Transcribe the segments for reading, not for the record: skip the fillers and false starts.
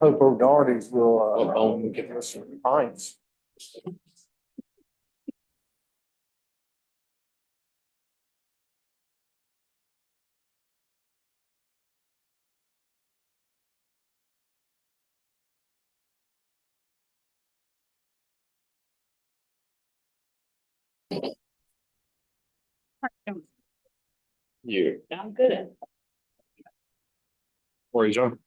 Hope O'Doherty's will give us some pints. You. I'm good at. Where are you, John?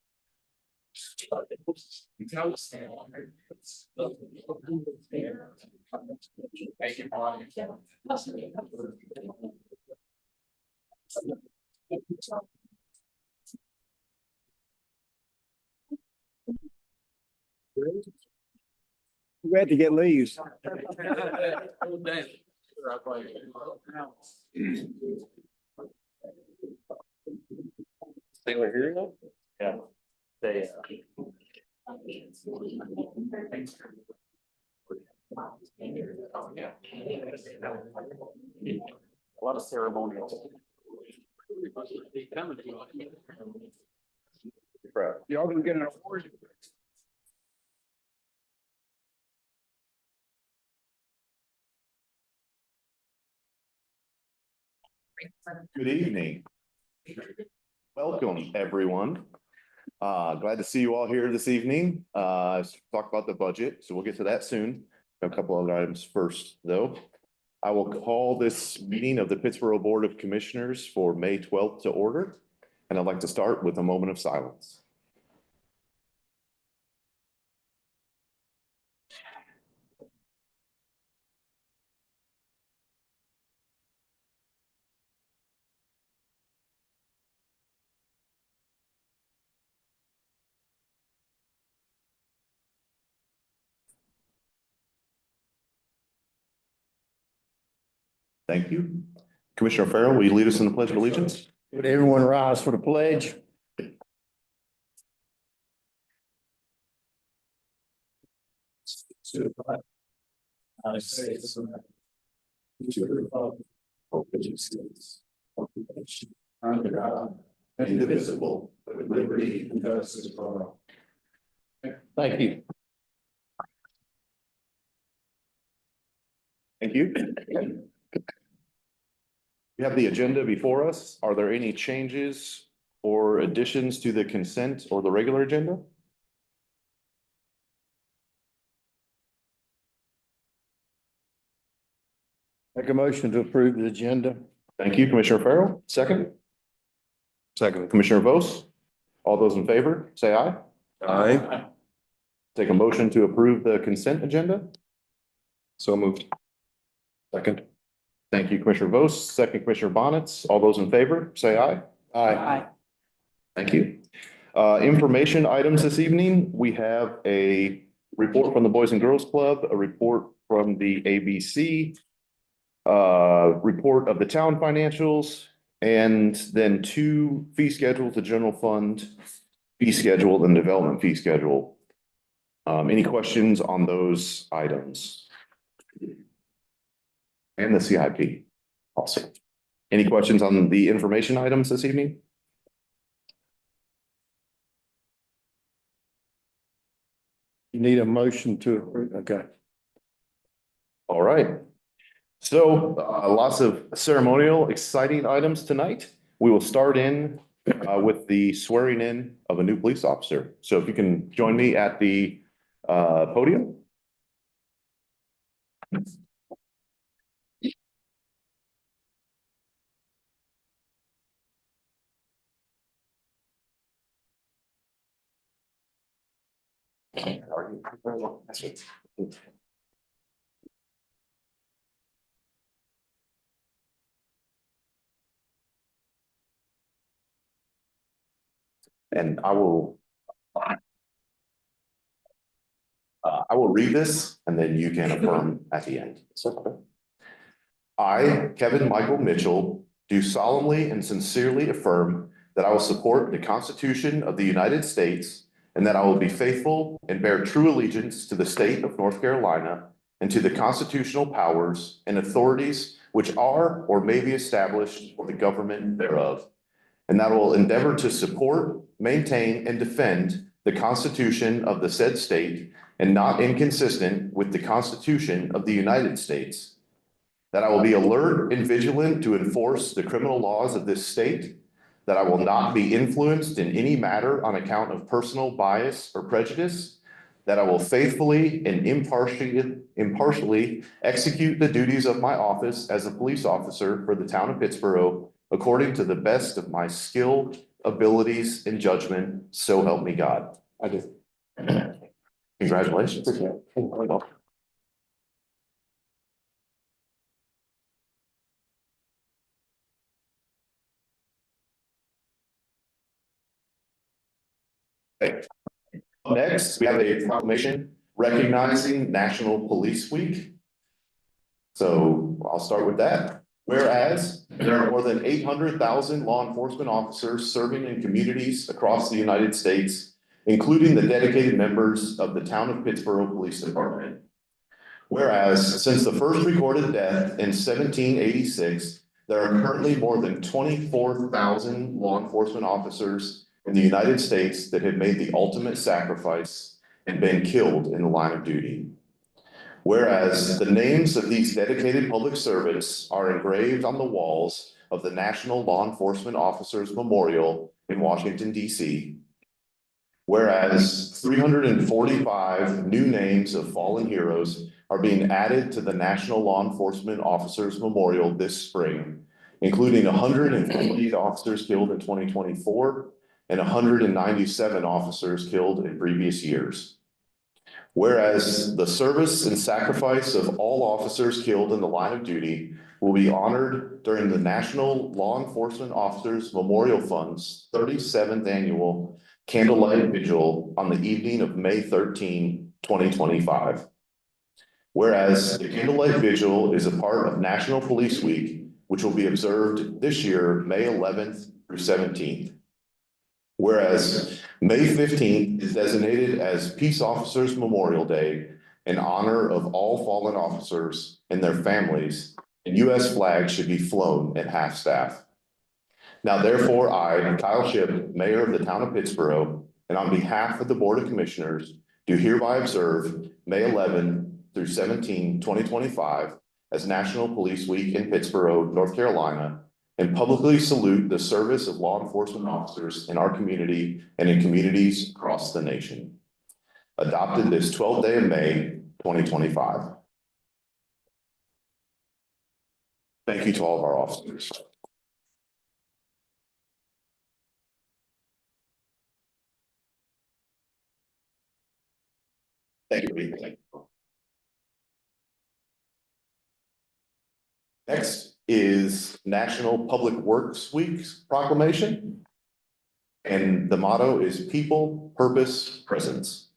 We had to get leaves. They were here though? Yeah. They, a lot of ceremonial. Y'all gonna get an award? Good evening. Welcome, everyone. Glad to see you all here this evening. Talk about the budget, so we'll get to that soon. A couple other items first, though. I will call this meeting of the Pittsboro Board of Commissioners for May 12th to order, and I'd like to start with a moment of silence. Thank you. Commissioner Farrell, will you lead us in the Pledge of Allegiance? Would everyone rise for the pledge? United States of America, to the republic for which it stands, one nation, under God, indivisible, with liberty and justice for all. Thank you. Thank you. We have the agenda before us. Are there any changes or additions to the consent or the regular agenda? Make a motion to approve the agenda. Thank you, Commissioner Farrell. Second? Second. Commissioner Vose? All those in favor, say aye. Aye. Take a motion to approve the consent agenda. So moved. Second. Thank you, Commissioner Vose. Second, Commissioner Bonitz. All those in favor, say aye. Aye. Thank you. Information items this evening. We have a report from the Boys and Girls Club, a report from the ABC, report of the town financials, and then 2 fee schedules, the general fund fee schedule and development fee schedule. Any questions on those items? And the CIP also. Any questions on the information items this evening? You need a motion to approve, okay. All right. So lots of ceremonial, exciting items tonight. We will start in with the swearing in of a new police officer. So if you can join me at the podium. And I will read this and then you can affirm at the end. So, I, Kevin Michael Mitchell, do solemnly and sincerely affirm that I will support the Constitution of the United States and that I will be faithful and bear true allegiance to the state of North Carolina and to the constitutional powers and authorities which are or may be established for the government thereof. And that I will endeavor to support, maintain, and defend the Constitution of the said state and not inconsistent with the Constitution of the United States. That I will be alert and vigilant to enforce the criminal laws of this state. That I will not be influenced in any matter on account of personal bias or prejudice. That I will faithfully and impartially execute the duties of my office as a police officer for the town of Pittsboro according to the best of my skill, abilities, and judgment. So help me God. I do. Congratulations. Next, we have a proclamation recognizing National Police Week. So I'll start with that. Whereas there are more than 800,000 law enforcement officers serving in communities across the United States, including the dedicated members of the town of Pittsboro Police Department. Whereas since the first recorded death in 1786, there are currently more than 24,000 law enforcement officers in the United States that have made the ultimate sacrifice and been killed in the line of duty. Whereas the names of these dedicated public servants are engraved on the walls of the National Law Enforcement Officers Memorial in Washington, D.C. Whereas 345 new names of fallen heroes are being added to the National Law Enforcement Officers Memorial this spring, including 148 officers killed in 2024 and 197 officers killed in previous years. Whereas the service and sacrifice of all officers killed in the line of duty will be honored during the National Law Enforcement Officers Memorial Fund's 37th annual Candlelight Vigil on the evening of May 13, 2025. Whereas the Candlelight Vigil is a part of National Police Week, which will be observed this year, May 11th through 17th. Whereas May 15th is designated as Peace Officers Memorial Day in honor of all fallen officers and their families, and U.S. flags should be flown at half-staff. Now therefore, I, Kyle Shipp, Mayor of the town of Pittsboro, and on behalf of the Board of Commissioners, do hereby observe May 11 through 17, 2025 as National Police Week in Pittsboro, North Carolina, and publicly salute the service of law enforcement officers in our community and in communities across the nation. Adopted this 12th day of May, 2025. Thank you to all of our officers. Thank you. Next is National Public Works Week's proclamation. And the motto is People, Purpose, Presence.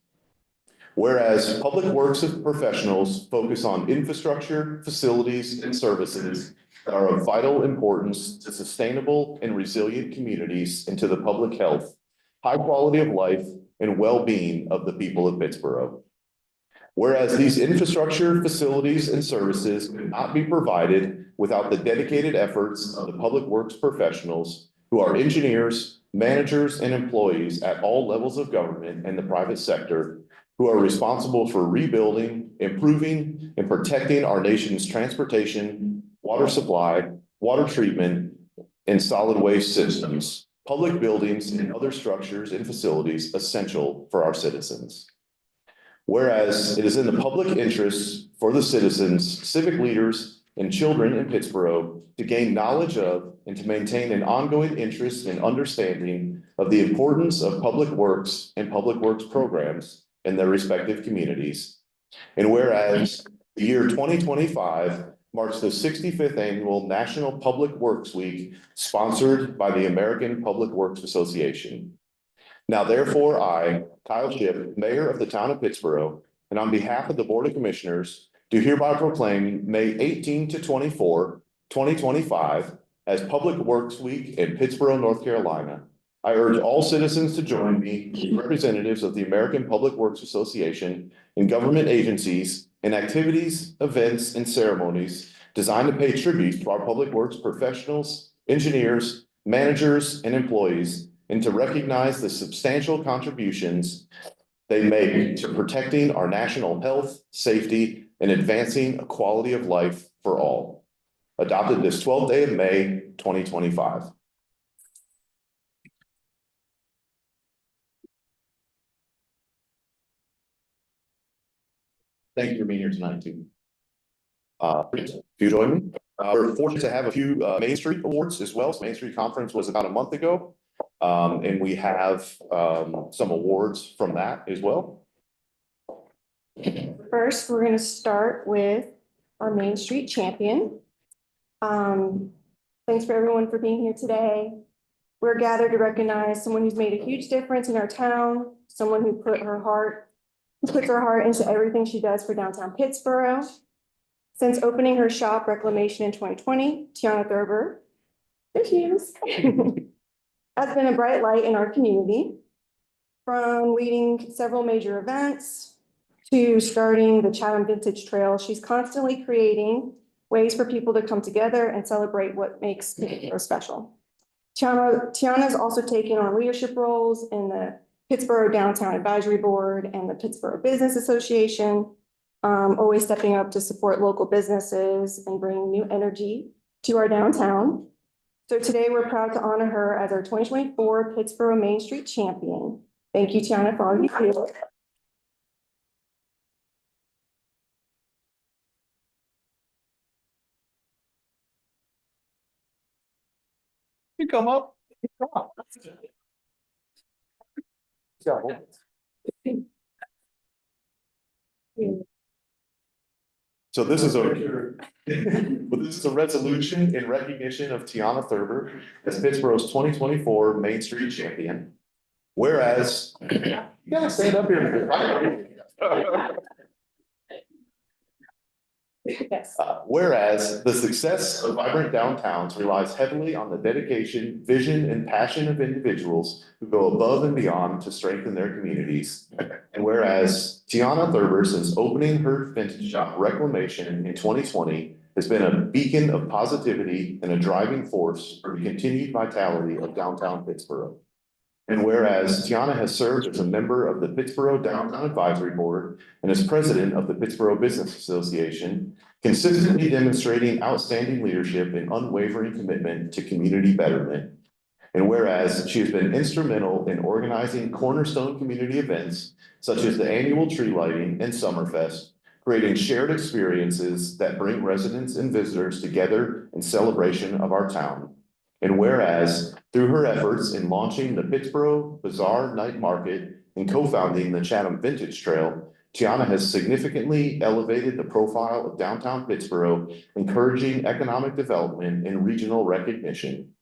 Whereas public works professionals focus on infrastructure, facilities, and services that are of vital importance to sustainable and resilient communities and to the public health, high quality of life, and well-being of the people of Pittsboro. Whereas these infrastructure, facilities, and services cannot be provided without the dedicated efforts of the public works professionals who are engineers, managers, and employees at all levels of government and the private sector who are responsible for rebuilding, improving, and protecting our nation's transportation, water supply, water treatment, and solid waste systems, public buildings, and other structures and facilities essential for our citizens. Whereas it is in the public interest for the citizens, civic leaders, and children in Pittsboro to gain knowledge of and to maintain an ongoing interest and understanding of the importance of public works and public works programs in their respective communities. And whereas the year 2025 marks the 65th annual National Public Works Week sponsored by the American Public Works Association. Now therefore I, Kyle Shipp, Mayor of the town of Pittsboro, and on behalf of the Board of Commissioners, do hereby proclaim May 18 to 24, 2025 as Public Works Week in Pittsboro, North Carolina. I urge all citizens to join me, representatives of the American Public Works Association and government agencies in activities, events, and ceremonies designed to pay tribute to our public works professionals, engineers, managers, and employees and to recognize the substantial contributions they make to protecting our national health, safety, and advancing a quality of life for all. Adopted this 12th day of May, 2025. Thank you for being here tonight, too. If you join me, we're fortunate to have a few Main Street awards as well. So Main Street Conference was about a month ago. And we have some awards from that as well. First, we're going to start with our Main Street champion. Thanks for everyone for being here today. We're gathered to recognize someone who's made a huge difference in our town, someone who puts her heart into everything she does for downtown Pittsboro. Since opening her shop Reclamation in 2020, Tiana Thurber, there she is, has been a bright light in our community. From leading several major events to starting the Chatham Vintage Trail, she's constantly creating ways for people to come together and celebrate what makes Pittsboro special. Tiana's also taken on leadership roles in the Pittsboro Downtown Advisory Board and the Pittsboro Business Association, always stepping up to support local businesses and bring new energy to our downtown. So today we're proud to honor her as our 2024 Pittsboro Main Street champion. Thank you, Tiana, for all you do. You come up. So this is a resolution in recognition of Tiana Thurber as Pittsboro's 2024 Main Street champion. Whereas, you gotta stand up here. Yes. Whereas the success of vibrant downtowns relies heavily on the dedication, vision, and passion of individuals who go above and beyond to strengthen their communities. And whereas Tiana Thurber, since opening her vintage shop Reclamation in 2020, has been a beacon of positivity and a driving force for the continued vitality of downtown Pittsboro. And whereas Tiana has served as a member of the Pittsboro Downtown Advisory Board and as president of the Pittsboro Business Association, consistently demonstrating outstanding leadership and unwavering commitment to community betterment. And whereas she has been instrumental in organizing cornerstone community events such as the annual tree lighting and Summerfest, creating shared experiences that bring residents and visitors together in celebration of our town. And whereas through her efforts in launching the Pittsboro Bazaar Night Market and co-founding the Chatham Vintage Trail, Tiana has significantly elevated the profile of downtown Pittsboro, encouraging economic development and regional recognition.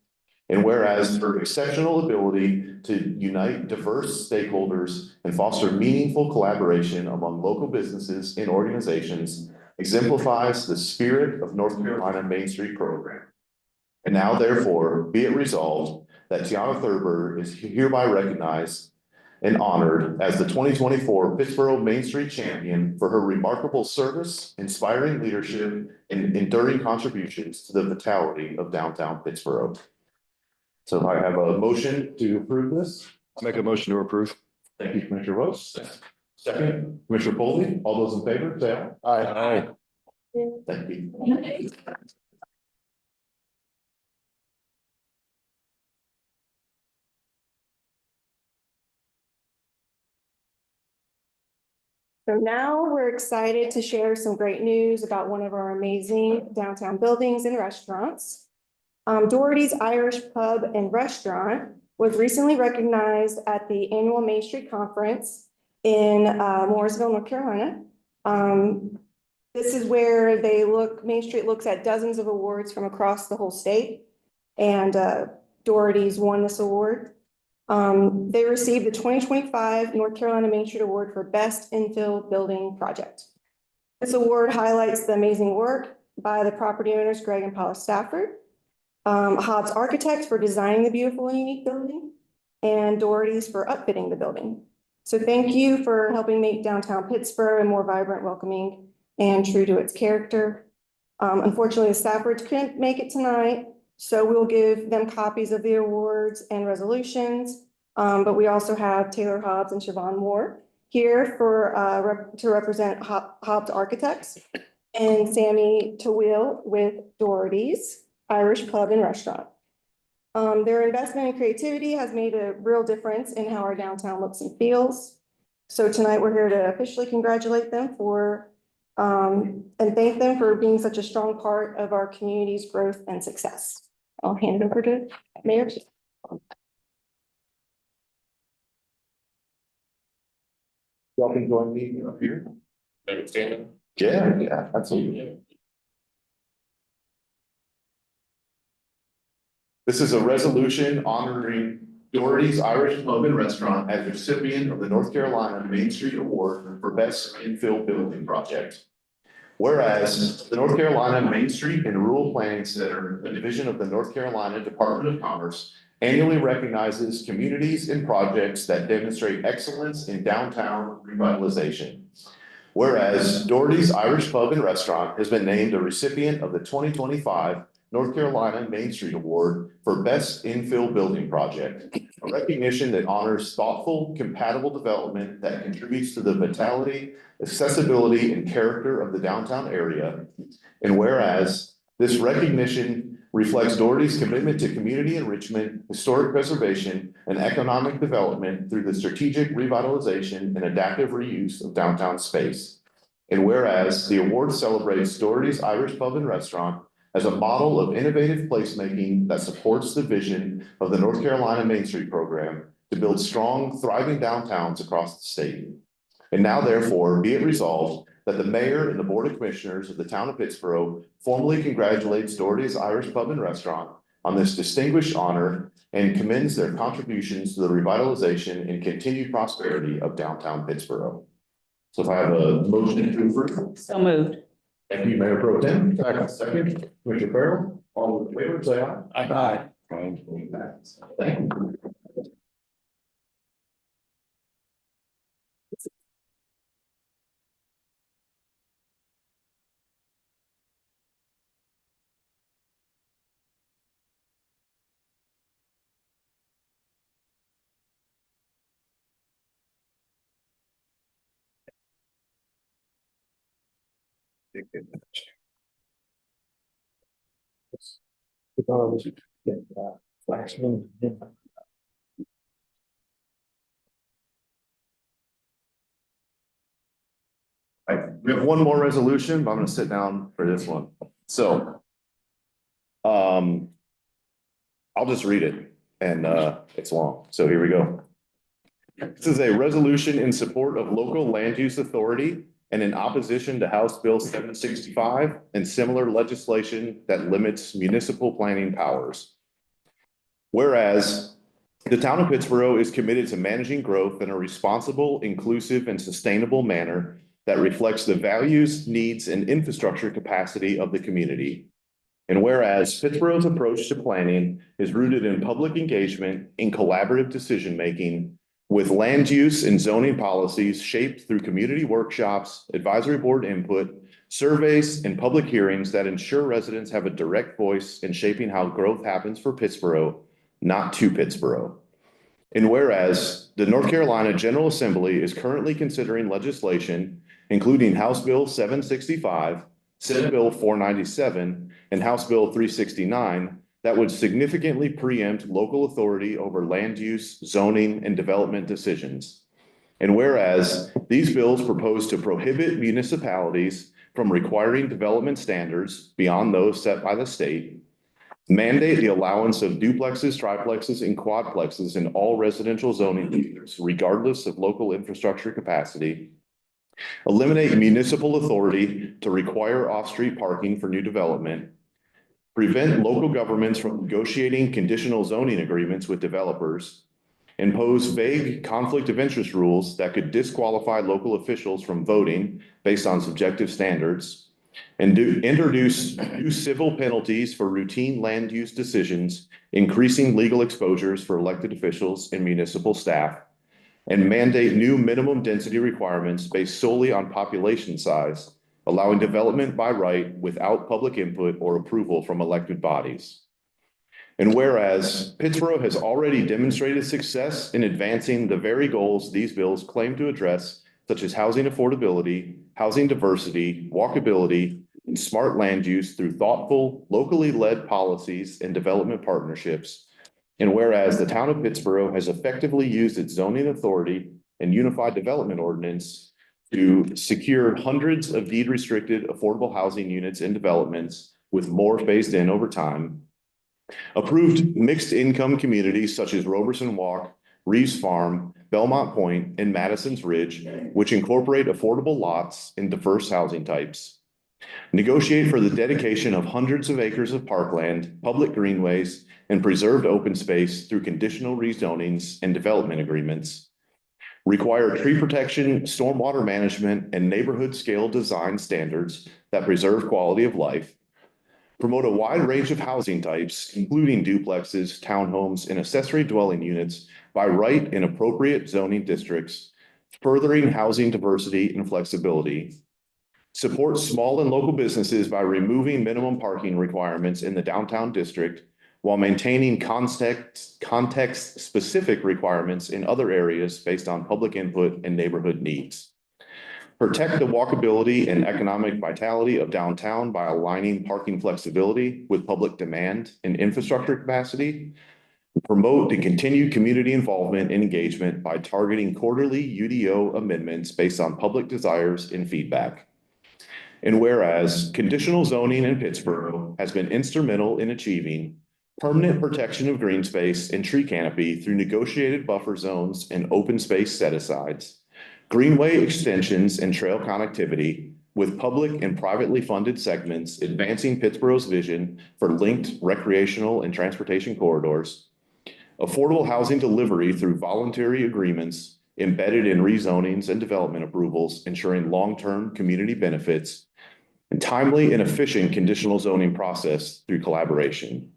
And whereas her exceptional ability to unite diverse stakeholders and foster meaningful collaboration among local businesses and organizations exemplifies the spirit of North Carolina Main Street program. And now therefore be it resolved that Tiana Thurber is hereby recognized and honored as the 2024 Pittsboro Main Street champion for her remarkable service, inspiring leadership, and enduring contributions to the vitality of downtown Pittsboro. So I have a motion to approve this. Make a motion to approve. Thank you, Commissioner Vose. Second, Commissioner Foley. All those in favor, say aye. Aye. Thank you. So now we're excited to share some great news about one of our amazing downtown buildings and restaurants. Doherty's Irish Pub and Restaurant was recently recognized at the annual Main Street Conference in Mooresville, North Carolina. This is where Main Street looks at dozens of awards from across the whole state. And Doherty's won this award. They received the 2025 North Carolina Main Street Award for Best Infill Building Project. This award highlights the amazing work by the property owners, Greg and Paula Stafford, Hobbs Architects for designing the beautiful and unique building, and Doherty's for upfitting the building. So thank you for helping make downtown Pittsboro a more vibrant, welcoming, and true to its character. Unfortunately, the Staffords couldn't make it tonight, So we'll give them copies of the awards and resolutions. But we also have Taylor Hobbs and Siobhan Moore here to represent Hobbs Architects, and Sammy Tawil with Doherty's Irish Pub and Restaurant. Their investment and creativity has made a real difference in how our downtown looks and feels. So tonight, we're here to officially congratulate them and thank them for being such a strong part of our community's growth and success. I'll hand it over to Mayor. Y'all can join me up here. Yeah, absolutely. This is a resolution honoring Doherty's Irish Pub and Restaurant as recipient of the North Carolina Main Street Award for Best Infill Building Project. Whereas the North Carolina Main Street and Rural Planning Center, a division of the North Carolina Department of Commerce, annually recognizes communities and projects that demonstrate excellence in downtown revitalization. Whereas Doherty's Irish Pub and Restaurant has been named a recipient of the 2025 North Carolina Main Street Award for Best Infill Building Project, a recognition that honors thoughtful, compatible development that contributes to the vitality, accessibility, and character of the downtown area. And whereas this recognition reflects Doherty's commitment to community enrichment, historic preservation, and economic development through the strategic revitalization and adaptive reuse of downtown space. And whereas the award celebrates Doherty's Irish Pub and Restaurant as a model of innovative placemaking that supports the vision of the North Carolina Main Street program to build strong, thriving downtowns across the state. And now therefore be it resolved that the mayor and the board of commissioners of the town of Pittsboro formally congratulates Doherty's Irish Pub and Restaurant on this distinguished honor and commends their contributions to the revitalization and continued prosperity of downtown Pittsboro. So if I have a motion to approve. So moved. Thank you, Mayor Pro Tem. Second, Commissioner Farrell, all in favor, say aye. Aye. Thank you. All right, we have one more resolution, but I'm gonna sit down for this one. So I'll just read it and it's long. So here we go. This is a resolution in support of local land use authority and in opposition to House Bill 765 and similar legislation that limits municipal planning powers. Whereas the town of Pittsboro is committed to managing growth in a responsible, inclusive, and sustainable manner that reflects the values, needs, and infrastructure capacity of the community. And whereas Pittsboro's approach to planning is rooted in public engagement and collaborative decision-making with land use and zoning policies shaped through community workshops, advisory board input, surveys, and public hearings that ensure residents have a direct voice in shaping how growth happens for Pittsboro, not to Pittsboro. And whereas the North Carolina General Assembly is currently considering legislation, including House Bill 765, Senate Bill 497, and House Bill 369, that would significantly preempt local authority over land use, zoning, and development decisions. And whereas these bills propose to prohibit municipalities from requiring development standards beyond those set by the state, mandate the allowance of duplexes, triplexes, and quadplexes in all residential zoning districts, regardless of local infrastructure capacity, eliminate municipal authority to require off-street parking for new development, prevent local governments from negotiating conditional zoning agreements with developers, impose vague conflict of interest rules that could disqualify local officials from voting based on subjective standards, and introduce new civil penalties for routine land use decisions, increasing legal exposures for elected officials and municipal staff, and mandate new minimum density requirements based solely on population size, allowing development by right without public input or approval from elected bodies. And whereas Pittsboro has already demonstrated success in advancing the very goals these bills claim to address, such as housing affordability, housing diversity, walkability, and smart land use through thoughtful, locally led policies and development partnerships. And whereas the town of Pittsboro has effectively used its zoning authority and unified development ordinance to secure hundreds of deed restricted affordable housing units and developments, with more phased in over time. Approved mixed income communities such as Roberson Walk, Reeves Farm, Belmont Point, and Madison's Ridge, which incorporate affordable lots in diverse housing types. Negotiate for the dedication of hundreds of acres of parkland, public greenways, and preserved open space through conditional rezonings and development agreements. Require tree protection, stormwater management, and neighborhood scale design standards that preserve quality of life. Promote a wide range of housing types, including duplexes, townhomes, and accessory dwelling units by right in appropriate zoning districts, furthering housing diversity and flexibility. Support small and local businesses by removing minimum parking requirements in the downtown district while maintaining context-specific requirements in other areas based on public input and neighborhood needs. Protect the walkability and economic vitality of downtown by aligning parking flexibility with public demand and infrastructure capacity. Promote the continued community involvement and engagement by targeting quarterly UDO amendments based on public desires and feedback. And whereas conditional zoning in Pittsboro has been instrumental in achieving permanent protection of green space and tree canopy through negotiated buffer zones and open space set-asides, greenway extensions and trail connectivity with public and privately funded segments advancing Pittsboro's vision for linked recreational and transportation corridors, affordable housing delivery through voluntary agreements embedded in rezonings and development approvals, ensuring long-term community benefits, and timely and efficient conditional zoning process through collaboration.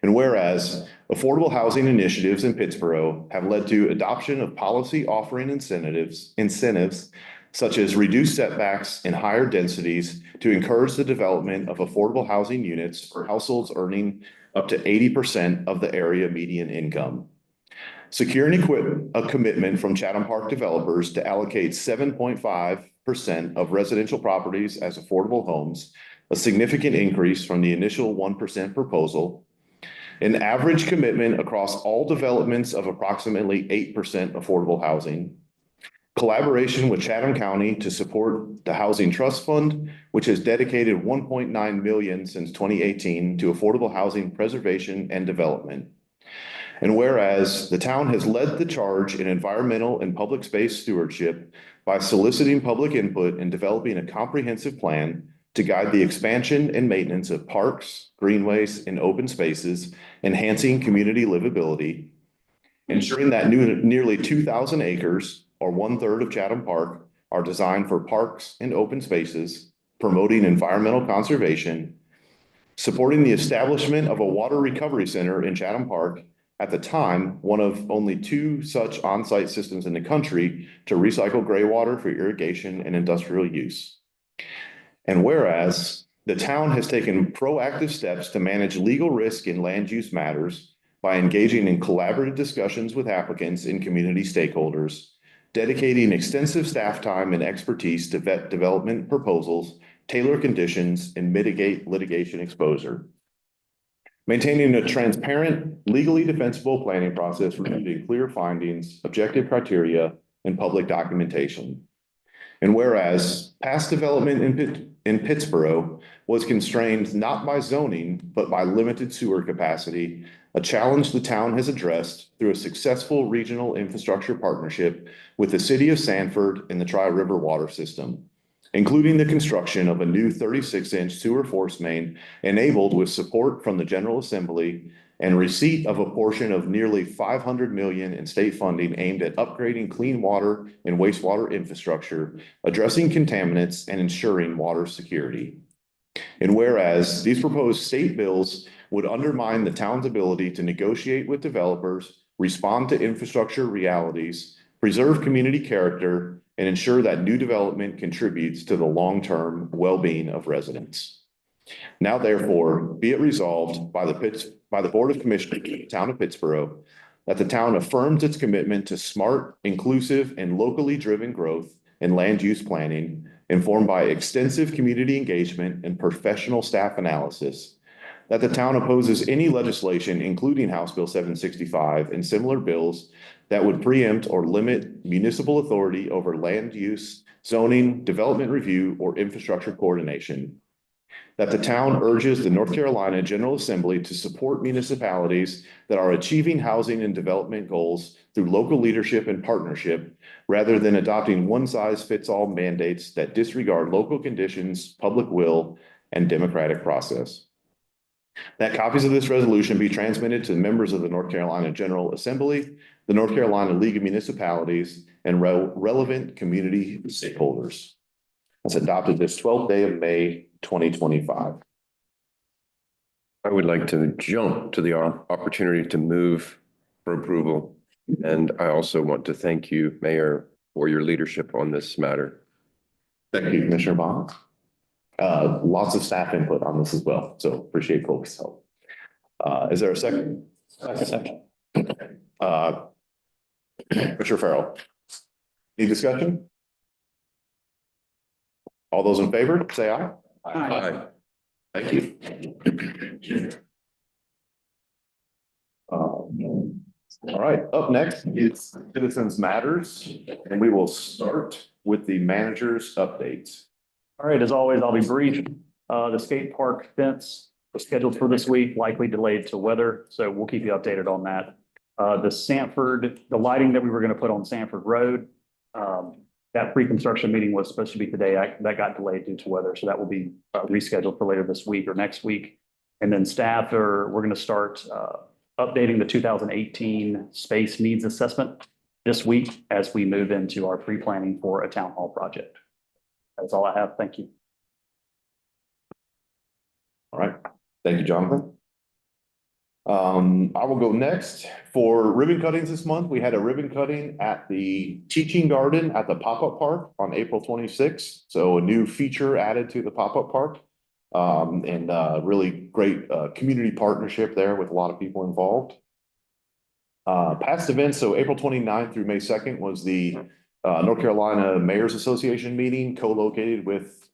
And whereas affordable housing initiatives in Pittsboro have led to adoption of policy offering incentives such as reduced setbacks and higher densities to encourage the development of affordable housing units for households earning up to 80% of the area median income. Secure a commitment from Chatham Park developers to allocate 7.5% of residential properties as affordable homes, a significant increase from the initial 1% proposal. An average commitment across all developments of approximately 8% affordable housing. Collaboration with Chatham County to support the Housing Trust Fund, which has dedicated $1.9 million since 2018 to affordable housing preservation and development. And whereas the town has led the charge in environmental and public space stewardship by soliciting public input and developing a comprehensive plan to guide the expansion and maintenance of parks, greenways, and open spaces, enhancing community livability, ensuring that nearly 2,000 acres, or 1/3 of Chatham Park, are designed for parks and open spaces, promoting environmental conservation, supporting the establishment of a water recovery center in Chatham Park, at the time, one of only 2 such on-site systems in the country to recycle gray water for irrigation and industrial use. And whereas the town has taken proactive steps to manage legal risk in land use matters by engaging in collaborative discussions with applicants and community stakeholders, dedicating extensive staff time and expertise to vet development proposals, tailor conditions, and mitigate litigation exposure. Maintaining a transparent, legally defensible planning process rooted in clear findings, objective criteria, and public documentation. And whereas past development in Pittsboro was constrained not by zoning, but by limited sewer capacity, a challenge the town has addressed through a successful regional infrastructure partnership with the city of Sanford and the Tri-River Water System, including the construction of a new 36-inch sewer force main enabled with support from the General Assembly and receipt of a portion of nearly $500 million in state funding aimed at upgrading clean water and wastewater infrastructure, addressing contaminants, and ensuring water security. And whereas these proposed state bills would undermine the town's ability to negotiate with developers, respond to infrastructure realities, preserve community character, and ensure that new development contributes to the long-term well-being of residents. Now therefore, be it resolved by the Board of Commissioners of the Town of Pittsboro that the town affirms its commitment to smart, inclusive, and locally driven growth in land use planning, informed by extensive community engagement and professional staff analysis. That the town opposes any legislation, including House Bill 765 and similar bills, that would preempt or limit municipal authority over land use, zoning, development review, or infrastructure coordination. That the town urges the North Carolina General Assembly to support municipalities that are achieving housing and development goals through local leadership and partnership, rather than adopting one-size-fits-all mandates that disregard local conditions, public will, and democratic process. That copies of this resolution be transmitted to the members of the North Carolina General Assembly, the North Carolina League of Municipalities, and relevant community stakeholders. That's adopted this 12th day of May, 2025. I would like to jump to the opportunity to move for approval. And I also want to thank you, Mayor, for your leadership on this matter. Thank you, Commissioner Bonitz. Lots of staff input on this as well, so appreciate folks' help. Is there a second? Second. Commissioner Farrell. Any discussion? All those in favor, say aye. Aye. Thank you. All right, up next is Citizens Matters, and we will start with the manager's updates. All right, as always, I'll be brief. The skate park fence was scheduled for this week, likely delayed to weather, so we'll keep you updated on that. The lighting that we were gonna put on Sanford Road, that pre-construction meeting was supposed to be today. That got delayed due to weather, so that will be rescheduled for later this week or next week. And then we're gonna start updating the 2018 space needs assessment this week as we move into our pre-planning for a town hall project. That's all I have. Thank you. All right, thank you, Jonathan. I will go next. For ribbon cuttings this month, we had a ribbon cutting at the Teaching Garden at the Pop-Up Park on April 26th. So a new feature added to the Pop-Up Park. And really great community partnership there with a lot of people involved. Past events, so April 29th through May 2nd was the North Carolina Mayor's Association meeting co-located with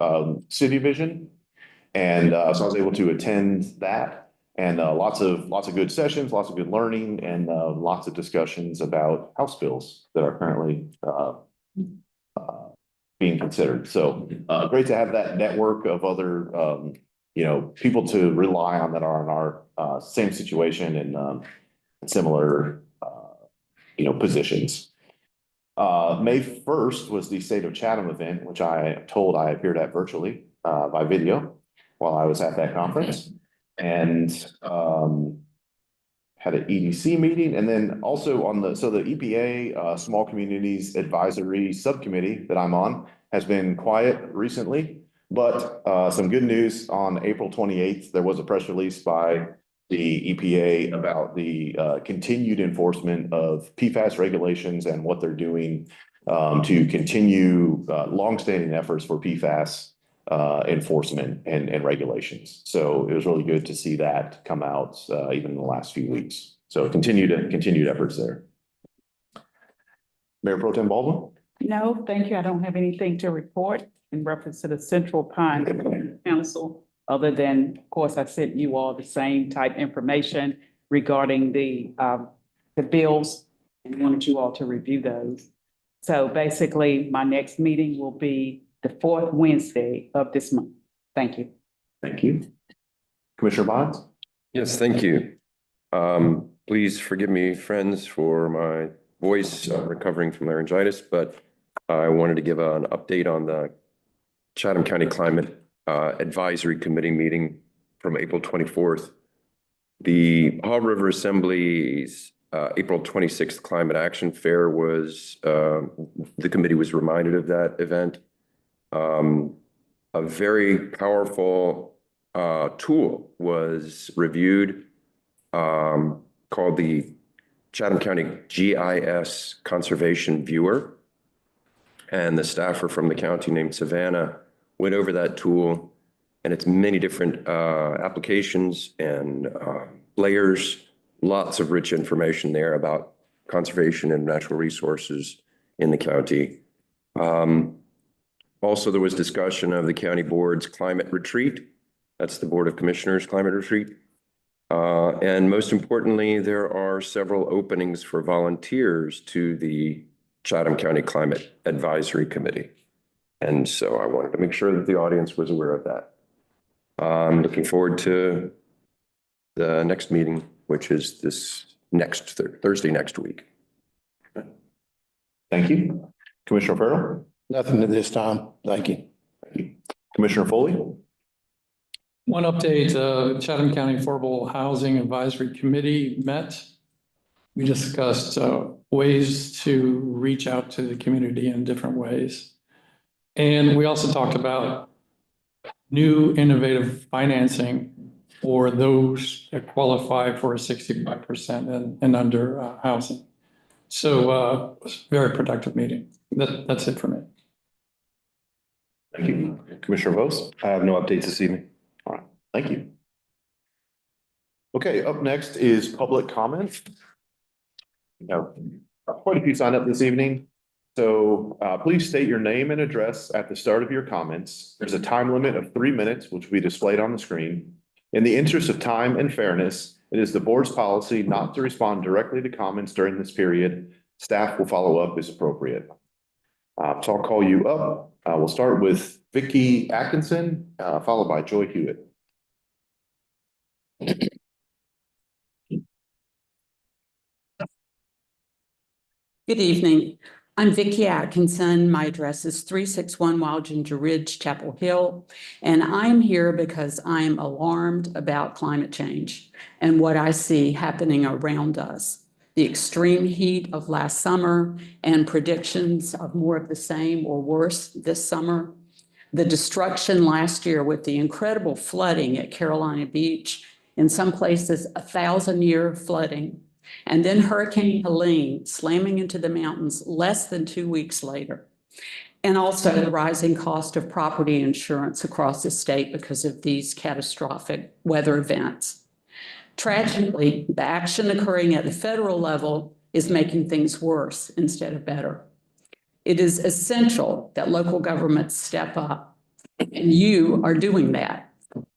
City Vision. And so I was able to attend that. And lots of good sessions, lots of good learning, and lots of discussions about House bills that are currently being considered. So great to have that network of other people to rely on that are in our same situation and similar positions. May 1st was the State of Chatham event, which I am told I appeared at virtually by video while I was at that conference. And had an EDC meeting, and then also the EPA Small Communities Advisory Subcommittee that I'm on has been quiet recently, but some good news. On April 28th, there was a press release by the EPA about the continued enforcement of PFAS regulations and what they're doing to continue longstanding efforts for PFAS enforcement and regulations. So it was really good to see that come out even in the last few weeks. So continued efforts there. Mayor Pro Tem Baldwin? No, thank you. I don't have anything to report in reference to the Central Pine Council, other than, of course, I sent you all the same type information regarding the bills and wanted you all to review those. So basically, my next meeting will be the 4th Wednesday of this month. Thank you. Thank you. Commissioner Bonitz? Yes, thank you. Please forgive me, friends, for my voice recovering from laryngitis, but I wanted to give an update on the Chatham County Climate Advisory Committee meeting from April 24th. The Haw River Assembly's April 26th Climate Action Fair was, the committee was reminded of that event. A very powerful tool was reviewed called the Chatham County GIS Conservation Viewer. And the staffer from the county named Savannah went over that tool and it's many different applications and layers, lots of rich information there about conservation and natural resources in the county. Also, there was discussion of the county board's climate retreat. That's the Board of Commissioners climate retreat. And most importantly, there are several openings for volunteers to the Chatham County Climate Advisory Committee. And so I wanted to make sure that the audience was aware of that. I'm looking forward to the next meeting, which is this next Thursday next week. Thank you. Commissioner Farrell? Nothing at this time. Thank you. Thank you. Commissioner Foley? One update, Chatham County Affordable Housing Advisory Committee met. We discussed ways to reach out to the community in different ways. And we also talked about new innovative financing for those that qualify for 65% and under housing. So it was a very productive meeting. That's it for me. Thank you. Commissioner Vose? I have no updates this evening. All right, thank you. Okay, up next is public comment. Now, quite a few signed up this evening. So please state your name and address at the start of your comments. There's a time limit of 3 minutes, which will be displayed on the screen. In the interest of time and fairness, it is the board's policy not to respond directly to comments during this period. Staff will follow up as appropriate. So I'll call you up. We'll start with Vicki Atkinson, followed by Joy Hewitt. Good evening. I'm Vicki Atkinson. My address is 361 Wild Ginger Ridge, Chapel Hill, and I'm here because I'm alarmed about climate change and what I see happening around us. The extreme heat of last summer and predictions of more of the same or worse this summer. The destruction last year with the incredible flooding at Carolina Beach, in some places 1,000-year flooding. And then Hurricane Helene slamming into the mountains less than 2 weeks later. And also the rising cost of property insurance across the state because of these catastrophic weather events. Tragically, the action occurring at the federal level is making things worse instead of better. It is essential that local governments step up, and you are doing that.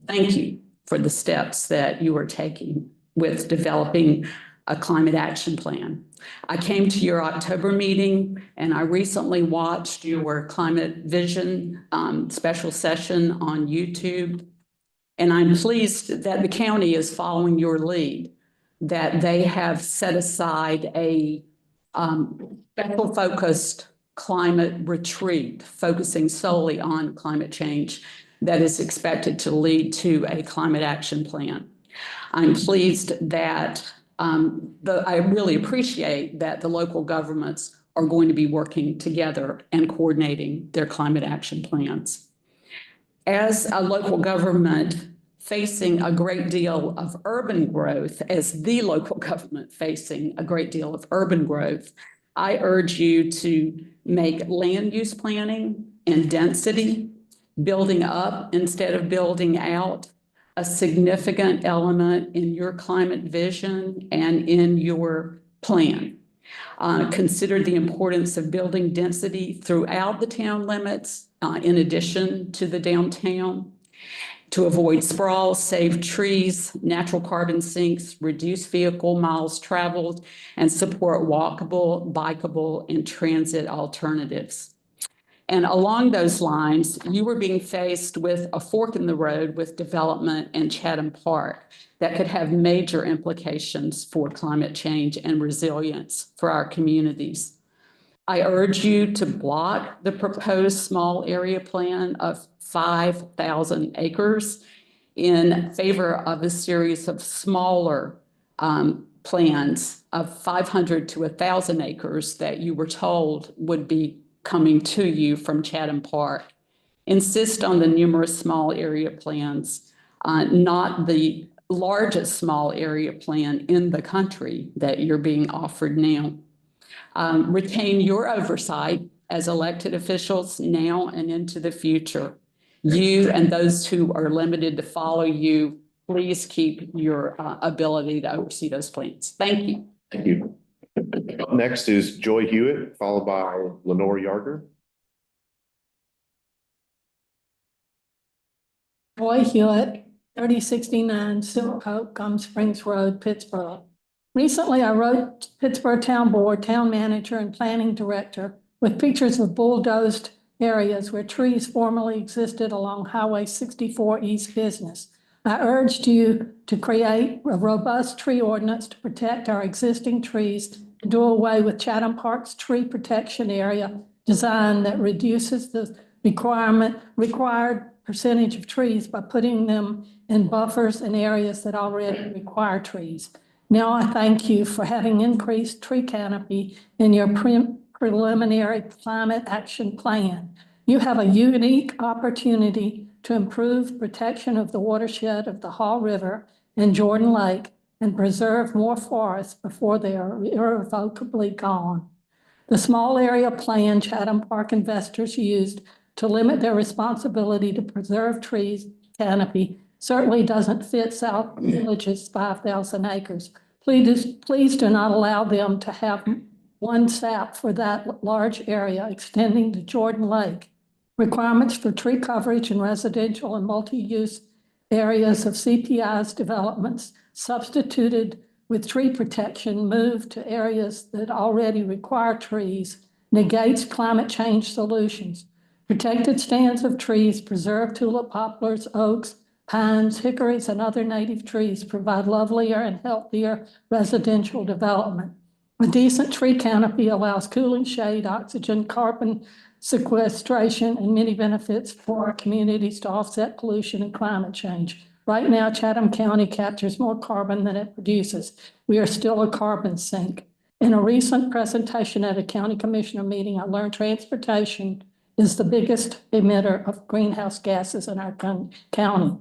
Thank you for the steps that you are taking with developing a climate action plan. I came to your October meeting and I recently watched your climate vision special session on YouTube. And I'm pleased that the county is following your lead, that they have set aside a special focused climate retreat focusing solely on climate change that is expected to lead to a climate action plan. I'm pleased that I really appreciate that the local governments are going to be working together and coordinating their climate action plans. As a local government facing a great deal of urban growth, as the local government facing a great deal of urban growth, I urge you to make land use planning and density, building up instead of building out, a significant element in your climate vision and in your plan. Consider the importance of building density throughout the town limits, in addition to the downtown, to avoid sprawl, save trees, natural carbon sinks, reduce vehicle miles traveled, and support walkable, bikeable, and transit alternatives. And along those lines, you were being faced with a fork in the road with development in Chatham Park that could have major implications for climate change and resilience for our communities. I urge you to block the proposed small area plan of 5,000 acres in favor of a series of smaller plans of 500 to 1,000 acres that you were told would be coming to you from Chatham Park. Insist on the numerous small area plans, not the largest small area plan in the country that you're being offered now. Retain your oversight as elected officials now and into the future. You and those who are limited to follow you, please keep your ability to oversee those plans. Thank you. Thank you. Up next is Joy Hewitt, followed by Lenore Yarger. Joy Hewitt, 3069 Silk Oak, Gum Springs Road, Pittsboro. Recently, I wrote Pittsboro Town Board, Town Manager, and Planning Director with pictures of bulldozed areas where trees formerly existed along Highway 64 East Business. I urged you to create a robust tree ordinance to protect our existing trees and do away with Chatham Park's tree protection area design that reduces the required percentage of trees by putting them in buffers in areas that already require trees. Now I thank you for having increased tree canopy in your preliminary climate action plan. You have a unique opportunity to improve protection of the watershed of the Haw River and Jordan Lake and preserve more forests before they are irrevocably gone. The small area plan Chatham Park investors used to limit their responsibility to preserve trees canopy certainly doesn't fit South Village's 5,000 acres. Please do not allow them to have one sap for that large area extending to Jordan Lake. Requirements for tree coverage in residential and multi-use areas of CPI's developments substituted with tree protection moved to areas that already require trees negates climate change solutions. Protected stands of trees, preserved tulip poplars, oaks, pines, hickories, and other native trees provide lovelier and healthier residential development. A decent tree canopy allows cooling shade, oxygen, carbon sequestration, and many benefits for our communities to offset pollution and climate change. Right now, Chatham County captures more carbon than it produces. We are still a carbon sink. In a recent presentation at a county commissioner meeting, I learned transportation is the biggest emitter of greenhouse gases in our county.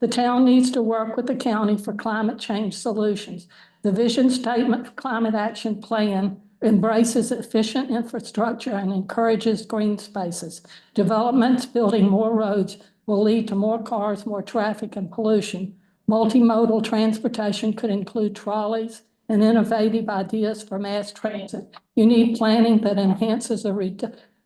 The town needs to work with the county for climate change solutions. The vision statement for climate action plan embraces efficient infrastructure and encourages green spaces. Developments building more roads will lead to more cars, more traffic, and pollution. Multimodal transportation could include trolleys and innovative ideas for mass transit. You need planning that enhances a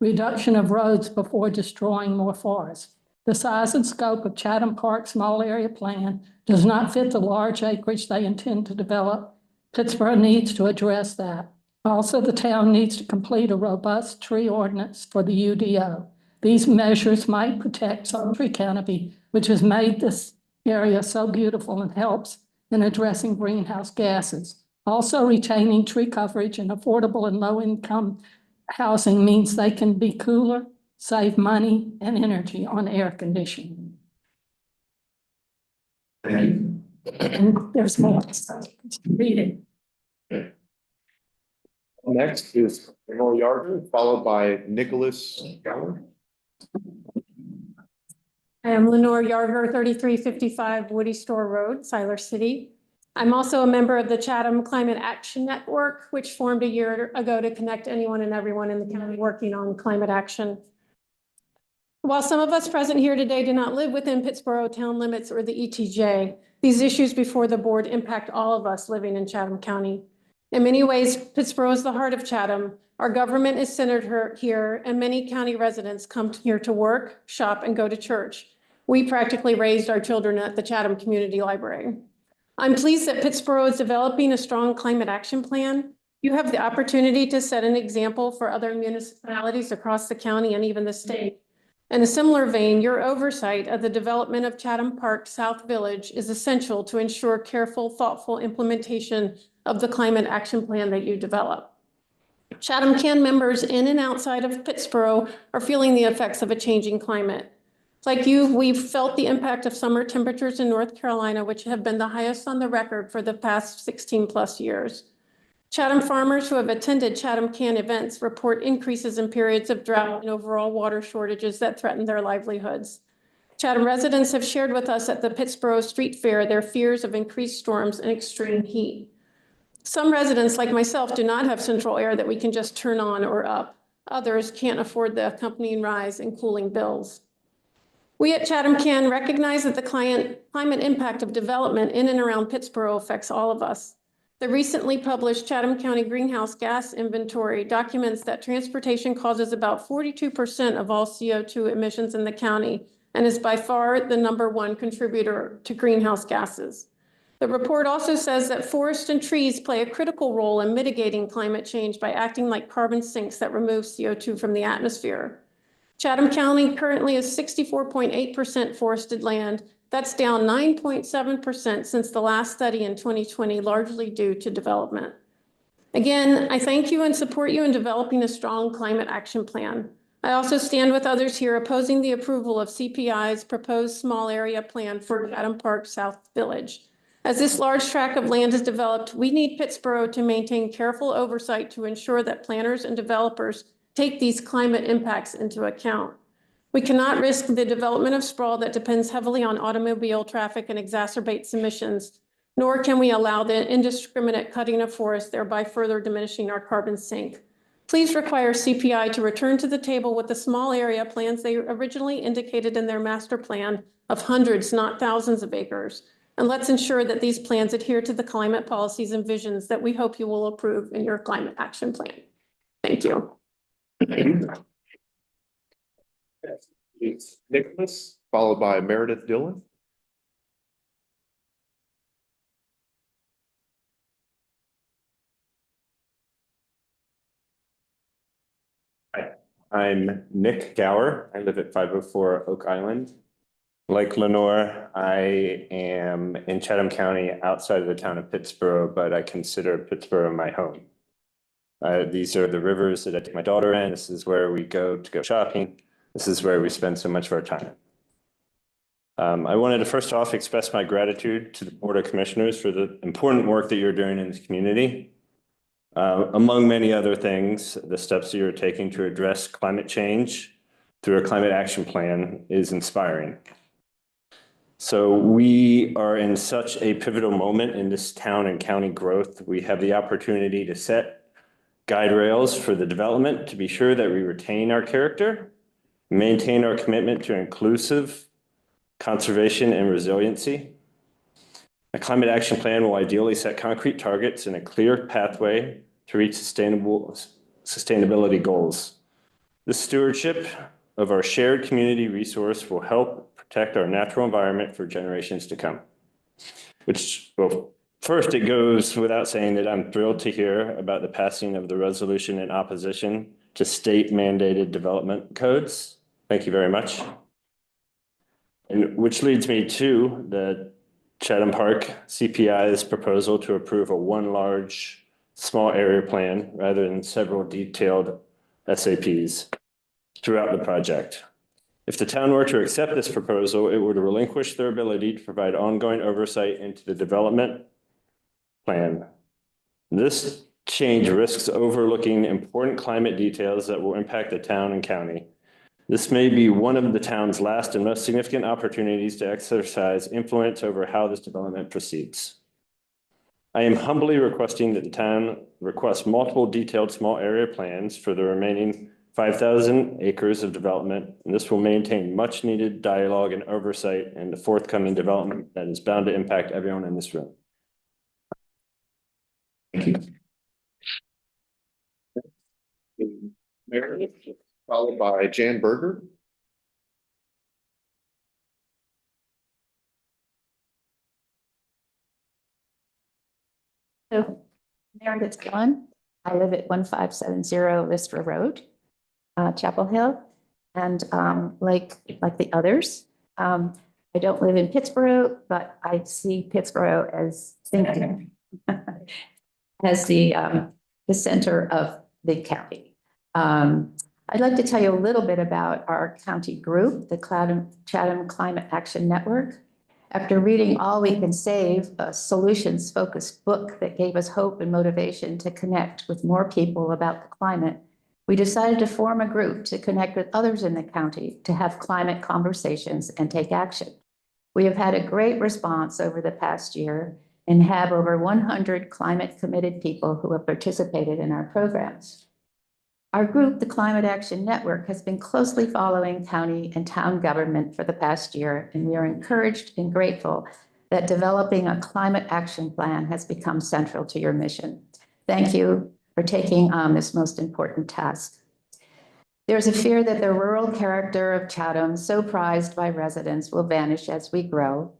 reduction of roads before destroying more forests. The size and scope of Chatham Park Small Area Plan does not fit the large acreage they intend to develop. Pittsboro needs to address that. Also, the town needs to complete a robust tree ordinance for the UDO. These measures might protect some tree canopy, which has made this area so beautiful and helps in addressing greenhouse gases. Also, retaining tree coverage and affordable and low-income housing means they can be cooler, save money and energy on air conditioning. Thank you. And there's more. Read it. Next is Lenore Yarger, followed by Nicholas Gower. I am Lenore Yarger, 3355 Woody Store Road, Siler City. I'm also a member of the Chatham Climate Action Network, which formed a year ago to connect anyone and everyone in the county working on climate action. While some of us present here today do not live within Pittsboro town limits or the ETJ, these issues before the board impact all of us living in Chatham County. In many ways, Pittsboro is the heart of Chatham. Our government is centered here, and many county residents come here to work, shop, and go to church. We practically raised our children at the Chatham Community Library. I'm pleased that Pittsboro is developing a strong climate action plan. You have the opportunity to set an example for other municipalities across the county and even the state. In a similar vein, your oversight of the development of Chatham Park South Village is essential to ensure careful, thoughtful implementation of the climate action plan that you develop. Chatham Can members in and outside of Pittsboro are feeling the effects of a changing climate. Like you, we've felt the impact of summer temperatures in North Carolina, which have been the highest on the record for the past 16 plus years. Chatham farmers who have attended Chatham Can events report increases in periods of drought and overall water shortages that threaten their livelihoods. Chatham residents have shared with us at the Pittsboro Street Fair their fears of increased storms and extreme heat. Some residents, like myself, do not have central air that we can just turn on or up. Others can't afford the accompanying rise in cooling bills. We at Chatham can recognize that the climate impact of development in and around Pittsboro affects all of us. The recently published Chatham County Greenhouse Gas Inventory documents that transportation causes about 42% of all CO2 emissions in the county and is by far the #1 contributor to greenhouse gases. The report also says that forests and trees play a critical role in mitigating climate change by acting like carbon sinks that remove CO2 from the atmosphere. Chatham County currently is 64.8% forested land. That's down 9.7% since the last study in 2020, largely due to development. Again, I thank you and support you in developing a strong climate action plan. I also stand with others here opposing the approval of CPI's proposed small area plan for Chatham Park South Village. As this large tract of land is developed, we need Pittsboro to maintain careful oversight to ensure that planners and developers take these climate impacts into account. We cannot risk the development of sprawl that depends heavily on automobile traffic and exacerbates emissions, nor can we allow the indiscriminate cutting of forests, thereby further diminishing our carbon sink. Please require CPI to return to the table with the small area plans they originally indicated in their master plan of hundreds, not thousands of acres. And let's ensure that these plans adhere to the climate policies and visions that we hope you will approve in your climate action plan. Thank you. Nicholas, followed by Meredith Dillon. I'm Nick Gower. I live at 504 Oak Island. Like Lenore, I am in Chatham County outside of the town of Pittsboro, but I consider Pittsboro my home. These are the rivers that I take my daughter in. This is where we go shopping. This is where we spend so much of our time. I wanted to first off express my gratitude to the Board of Commissioners for the important work that you're doing in this community. Among many other things, the steps that you're taking to address climate change through a climate action plan is inspiring. So we are in such a pivotal moment in this town and county growth. We have the opportunity to set guide rails for the development to be sure that we retain our character, maintain our commitment to inclusive conservation and resiliency. A climate action plan will ideally set concrete targets and a clear pathway to reach sustainability goals. This stewardship of our shared community resource will help protect our natural environment for generations to come. Well, first, it goes without saying that I'm thrilled to hear about the passing of the resolution in opposition to state mandated development codes. Thank you very much. And which leads me to the Chatham Park CPI's proposal to approve a one large small area plan rather than several detailed SAPs throughout the project. If the town were to accept this proposal, it would relinquish their ability to provide ongoing oversight into the development plan. This change risks overlooking important climate details that will impact the town and county. This may be one of the town's last and most significant opportunities to exercise influence over how this development proceeds. I am humbly requesting that the town request multiple detailed small area plans for the remaining 5,000 acres of development, and this will maintain much needed dialogue and oversight in the forthcoming development that is bound to impact everyone in this room. Thank you. Meredith, followed by Jan Berger. So, Meredith Dillon. I live at 1570 Lister Road, Chapel Hill. And like the others, I don't live in Pittsboro, but I see Pittsboro as thinking as the center of the county. I'd like to tell you a little bit about our county group, the Chatham Climate Action Network. After reading All We Can Save, a solutions-focused book that gave us hope and motivation to connect with more people about the climate, we decided to form a group to connect with others in the county to have climate conversations and take action. We have had a great response over the past year and have over 100 climate-committed people who have participated in our programs. Our group, the Climate Action Network, has been closely following county and town government for the past year, and we are encouraged and grateful that developing a climate action plan has become central to your mission. Thank you for taking on this most important task. There's a fear that the rural character of Chatham, so prized by residents, will vanish as we grow.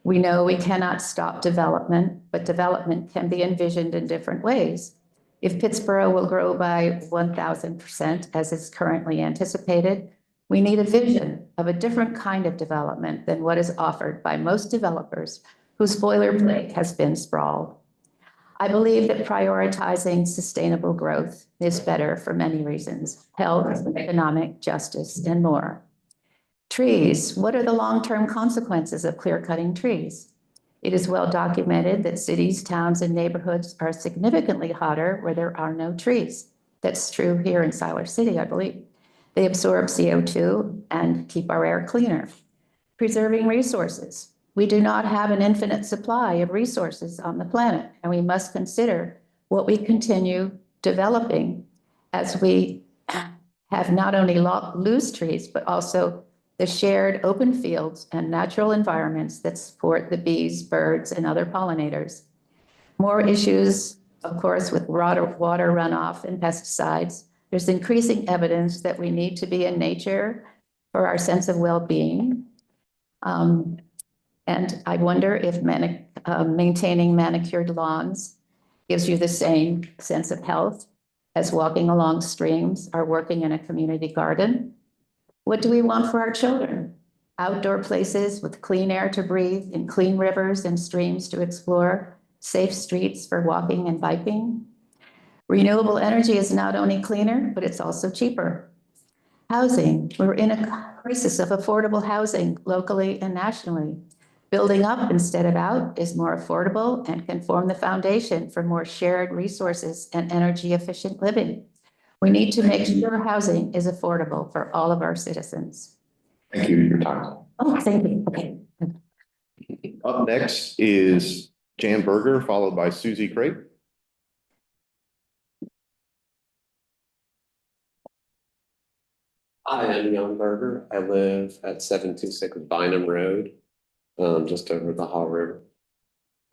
We know we cannot stop development, but development can be envisioned in different ways. If Pittsboro will grow by 1,000%, as is currently anticipated, we need a vision of a different kind of development than what is offered by most developers whose boilerplate has been sprawled. I believe that prioritizing sustainable growth is better for many reasons: health, economic justice, and more. Trees. What are the long-term consequences of clear-cutting trees? It is well documented that cities, towns, and neighborhoods are significantly hotter where there are no trees. That's true here in Siler City, I believe. They absorb CO2 and keep our air cleaner. Preserving resources. We do not have an infinite supply of resources on the planet, and we must consider what we continue developing as we have not only lose trees, but also the shared open fields and natural environments that support the bees, birds, and other pollinators. More issues, of course, with water runoff and pesticides. There's increasing evidence that we need to be in nature for our sense of well-being. And I wonder if maintaining manicured lawns gives you the same sense of health as walking along streams or working in a community garden. What do we want for our children? Outdoor places with clean air to breathe, and clean rivers and streams to explore, safe streets for walking and biking. Renewable energy is not only cleaner, but it's also cheaper. Housing. We're in a crisis of affordable housing locally and nationally. Building up instead of out is more affordable and can form the foundation for more shared resources and energy efficient living. We need to make sure housing is affordable for all of our citizens. Thank you for your time. Oh, thank you. Okay. Up next is Jan Berger, followed by Susie Craig. Hi, I'm Jan Berger. I live at 726 Bynum Road, just over the Haw River.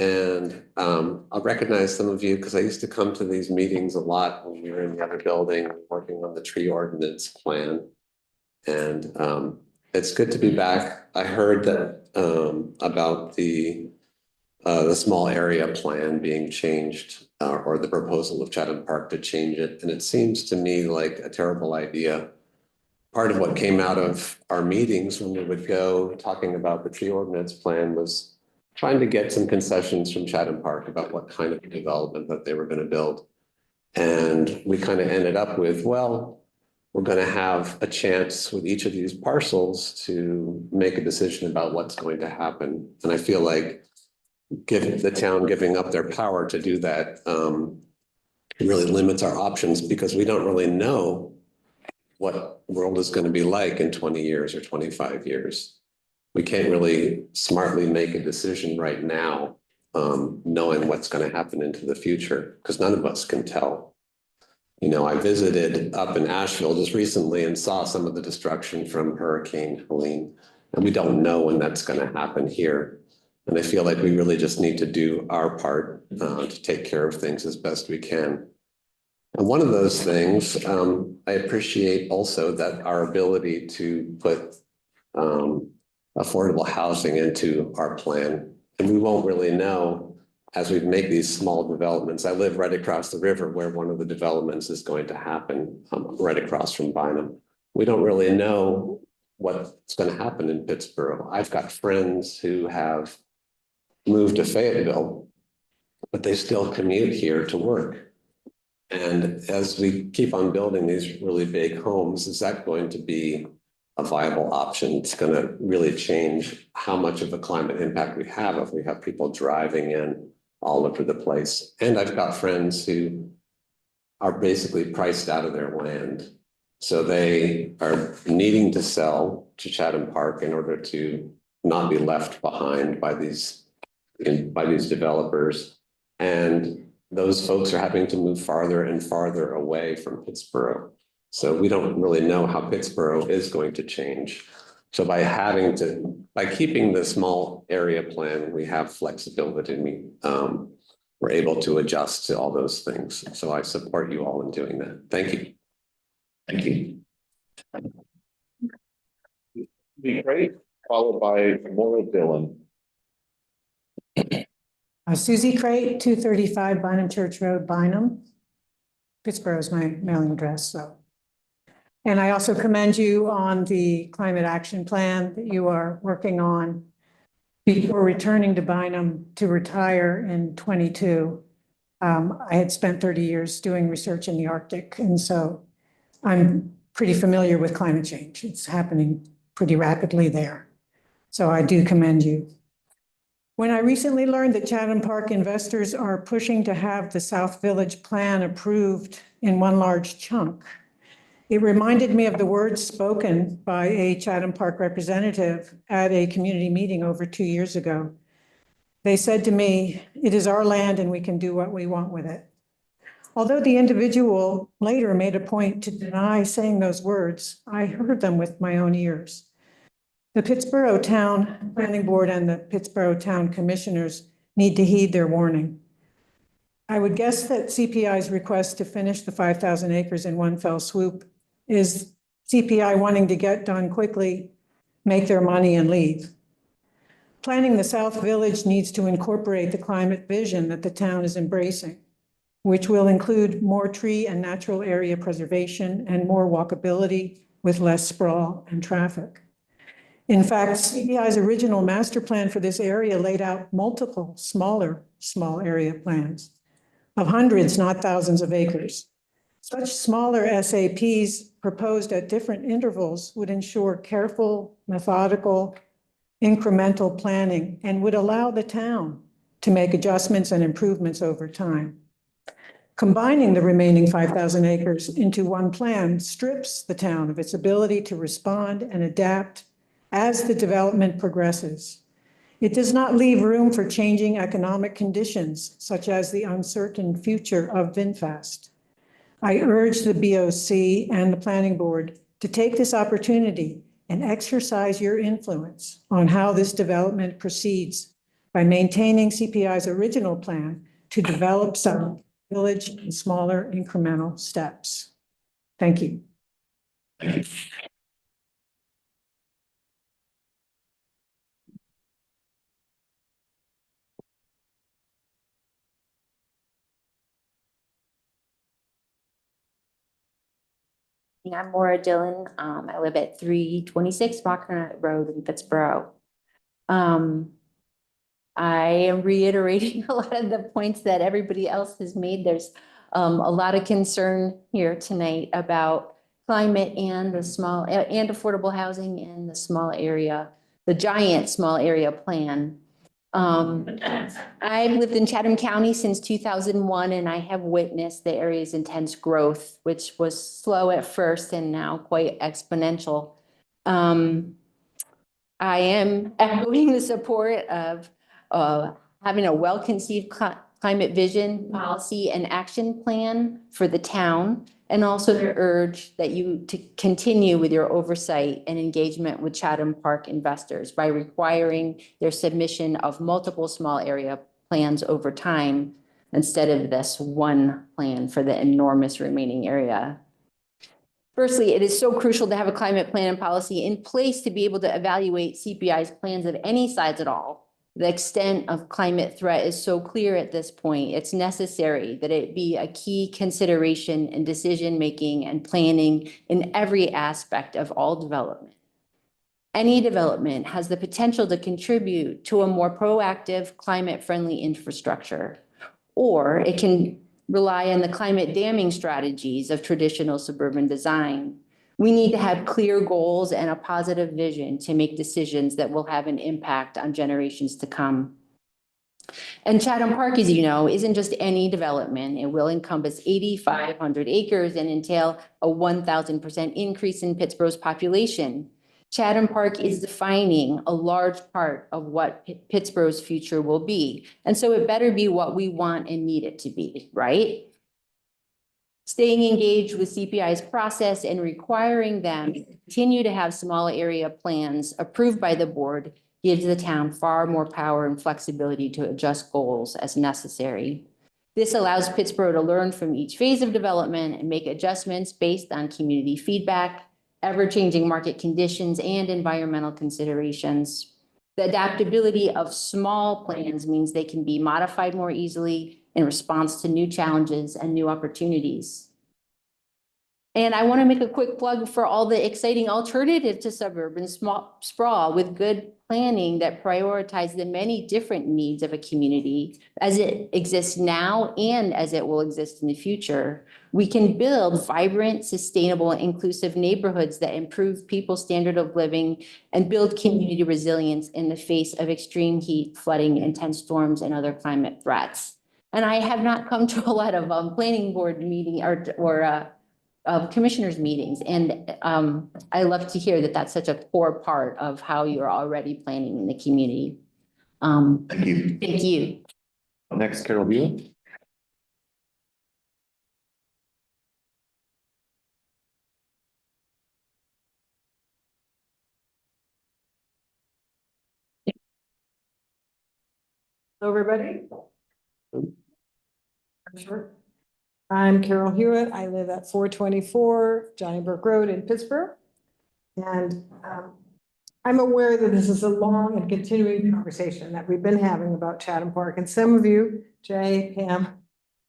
And I'll recognize some of you because I used to come to these meetings a lot when we were in the other building working on the tree ordinance plan. And it's good to be back. I heard that about the small area plan being changed or the proposal of Chatham Park to change it. And it seems to me like a terrible idea. Part of what came out of our meetings when we would go talking about the tree ordinance plan was trying to get some concessions from Chatham Park about what kind of development that they were going to build. And we kind of ended up with, well, we're going to have a chance with each of these parcels to make a decision about what's going to happen. And I feel like the town giving up their power to do that really limits our options because we don't really know what the world is going to be like in 20 years or 25 years. We can't really smartly make a decision right now, knowing what's going to happen into the future, because none of us can tell. You know, I visited up in Asheville just recently and saw some of the destruction from Hurricane Helene, and we don't know when that's going to happen here. And I feel like we really just need to do our part to take care of things as best we can. And one of those things, I appreciate also that our ability to put affordable housing into our plan. And we won't really know as we make these small developments. I live right across the river where one of the developments is going to happen, right across from Bynum. We don't really know what's going to happen in Pittsboro. I've got friends who have moved to Fayetteville, but they still commute here to work. And as we keep on building these really big homes, is that going to be a viable option? It's going to really change how much of a climate impact we have if we have people driving in all over the place. And I've got friends who are basically priced out of their land. So they are needing to sell to Chatham Park in order to not be left behind by these developers. And those folks are having to move farther and farther away from Pittsboro. So we don't really know how Pittsboro is going to change. So by keeping the small area plan, we have flexibility. We're able to adjust to all those things. So I support you all in doing that. Thank you. Thank you. Be great, followed by Maura Dillon. Susie Crate, 235 Bynum Church Road, Bynum. Pittsboro is my mailing address, so. And I also commend you on the climate action plan that you are working on before returning to Bynum to retire in 22. I had spent 30 years doing research in the Arctic, and so I'm pretty familiar with climate change. It's happening pretty rapidly there. So I do commend you. When I recently learned that Chatham Park investors are pushing to have the South Village plan approved in one large chunk, it reminded me of the words spoken by a Chatham Park representative at a community meeting over 2 years ago. They said to me, "It is our land and we can do what we want with it." Although the individual later made a point to deny saying those words, I heard them with my own ears. The Pittsboro Town Planning Board and the Pittsboro Town Commissioners need to heed their warning. I would guess that CPI's request to finish the 5,000 acres in one fell swoop is CPI wanting to get done quickly, make their money and leave. Planning the South Village needs to incorporate the climate vision that the town is embracing, which will include more tree and natural area preservation and more walkability with less sprawl and traffic. In fact, CPI's original master plan for this area laid out multiple small area plans of hundreds, not thousands of acres. Such smaller SAPs proposed at different intervals would ensure careful, methodical, incremental planning and would allow the town to make adjustments and improvements over time. Combining the remaining 5,000 acres into one plan strips the town of its ability to respond and adapt as the development progresses. It does not leave room for changing economic conditions, such as the uncertain future of VinFast. I urge the BOC and the Planning Board to take this opportunity and exercise your influence on how this development proceeds by maintaining CPI's original plan to develop some village in smaller incremental steps. Thank you. I'm Maura Dillon. I live at 326 Bachner Road in Pittsboro. I am reiterating a lot of the points that everybody else has made. There's a lot of concern here tonight about climate and the small and affordable housing in the small area, the giant small area plan. I've lived in Chatham County since 2001, and I have witnessed the area's intense growth, which was slow at first and now quite exponential. I am echoing the support of having a well-conceived climate vision, policy, and action plan for the town, and also to urge that you to continue with your oversight and engagement with Chatham Park investors by requiring their submission of multiple small area plans over time instead of this one plan for the enormous remaining area. Firstly, it is so crucial to have a climate plan and policy in place to be able to evaluate CPI's plans of any size at all. The extent of climate threat is so clear at this point, it's necessary that it be a key consideration in decision-making and planning in every aspect of all development. Any development has the potential to contribute to a more proactive, climate-friendly infrastructure, or it can rely on the climate damming strategies of traditional suburban design. We need to have clear goals and a positive vision to make decisions that will have an impact on generations to come. And Chatham Park, as you know, isn't just any development. It will encompass 8,500 acres and entail a 1,000% increase in Pittsboro's population. Chatham Park is defining a large part of what Pittsboro's future will be. And so it better be what we want and need it to be, right? Staying engaged with CPI's process and requiring them to continue to have small area plans approved by the board gives the town far more power and flexibility to adjust goals as necessary. This allows Pittsboro to learn from each phase of development and make adjustments based on community feedback, ever-changing market conditions, and environmental considerations. The adaptability of small plans means they can be modified more easily in response to new challenges and new opportunities. And I want to make a quick plug for all the exciting alternatives to suburban sprawl with good planning that prioritize the many different needs of a community as it exists now and as it will exist in the future. We can build vibrant, sustainable, inclusive neighborhoods that improve people's standard of living and build community resilience in the face of extreme heat, flooding, intense storms, and other climate threats. And I have not come to a lot of planning board meeting or commissioners meetings. And I love to hear that that's such a core part of how you're already planning in the community. Thank you. Thank you. Next, Carol Buell. Hello, everybody. I'm Carol Hewitt. I live at 424 Johnny Brook Road in Pittsboro. And I'm aware that this is a long and continuing conversation that we've been having about Chatham Park. And some of you, Jay, Pam,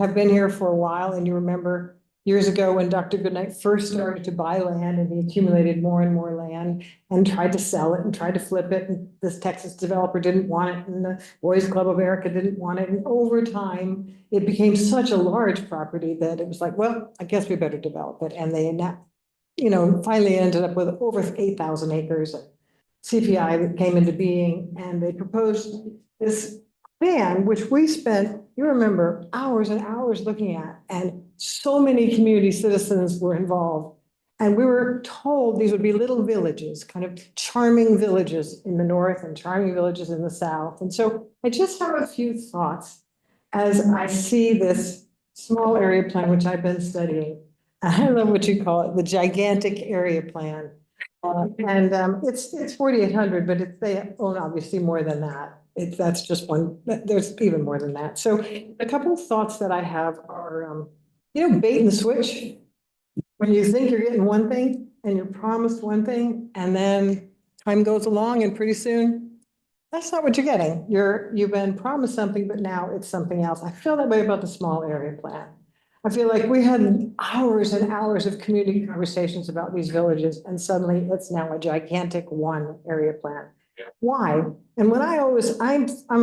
have been here for a while. And you remember years ago when Dr. Goodnight first started to buy land and he accumulated more and more land and tried to sell it and tried to flip it. And this Texas developer didn't want it. And the Boys Club of America didn't want it. And over time, it became such a large property that it was like, well, I guess we better develop it. And they, finally ended up with over 8,000 acres. CPI that came into being, and they proposed this plan, which we spent, you remember, hours and hours looking at, and so many community citizens were involved. And we were told these would be little villages, kind of charming villages in the north and charming villages in the south. And so I just have a few thoughts as I see this small area plan, which I've been studying. I don't know what you call it, the gigantic area plan. It's 4,800, but they own obviously more than that. That's just one, there's even more than that. So a couple of thoughts that I have are, bait and switch. When you think you're getting one thing and you're promised one thing, and then time goes along and pretty soon, that's not what you're getting. You've been promised something, but now it's something else. I feel that way about the small area plan. I feel like we had hours and hours of community conversations about these villages, and suddenly it's now a gigantic one area plan. Why? And when I'm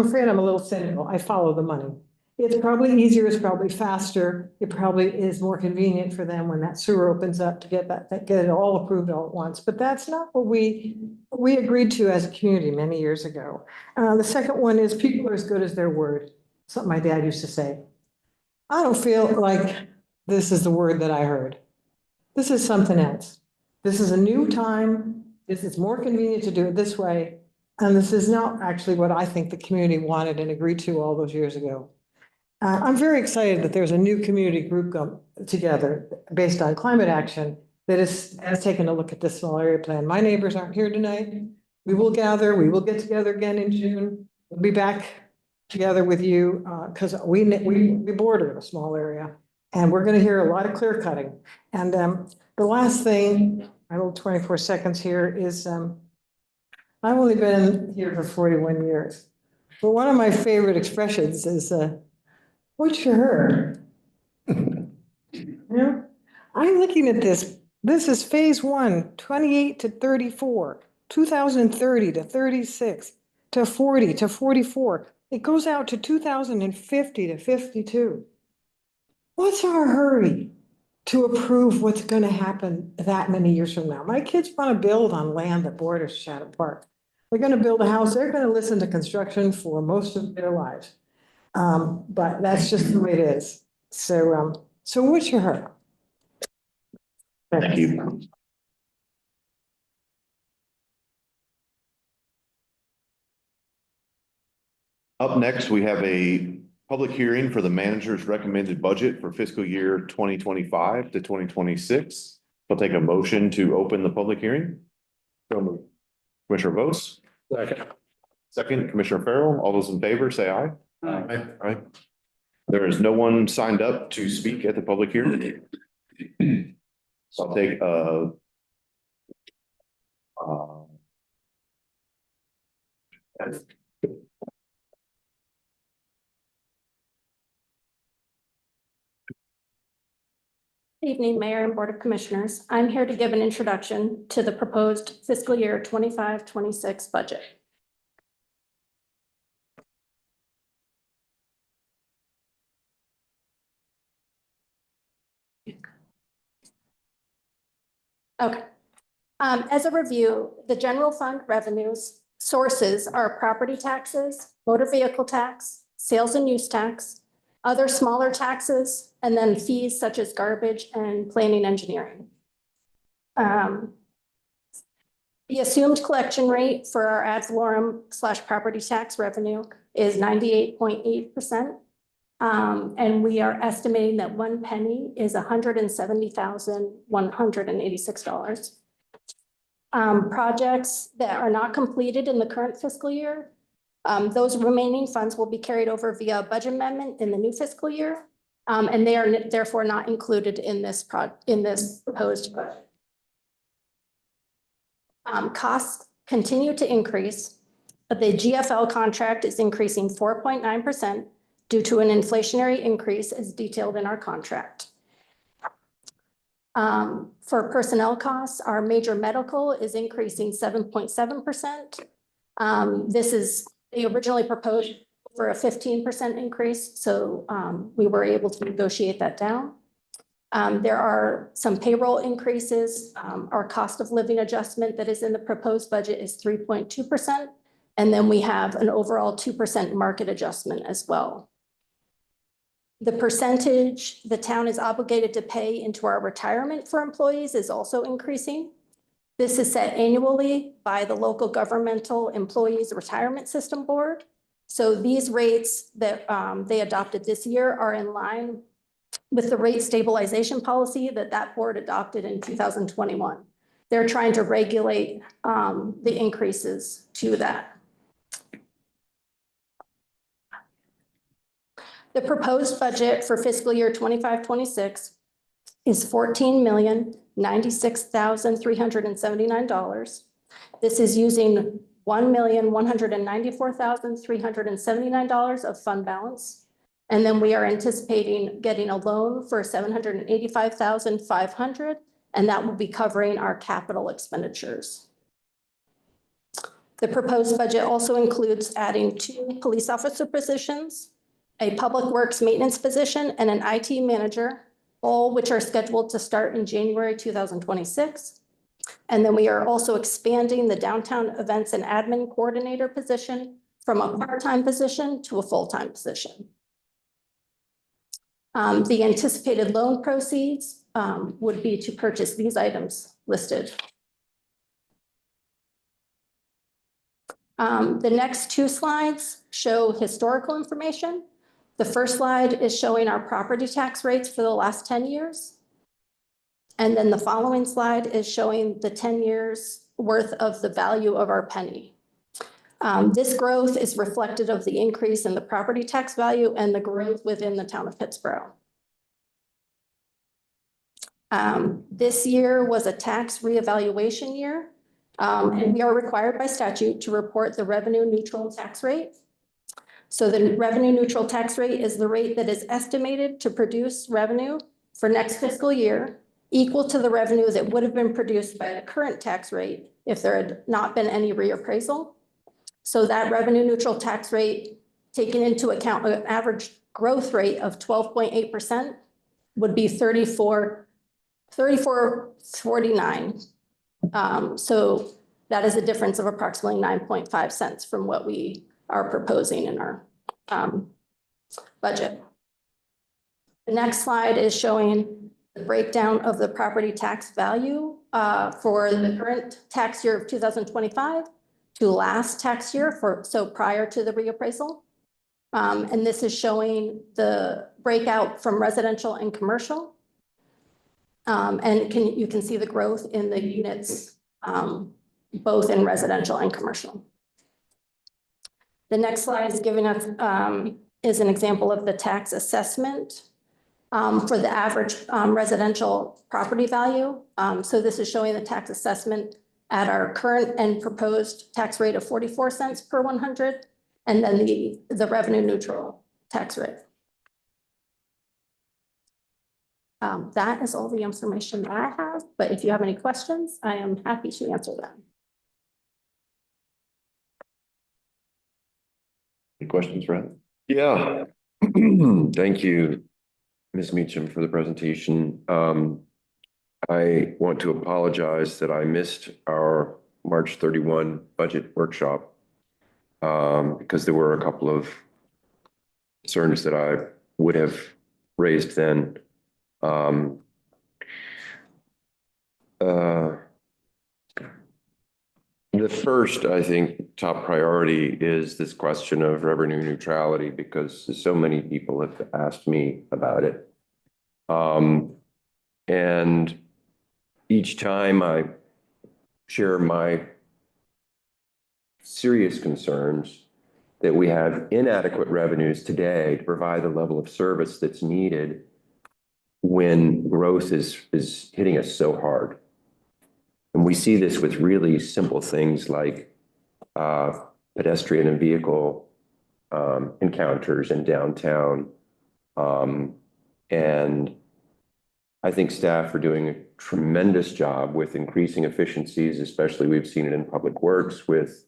afraid I'm a little cynical. I follow the money. It's probably easier, it's probably faster. It probably is more convenient for them when that sewer opens up to get it all approved all at once. But that's not what we agreed to as a community many years ago. The second one is people are as good as their word. Something my dad used to say. I don't feel like this is the word that I heard. This is something else. This is a new time. This is more convenient to do it this way. And this is not actually what I think the community wanted and agreed to all those years ago. I'm very excited that there's a new community group come together based on climate action that has taken a look at this small area plan. My neighbors aren't here tonight. We will gather. We will get together again in June. We'll be back together with you because we border a small area, and we're going to hear a lot of clear cutting. And the last thing, my little 24 seconds here is I've only been here for 41 years, but one of my favorite expressions is what you heard. I'm looking at this. This is phase 1, 28 to 34, 2030 to 36 to 40 to 44. It goes out to 2050 to 52. What's our hurry to approve what's going to happen that many years from now? My kids want to build on land that borders Chatham Park. They're going to build a house. They're going to listen to construction for most of their lives. But that's just the way it is. So what's your hurry? Thank you. Up next, we have a public hearing for the manager's recommended budget for fiscal year 2025 to 2026. I'll take a motion to open the public hearing. So moved. Commissioner Vose. Second, Commissioner Farrell. All those in favor, say aye. Aye. There is no one signed up to speak at the public hearing. So I'll take Good evening, Mayor and Board of Commissioners. I'm here to give an introduction to the proposed fiscal year 25-26 budget. Okay. As a review, the general fund revenues sources are property taxes, motor vehicle tax, sales and use tax, other smaller taxes, and then fees such as garbage and planning engineering. The assumed collection rate for our ad valorem / property tax revenue is 98.8%. And we are estimating that 1 penny is $170,186. Projects that are not completed in the current fiscal year, those remaining funds will be carried over via budget amendment in the new fiscal year. And they are therefore not included in this proposed budget. Costs continue to increase, but the GFL contract is increasing 4.9% due to an inflationary increase as detailed in our contract. For personnel costs, our major medical is increasing 7.7%. This is they originally proposed for a 15% increase, so we were able to negotiate that down. There are some payroll increases. Our cost of living adjustment that is in the proposed budget is 3.2%. And then we have an overall 2% market adjustment as well. The percentage the town is obligated to pay into our retirement for employees is also increasing. This is set annually by the local governmental employees retirement system board. So these rates that they adopted this year are in line with the rate stabilization policy that board adopted in 2021. They're trying to regulate the increases to that. The proposed budget for fiscal year 25-26 is $14,096,379. This is using $1,194,379 of fund balance. And then we are anticipating getting a loan for $785,500, and that will be covering our capital expenditures. The proposed budget also includes adding 2 police officer positions, a public works maintenance position, and an IT manager, all which are scheduled to start in January 2026. And then we are also expanding the downtown events and admin coordinator position from a part-time position to a full-time position. The anticipated loan proceeds would be to purchase these items listed. The next 2 slides show historical information. The first slide is showing our property tax rates for the last 10 years. And then the following slide is showing the 10 years worth of the value of our penny. This growth is reflective of the increase in the property tax value and the growth within the town of Pittsboro. This year was a tax reevaluation year, and we are required by statute to report the revenue neutral tax rate. So the revenue neutral tax rate is the rate that is estimated to produce revenue for next fiscal year equal to the revenue that would have been produced by the current tax rate if there had not been any reappraisal. So that revenue neutral tax rate, taking into account an average growth rate of 12.8%, would be 34.49. So that is a difference of approximately 9.5 cents from what we are proposing in our budget. The next slide is showing the breakdown of the property tax value for the current tax year of 2025 to last tax year, so prior to the reappraisal. And this is showing the breakout from residential and commercial. And you can see the growth in the units, both in residential and commercial. The next slide is giving us, is an example of the tax assessment for the average residential property value. So this is showing the tax assessment at our current and proposed tax rate of 44 cents per 100, and then the revenue neutral tax rate. That is all the information that I have, but if you have any questions, I am happy to answer them. Any questions, Brad? Yeah. Thank you, Ms. Meacham, for the presentation. I want to apologize that I missed our March 31 budget workshop because there were a couple of concerns that I would have raised then. The first, I think, top priority is this question of revenue neutrality, because so many people have asked me about it. And each time I share my serious concerns that we have inadequate revenues today to provide the level of service that's needed when growth is hitting us so hard. And we see this with really simple things like pedestrian and vehicle encounters in downtown. And I think staff are doing a tremendous job with increasing efficiencies, especially we've seen it in public works with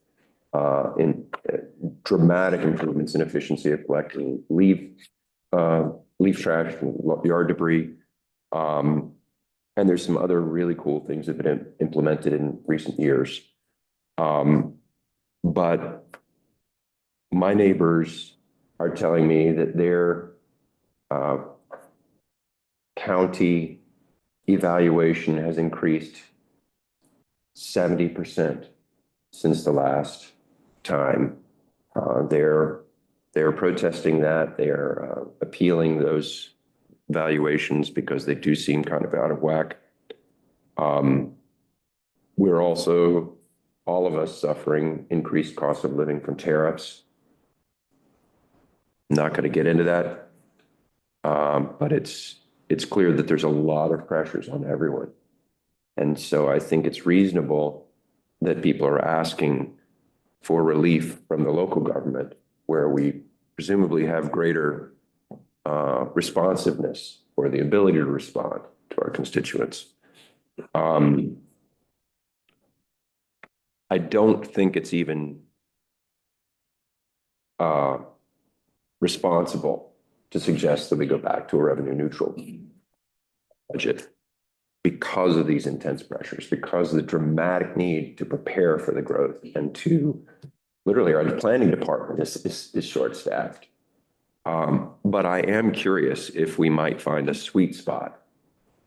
dramatic improvements in efficiency of collecting leaf trash, yard debris. And there's some other really cool things that have been implemented in recent years. But my neighbors are telling me that their county evaluation has increased 70% since the last time. They're protesting that. They're appealing those valuations because they do seem kind of out of whack. We're also, all of us, suffering increased cost of living from tariffs. Not going to get into that, but it's clear that there's a lot of pressures on everyone. And so I think it's reasonable that people are asking for relief from the local government, where we presumably have greater responsiveness or the ability to respond to our constituents. I don't think it's even responsible to suggest that we go back to a revenue neutral budget because of these intense pressures, because of the dramatic need to prepare for the growth, and to literally our planning department is short-staffed. But I am curious if we might find a sweet spot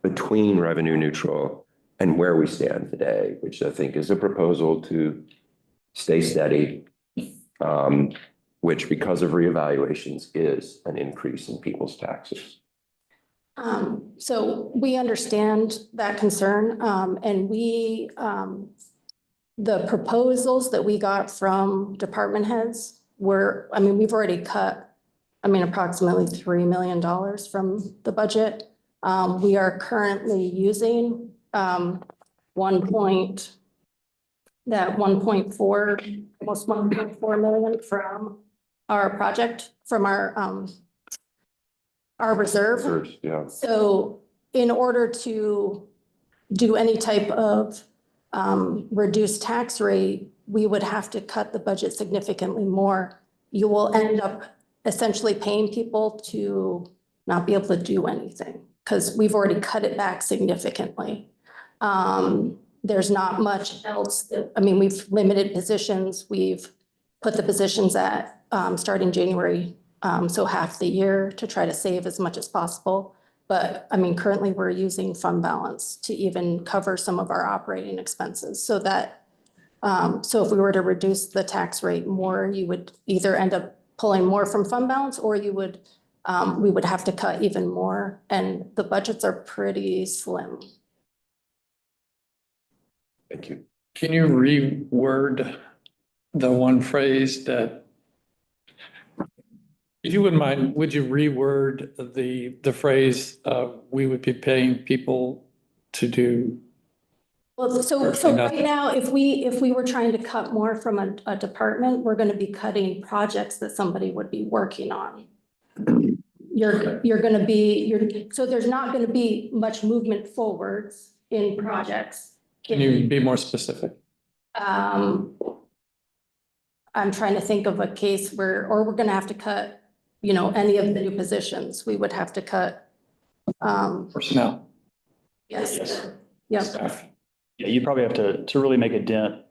between revenue neutral and where we stand today, which I think is a proposal to stay steady, which, because of reevaluations, is an increase in people's taxes. So we understand that concern, and the proposals that we got from department heads were, we've already cut, approximately $3 million from the budget. We are currently using 1.4, almost 1.4 million from our project, from our reserve. Reserves, yeah. So in order to do any type of reduced tax rate, we would have to cut the budget significantly more. You will end up essentially paying people to not be able to do anything because we've already cut it back significantly. There's not much else that, we've limited positions. We've put the positions at starting January, so half the year, to try to save as much as possible. But currently we're using fund balance to even cover some of our operating expenses, so that so if we were to reduce the tax rate more, you would either end up pulling more from fund balance, or you would, we would have to cut even more, and the budgets are pretty slim. Thank you. Can you reword the one phrase that, if you wouldn't mind, would you reword the phrase, we would be paying people to do? Well, so right now, if we were trying to cut more from a department, we're gonna be cutting projects that somebody would be working on. So there's not gonna be much movement forwards in projects. Can you be more specific? I'm trying to think of a case where, or we're gonna have to cut, you know, any of the new positions. We would have to cut. Personnel. Yes, yep. Staff. Yeah, you'd probably have to really make a dent.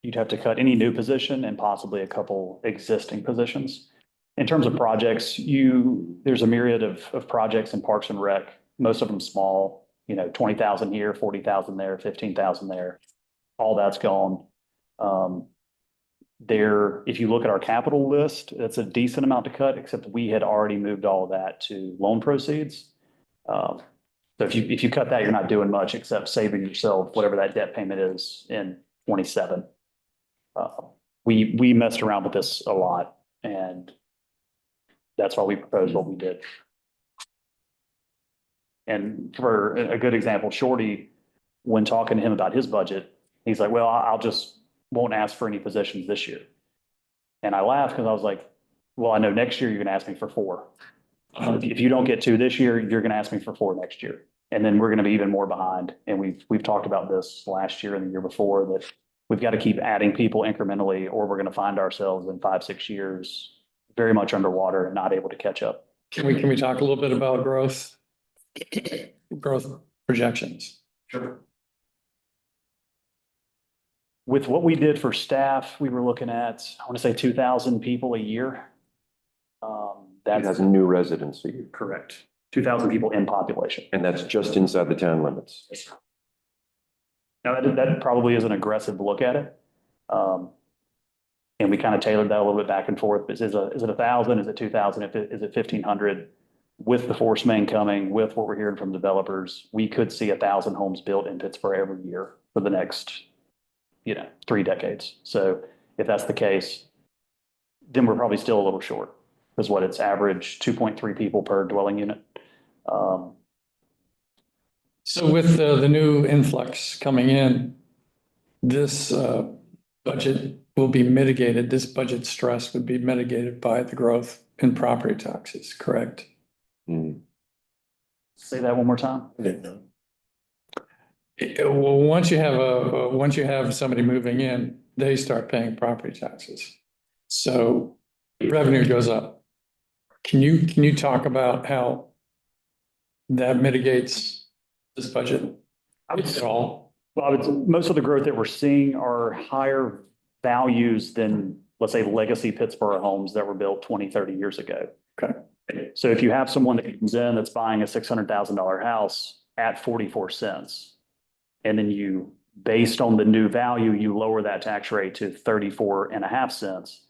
You'd have to cut any new position and possibly a couple existing positions. In terms of projects, there's a myriad of projects in Parks and Rec, most of them small, you know, 20,000 here, 40,000 there, 15,000 there. All that's gone. If you look at our capital list, that's a decent amount to cut, except we had already moved all of that to loan proceeds. So if you cut that, you're not doing much except saving yourself whatever that debt payment is in 27. We messed around with this a lot, and that's why we proposed what we did. And for a good example, Shorty, when talking to him about his budget, he's like, well, won't ask for any positions this year. And I laughed because I was like, well, I know next year you're going to ask me for 4. If you don't get 2 this year, you're going to ask me for 4 next year. And then we're going to be even more behind. And we've talked about this last year and the year before, that we've got to keep adding people incrementally, or we're going to find ourselves in 5-6 years very much underwater and not able to catch up. Can we talk a little bit about growth projections? Sure. With what we did for staff, we were looking at, I want to say 2,000 people a year. That's new residents a year. Correct. 2,000 people in population. And that's just inside the town limits. Now, that probably is an aggressive look at it. And we kind of tailored that a little bit back and forth. Is it 1,000? Is it 2,000? Is it 1,500? With the force main coming, with what we're hearing from developers, we could see 1,000 homes built in Pittsboro every year for the next, 3 decades. So if that's the case, then we're probably still a little short, because it's average 2.3 people per dwelling unit. So with the new influx coming in, this budget will be mitigated, this budget stress would be mitigated by the growth in property taxes, correct? Say that one more time. I didn't know. Well, once you have somebody moving in, they start paying property taxes. So revenue goes up. Can you talk about how that mitigates this budget at all? Well, most of the growth that we're seeing are higher values than, let's say, legacy Pittsboro homes that were built 20, 30 years ago. Okay. So if you have someone that comes in that's buying a $600,000 house at 44 cents, and then based on the new value, you lower that tax rate to 34.5 cents,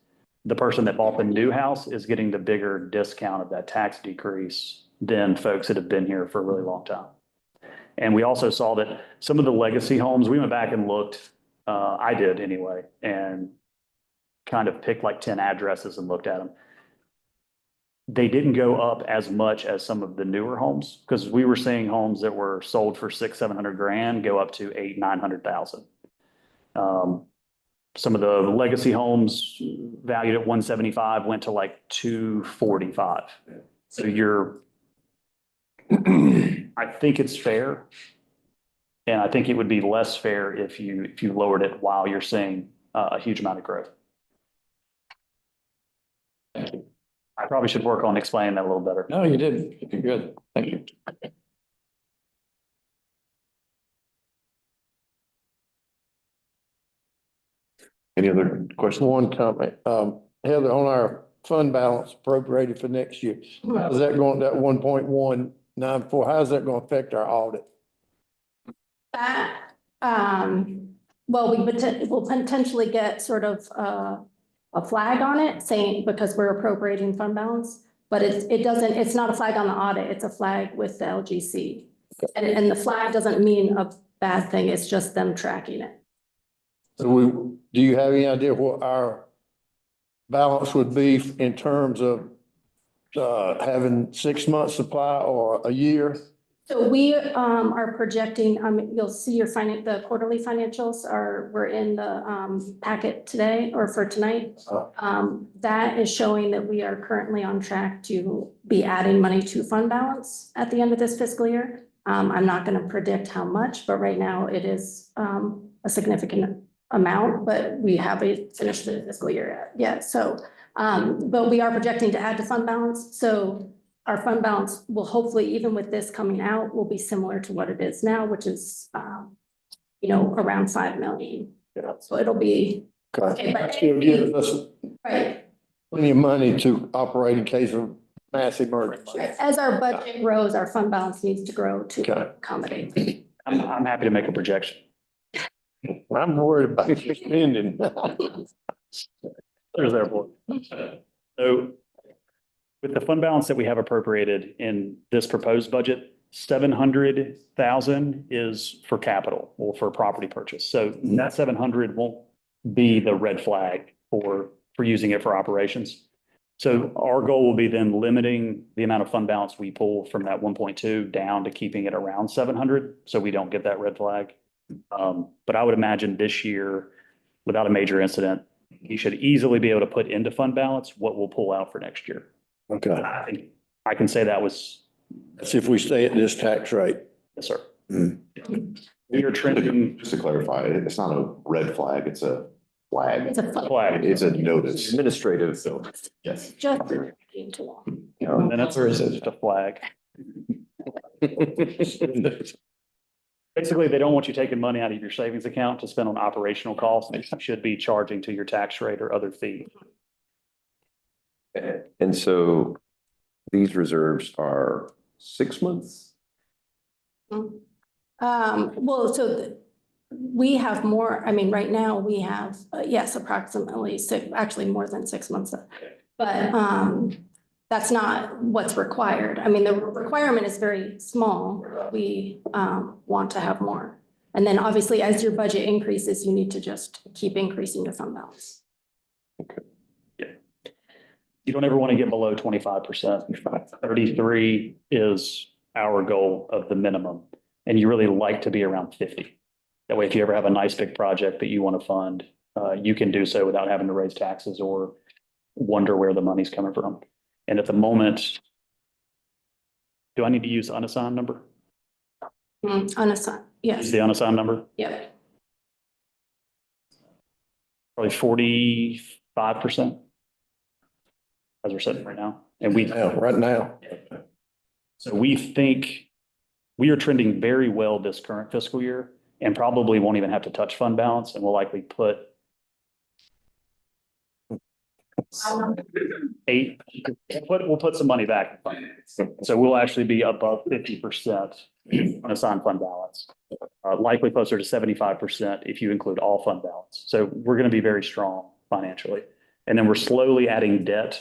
the person that bought the new house is getting the bigger discount of that tax decrease than folks that have been here for a really long time. And we also saw that some of the legacy homes, we went back and looked, I did anyway, and kind of picked like 10 addresses and looked at them. They didn't go up as much as some of the newer homes, because we were seeing homes that were sold for $600,000-700 grand go up to $800,000-900,000. Some of the legacy homes valued at 175 went to like 245. So I think it's fair. And I think it would be less fair if you lowered it while you're seeing a huge amount of growth. Thank you. I probably should work on explaining that a little better. No, you did. You're good. Thank you. Any other questions? One comment, Heather, on our fund balance appropriated for next year, how's that going, that 1.194, how's that going to affect our audit? That, well, we'll potentially get sort of, a flag on it saying, because we're appropriating fund balance, but it doesn't, it's not a flag on the audit, it's a flag with the LGC. And the flag doesn't mean a bad thing, it's just them tracking it. So do you have any idea what our balance would be in terms of having 6 months supply or a year? So we are projecting, you'll see the quarterly financials we're in the packet today or for tonight. That is showing that we are currently on track to be adding money to fund balance at the end of this fiscal year. I'm not going to predict how much, but right now it is a significant amount, but we haven't finished the fiscal year yet. So, but we are projecting to add to fund balance. So our fund balance will hopefully, even with this coming out, will be similar to what it is now, which is, around 5 million. Yeah. So it'll be. Okay. But Still gives us right. plenty of money to operate in case of mass emergency. As our budget grows, our fund balance needs to grow to accommodate. I'm happy to make a projection. I'm worried about spending. There's their board. So with the fund balance that we have appropriated in this proposed budget, 700,000 is for capital or for property purchase. So that 700 won't be the red flag for using it for operations. So our goal will be then limiting the amount of fund balance we pull from that 1.2 down to keeping it around 700. So we don't get that red flag. But I would imagine this year, without a major incident, you should easily be able to put into fund balance what we'll pull out for next year. Okay. I think I can say that was. That's if we stay at this tax rate. Yes, sir. We are trending. Just to clarify, it's not a red flag, it's a flag. It's a flag. It's a notice. Administrative. So, yes. Just taking too long. And then it's just a flag. Basically, they don't want you taking money out of your savings account to spend on operational costs. They should be charging to your tax rate or other fee. And so these reserves are 6 months? Well, so we have more, right now we have, yes, approximately actually more than 6 months. But that's not what's required. The requirement is very small. We want to have more. And then obviously as your budget increases, you need to just keep increasing your fund balance. Okay. Yeah. You don't ever want to get below 25%. 33 is our goal of the minimum. And you really like to be around 50. That way, if you ever have a nice big project that you want to fund, you can do so without having to raise taxes or wonder where the money's coming from. And at the moment, do I need to use the unassigned number? Unassigned, yes. Use the unassigned number? Yep. Probably 45% as we're sitting right now. And right now. So we think we are trending very well this current fiscal year and probably won't even have to touch fund balance, and we'll likely put we'll put some money back in fund balance. So we'll actually be above 50% unassigned fund balance, likely closer to 75% if you include all fund balance. So we're going to be very strong financially. And then we're slowly adding debt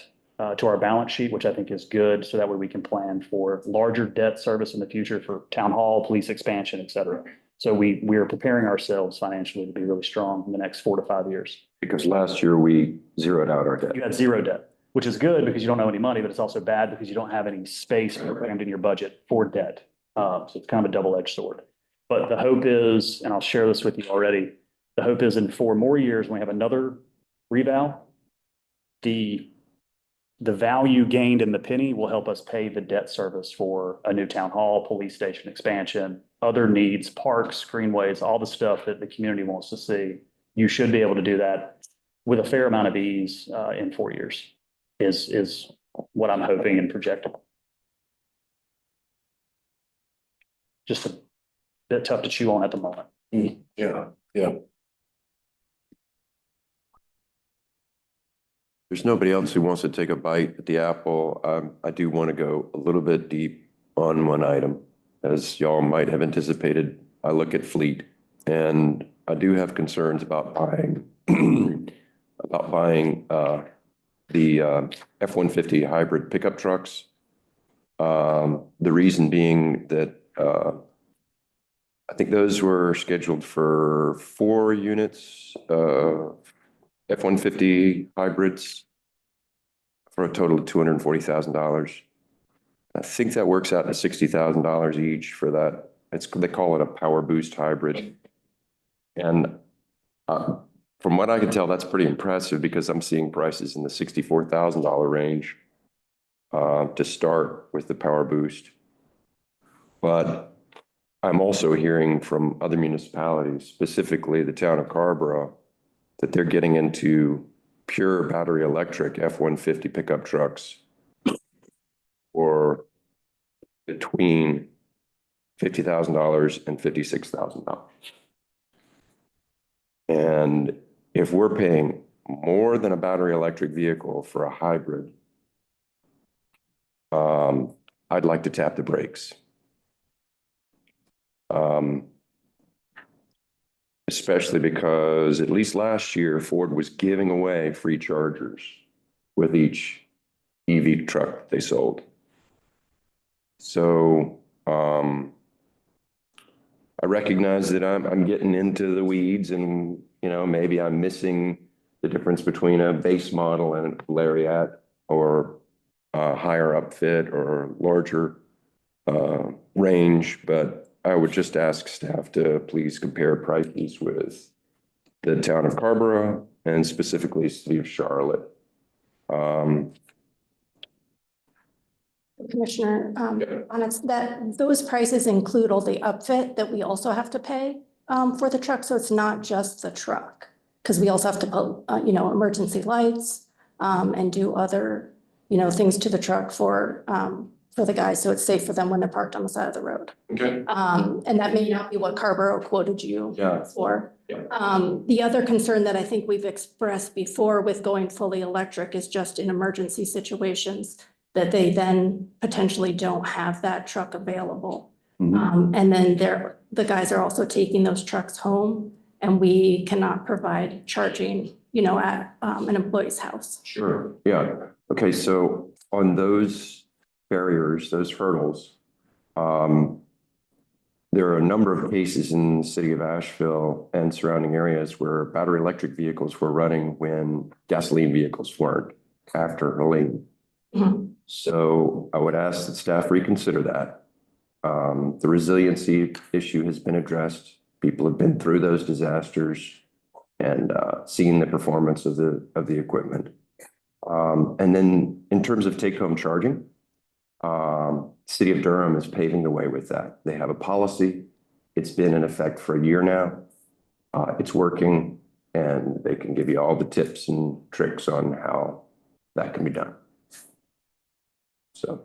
to our balance sheet, which I think is good. So that way we can plan for larger debt service in the future for town hall, police expansion, et cetera. So we are preparing ourselves financially to be really strong in the next 4 to 5 years. Because last year we zeroed out our debt. You had zero debt, which is good because you don't owe any money, but it's also bad because you don't have any space programmed in your budget for debt. So it's kind of a double-edged sword. But the hope is, and I'll share this with you already, the hope is in 4 more years, when we have another reval, the value gained in the penny will help us pay the debt service for a new town hall, police station expansion, other needs, parks, greenways, all the stuff that the community wants to see. You should be able to do that with a fair amount of ease in 4 years is what I'm hoping and projecting. Just a bit tough to chew on at the moment. Yeah. There's nobody else who wants to take a bite at the apple. I do want to go a little bit deep on one item. As y'all might have anticipated, I look at fleet and I do have concerns about buying about buying the F-150 hybrid pickup trucks. The reason being that I think those were scheduled for 4 units, F-150 hybrids for a total of $240,000. I think that works out to $60,000 each for that. They call it a power boost hybrid. And from what I can tell, that's pretty impressive because I'm seeing prices in the $64,000 range to start with the power boost. But I'm also hearing from other municipalities, specifically the town of Carrboro, that they're getting into pure battery electric F-150 pickup trucks for between $50,000 and $56,000. And if we're paying more than a battery electric vehicle for a hybrid, I'd like to tap the brakes. Especially because at least last year, Ford was giving away free chargers with each EV truck they sold. So I recognize that I'm getting into the weeds and, you know, maybe I'm missing the difference between a base model and a Lariat or a higher upfit or larger range, but I would just ask staff to please compare prices with the town of Carrboro and specifically city of Charlotte. Commissioner, Bonitz, that those prices include all the upfit that we also have to pay for the truck. So it's not just the truck, because we also have to put, you know, emergency lights and do other, you know, things to the truck for the guys, so it's safe for them when they're parked on the side of the road. Okay. And that may not be what Carrboro quoted you for. Yeah. The other concern that I think we've expressed before with going fully electric is just in emergency situations that they then potentially don't have that truck available. And then the guys are also taking those trucks home and we cannot provide charging, you know, at an employee's house. Sure. Yeah. Okay. So on those barriers, those hurdles, there are a number of cases in the city of Asheville and surrounding areas where battery electric vehicles were running when gasoline vehicles weren't after Helene. So I would ask that staff reconsider that. The resiliency issue has been addressed. People have been through those disasters and seen the performance of the equipment. And then in terms of take-home charging, City of Durham is paving the way with that. They have a policy. It's been in effect for a year now. It's working, and they can give you all the tips and tricks on how that can be done. So.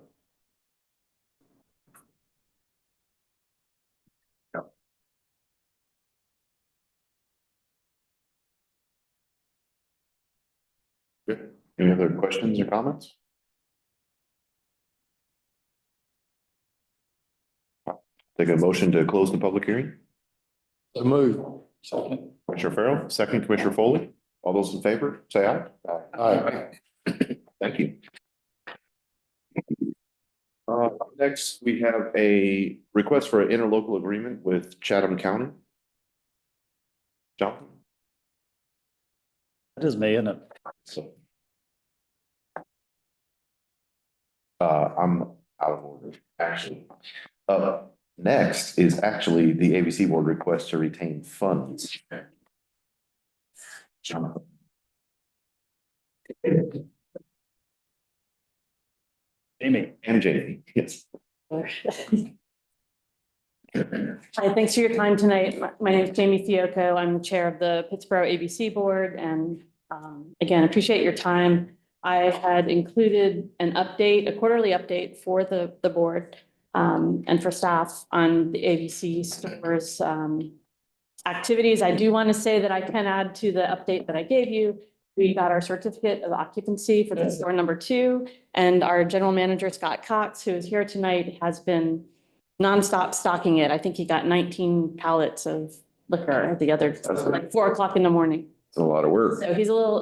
Yeah. Good. Any other questions or comments? Take a motion to close the public hearing. So move. Second. Commissioner Farrell, second Commissioner Foley. All those in favor, say aye. Aye. Thank you. Next, we have a request for an interlocal agreement with Chatham County. Jonathan? That is me, isn't it? So. I'm out of order, actually. Next is actually the ABC board request to retain funds. Jonathan. Amy. And Jamie, yes. Hi, thanks for your time tonight. My name is Jamie Fiocco. I'm the chair of the Pittsboro ABC board, and again, appreciate your time. I had included an update, a quarterly update for the board and for staff on the ABC stores activities. I do want to say that I can add to the update that I gave you. We got our certificate of occupancy for the store number 2, and our general manager, Scott Cox, who is here tonight, has been nonstop stocking it. I think he got 19 pallets of liquor the other, like 4 o'clock in the morning. It's a lot of work. So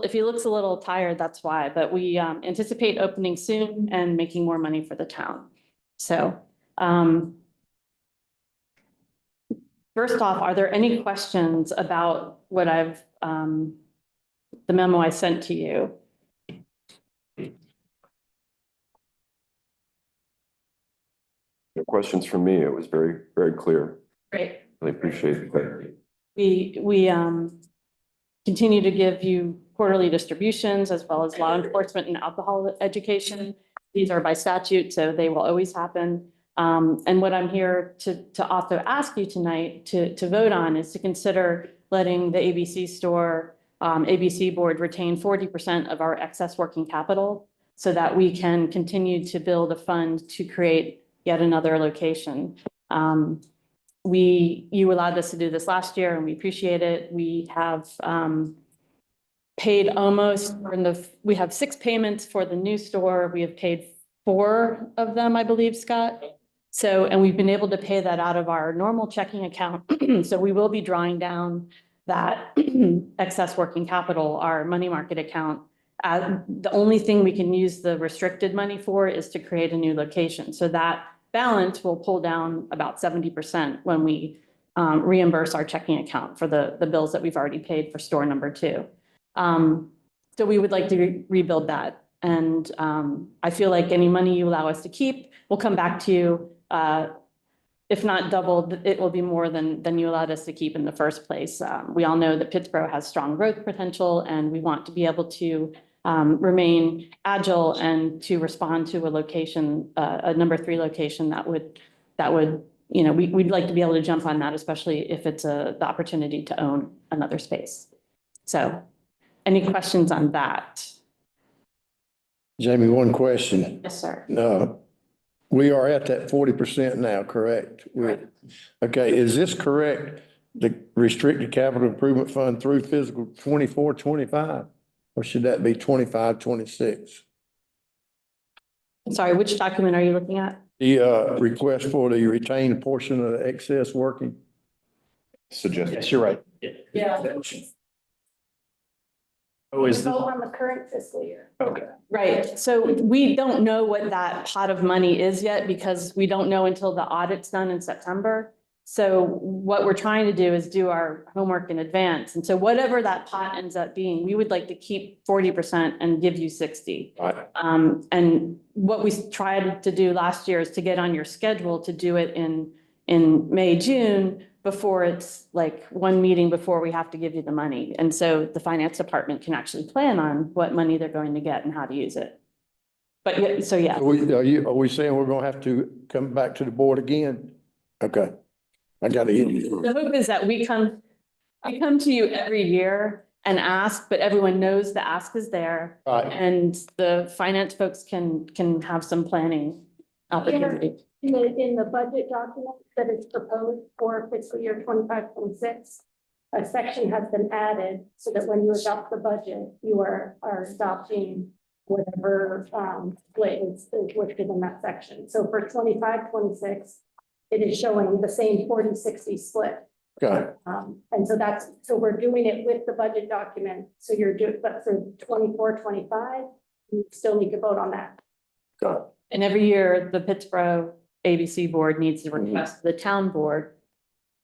if he looks a little tired, that's why, but we anticipate opening soon and making more money for the town. So, first off, are there any questions about what the memo I sent to you? No questions from me. It was very, very clear. Great. I appreciate the clarity. We continue to give you quarterly distributions as well as law enforcement and alcohol education. These are by statute, so they will always happen. And what I'm here to also ask you tonight to vote on is to consider letting the ABC store, ABC board retain 40% of our excess working capital so that we can continue to build a fund to create yet another location. You allowed us to do this last year and we appreciate it. We have paid almost, we have 6 payments for the new store. We have paid 4 of them, I believe, Scott. So, and we've been able to pay that out of our normal checking account. So we will be drawing down that excess working capital, our money market account. The only thing we can use the restricted money for is to create a new location. So that balance will pull down about 70% when we reimburse our checking account for the bills that we've already paid for store number 2. So we would like to rebuild that. And I feel like any money you allow us to keep, we'll come back to you. If not doubled, it will be more than you allowed us to keep in the first place. We all know that Pittsboro has strong growth potential and we want to be able to remain agile and to respond to a location, a number 3 location that would, we'd like to be able to jump on that, especially if it's the opportunity to own another space. So any questions on that? Jamie, one question. Yes, sir. No, we are at that 40% now, correct? Okay, is this correct? The restricted capital improvement fund through fiscal 24-25? Or should that be 25-26? I'm sorry, which document are you looking at? The request for the retained portion of the excess working. Suggest. Yes, you're right. Yeah. Oh, is this? On the current fiscal year. Okay. Right. So we don't know what that pot of money is yet because we don't know until the audit's done in September. So what we're trying to do is do our homework in advance. And so whatever that pot ends up being, we would like to keep 40% and give you 60. Right. And what we tried to do last year is to get on your schedule to do it in May, June, before it's like one meeting before we have to give you the money. And so the finance department can actually plan on what money they're going to get and how to use it. But yeah, so yeah. Are we saying we're gonna have to come back to the board again? Okay. I gotta hear you. The hope is that we come to you every year and ask, but everyone knows the ask is there. Right. And the finance folks can have some planning opportunity. In the budget document that is proposed for fiscal year 25-26, a section has been added so that when you adopt the budget, you are adopting whatever split is listed in that section. So for 25-26, it is showing the same 40-60 split. Okay. And so we're doing it with the budget document. So but for 24-25, you still need to vote on that. Got it. And every year, the Pittsboro ABC board needs to request the town board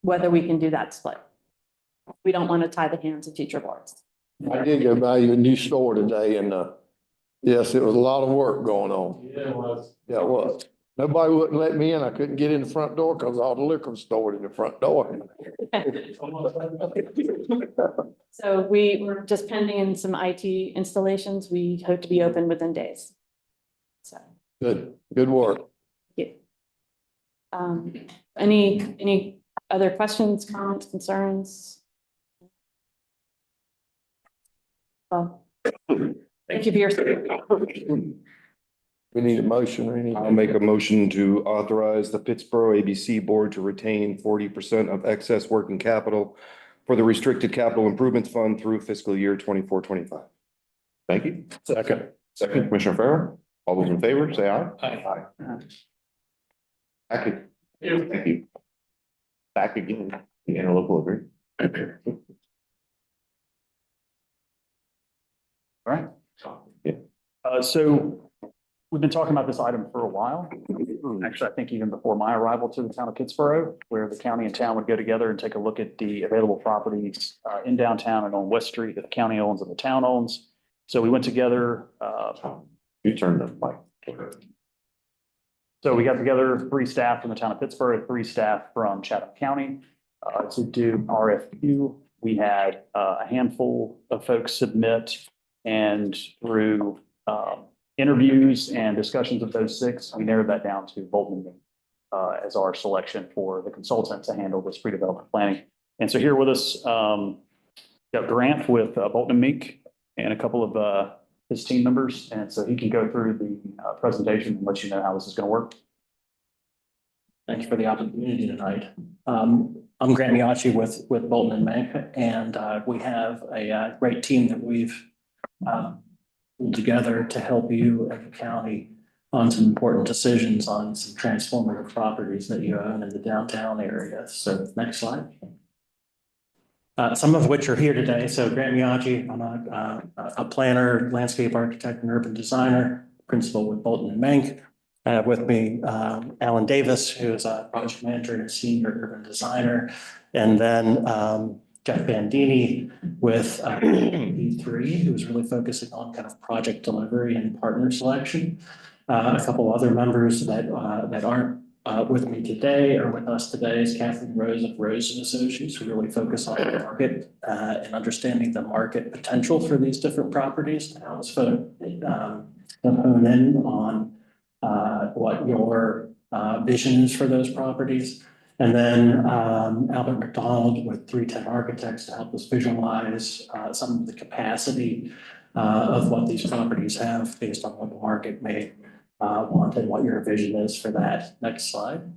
whether we can do that split. We don't want to tie the hands of future boards. I did go by your new store today and, yes, it was a lot of work going on. Yeah, it was. Yeah, it was. Nobody wouldn't let me in. I couldn't get in the front door because all the liquor was stored in the front door. So we're just pending in some IT installations. We hope to be open within days. So. Good work. Thank you. Any other questions, comments, concerns? Well, thank you for your support. We need a motion or anything. I'll make a motion to authorize the Pittsboro ABC Board to retain 40% of excess working capital for the restricted capital improvements fund through fiscal year 24-25. Thank you. Second. Second, Commissioner Farrell. All those in favor, say aye. Aye. Back again. Thank you. Back again, the interlocal agreement. So we've been talking about this item for a while. Actually, I think even before my arrival to the town of Pittsboro, where the county and town would go together and take a look at the available properties in downtown and on West Street that the county owns and the town owns. So we went together. You turned the mic. So we got together 3 staff from the town of Pittsboro, 3 staff from Chatham County to do RFQ. We had a handful of folks submit, and through interviews and discussions of those 6, we narrowed that down to Baldwin as our selection for the consultant to handle this pre-development planning. And so here with us, got Grant with Bolton & Mink and a couple of his team members. And so he can go through the presentation and let you know how this is going to work. Thanks for the opportunity tonight. I'm Grant Miacci with Bolton & Mink, and we have a great team that we've pulled together to help you and the county on some important decisions on some transformative properties that you own in the downtown area. So next slide. Some of which are here today. So Grant Miacci, I'm a planner, landscape architect, and urban designer, principal with Bolton & Mink. I have with me Alan Davis, who is a project manager and a senior urban designer. And then Jeff Bandini with E3, who's really focusing on kind of project delivery and partner selection. A couple other members that aren't with me today or with us today is Kathleen Rose of Rose and Associates, who really focus on the market and understanding the market potential for these different properties. I was hone in on what your vision is for those properties. And then Albert McDonald with 310 Architects to help us visualize some of the capacity of what these properties have based on what the market may want and what your vision is for that. Next slide.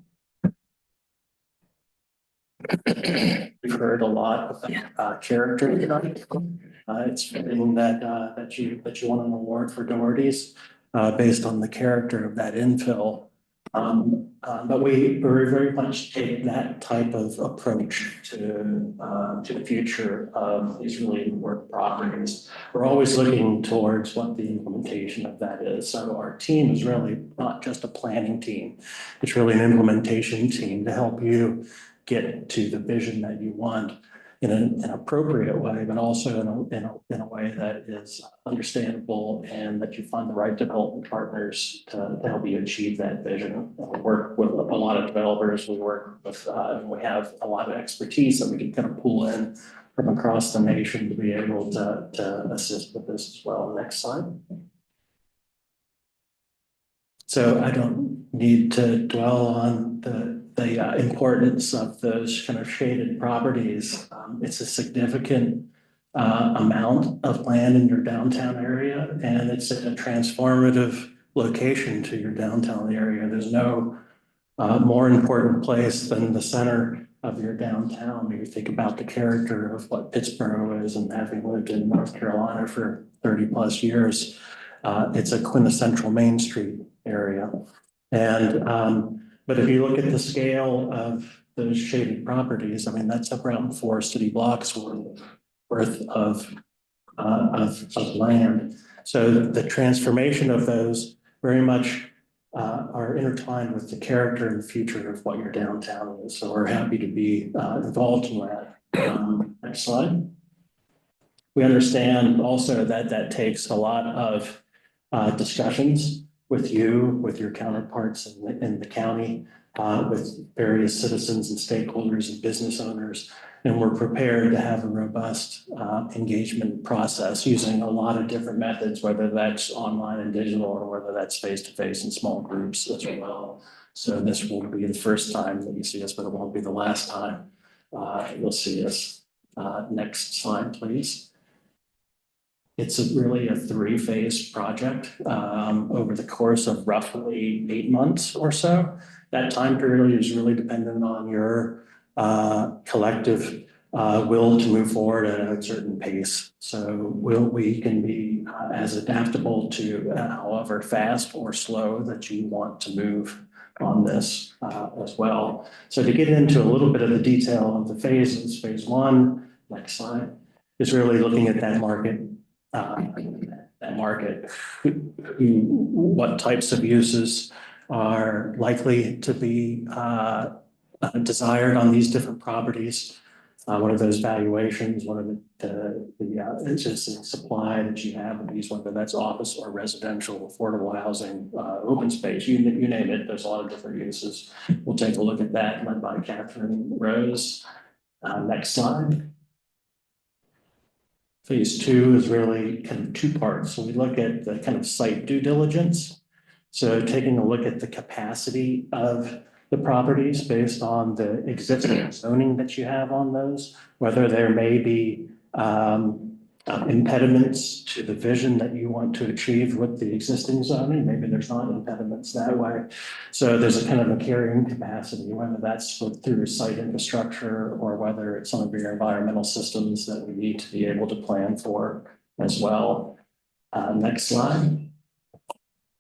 We've heard a lot about character tonight. It's fitting that you won an award for Doherty's based on the character of that infill. But we very much take that type of approach to the future of these really important properties. We're always looking towards what the implementation of that is. So our team is really not just a planning team. It's really an implementation team to help you get to the vision that you want in an appropriate way, but also in a way that is understandable and that you find the right development partners to help you achieve that vision. We work with a lot of developers. We work with, we have a lot of expertise that we can kind of pull in from across the nation to be able to assist with this as well. Next slide. So I don't need to dwell on the importance of those kind of shaded properties. It's a significant amount of land in your downtown area, and it's a transformative location to your downtown area. There's no more important place than the center of your downtown. When you think about the character of what Pittsboro is, and having lived in North Carolina for 30+ years, it's a quintessential Main Street area. And but if you look at the scale of those shaded properties, I mean, that's around 4 city blocks worth of land. So the transformation of those very much are intertwined with the character and the future of what your downtown is. So we're happy to be involved in that. Next slide. We understand also that that takes a lot of discussions with you, with your counterparts in the county, with various citizens and stakeholders and business owners. And we're prepared to have a robust engagement process using a lot of different methods, whether that's online and digital or whether that's face-to-face in small groups as well. So this will be the first time that you see us, but it won't be the last time you'll see us. Next slide, please. It's really a 3-phase project over the course of roughly 8 months or so. That time period is really dependent on your collective will to move forward at a certain pace. So we can be as adaptable to however fast or slow that you want to move on this as well. So to get into a little bit of the detail of the phases, phase 1, next slide, is really looking at that market, that market. What types of uses are likely to be desired on these different properties? What are those valuations? What are the existing supply that you have of these, whether that's office or residential, affordable housing, open space, you name it. There's a lot of different uses. We'll take a look at that, led by Catherine Rose. Next slide. Phase 2 is really kind of two parts. So we look at the kind of site due diligence. So taking a look at the capacity of the properties based on the existing zoning that you have on those, whether there may be impediments to the vision that you want to achieve with the existing zoning. Maybe there's not impediments that way. So there's a kind of a carrying capacity, whether that's through site infrastructure or whether it's some of your environmental systems that we need to be able to plan for as well. Next slide.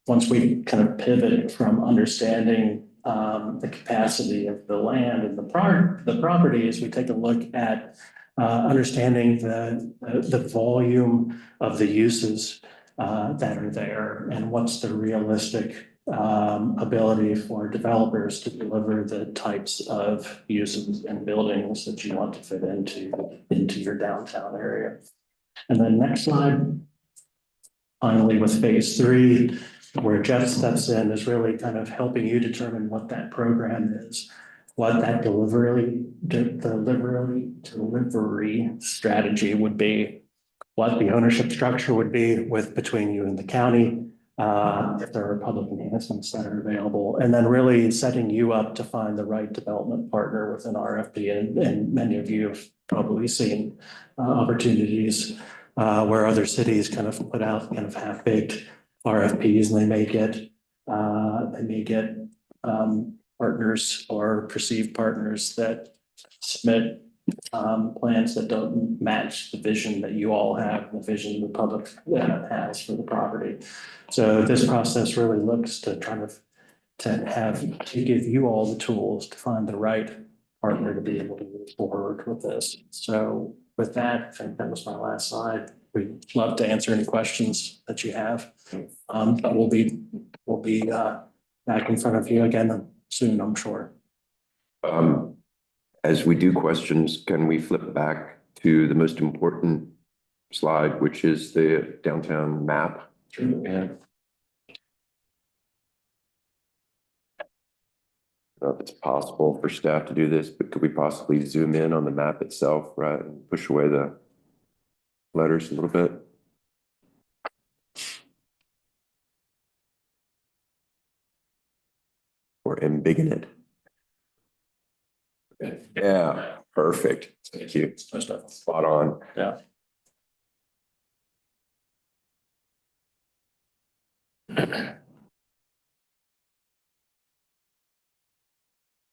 Once we kind of pivot from understanding the capacity of the land and the property, as we take a look at understanding the volume of the uses that are there and what's the realistic ability for developers to deliver the types of uses and buildings that you want to fit into your downtown area. And then next slide. Finally, with phase 3, where Jeff steps in, is really kind of helping you determine what that program is, what that delivery strategy would be, what the ownership structure would be between you and the county, if there are public enhancements that are available, and then really setting you up to find the right development partner with an RFP. And many of you have probably seen opportunities where other cities kind of put out kind of half-baked RFPs, and they may get partners or perceived partners that submit plans that don't match the vision that you all have, the vision the public has for the property. So this process really looks to to give you all the tools to find the right partner to be able to move forward with this. So with that, I think that was my last slide. We'd love to answer any questions that you have. But we'll be back in front of you again soon, I'm sure. As we do questions, can we flip back to the most important slide, which is the downtown map? Sure. Yeah. I don't know if it's possible for staff to do this, but could we possibly zoom in on the map itself, right, and push away the letters a little bit? Or embiggen it? Okay. Yeah, perfect. Thank you. Spot on. Yeah.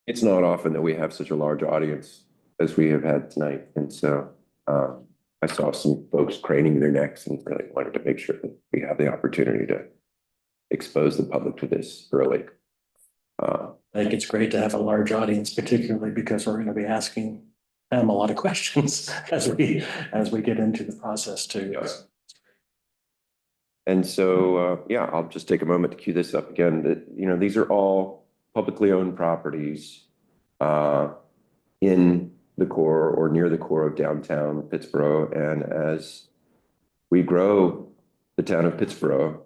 It's not often that we have such a large audience as we have had tonight. And so I saw some folks craning their necks and really wanted to make sure that we have the opportunity to expose the public to this early. I think it's great to have a large audience, particularly because we're going to be asking them a lot of questions as we get into the process too. Yes. And so, yeah, I'll just take a moment to cue this up again. That these are all publicly owned properties in the core or near the core of downtown Pittsboro. And as we grow the town of Pittsboro,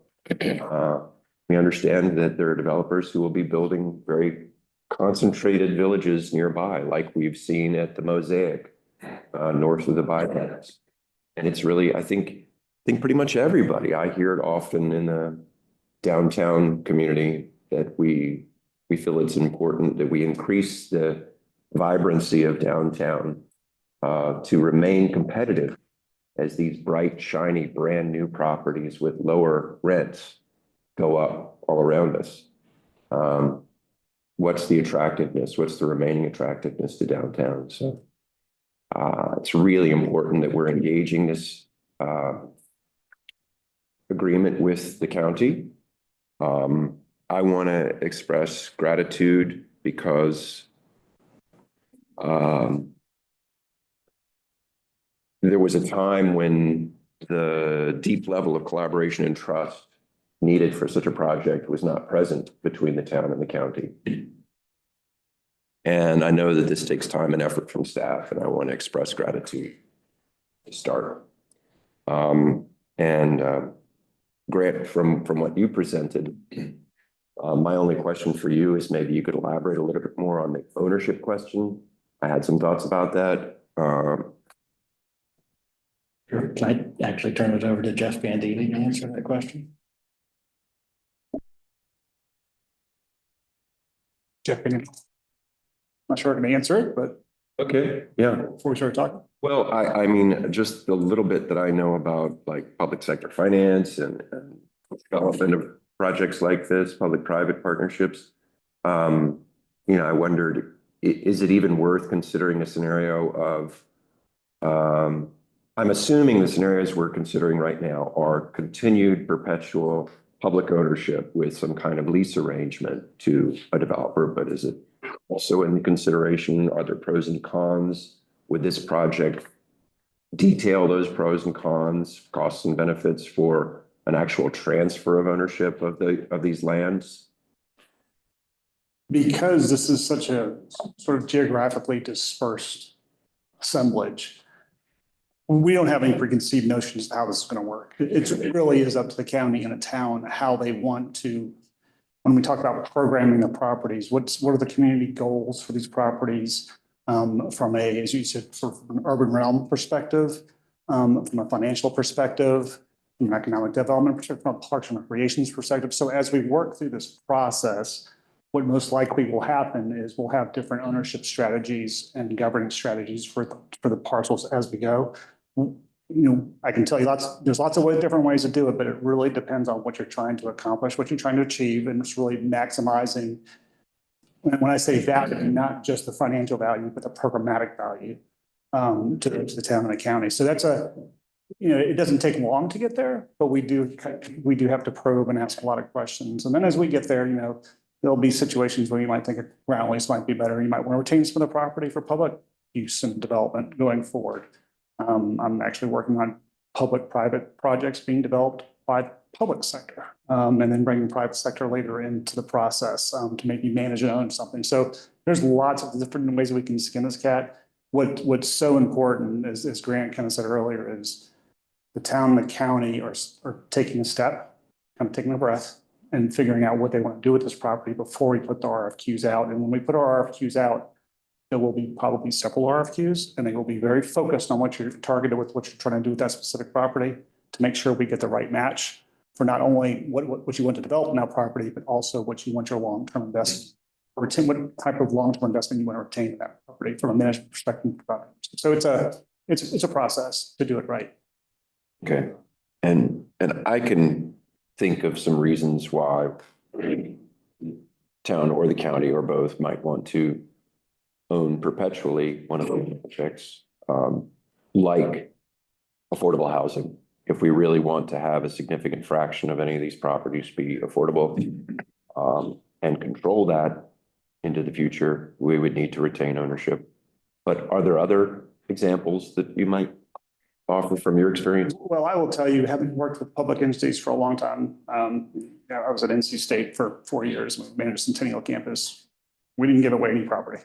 we understand that there are developers who will be building very concentrated villages nearby, like we've seen at the Mosaic north of the bypass. And it's really, I think pretty much everybody, I hear it often in the downtown community, that we feel it's important that we increase the vibrancy of downtown to remain competitive as these bright, shiny, brand new properties with lower rents go up all around us. What's the attractiveness? What's the remaining attractiveness to downtown? So it's really important that we're engaging this agreement with the county. I want to express gratitude because there was a time when the the deep level of collaboration and trust needed for such a project was not present between the town and the county. And I know that this takes time and effort from staff, and I want to express gratitude to start. Grant, from what you presented, my only question for you is maybe you could elaborate a little bit more on the ownership question. I had some thoughts about that. Can I actually turn it over to Jeff Bandini to answer that question? Jeff Bandini. Not sure I can answer it, but. Okay, yeah. Before we start talking. Well, I mean, just the little bit that I know about like public sector finance and development of projects like this, public-private partnerships. I wondered, is it even worth considering a scenario of, I'm assuming the scenarios we're considering right now are continued perpetual public ownership with some kind of lease arrangement to a developer, but is it also in consideration, are there pros and cons? Would this project detail those pros and cons, costs and benefits for an actual transfer of ownership of these lands? Because this is such a sort of geographically dispersed assemblage, we don't have any preconceived notions of how this is going to work. It really is up to the county and a town how they want to, when we talk about programming the properties, what are the community goals for these properties from a, as you said, from an urban realm perspective, from a financial perspective, from an economic development perspective, from a parks and recreations perspective. So as we work through this process, what most likely will happen is we'll have different ownership strategies and governing strategies for the parcels as we go. I can tell you there's lots of different ways to do it, but it really depends on what you're trying to accomplish, what you're trying to achieve, and it's really maximizing. When I say value, not just the financial value, but the programmatic value to the town and the county. So that's it doesn't take long to get there, but we do have to probe and ask a lot of questions. And then as we get there, there'll be situations where you might think a ground lease might be better. You might want to retain some of the property for public use and development going forward. I'm actually working on public-private projects being developed by public sector, and then bringing private sector later into the process to maybe manage and own something. So there's lots of different ways we can skin this cat. What's so important, as Grant kind of said earlier, is the town and the county are taking a step, kind of taking a breath, and figuring out what they want to do with this property before we put the RFQs out. And when we put our RFQs out, there will be probably several RFQs, and they will be very focused on what you're targeted with, what you're trying to do with that specific property to make sure we get the right match for not only what you want to develop in that property, but also what you want your long-term investment, or what type of long-term investment you want to retain in that property from a management perspective. So it's a process to do it right. Okay, and I can think of some reasons why town or the county or both might want to own perpetually one of the projects, like affordable housing. If we really want to have a significant fraction of any of these properties be affordable and control that into the future, we would need to retain ownership. But are there other examples that you might offer from your experience? Well, I will tell you, having worked with public entities for a long time, I was at NC State for 4 years, we managed Centennial campus. We didn't give away any property.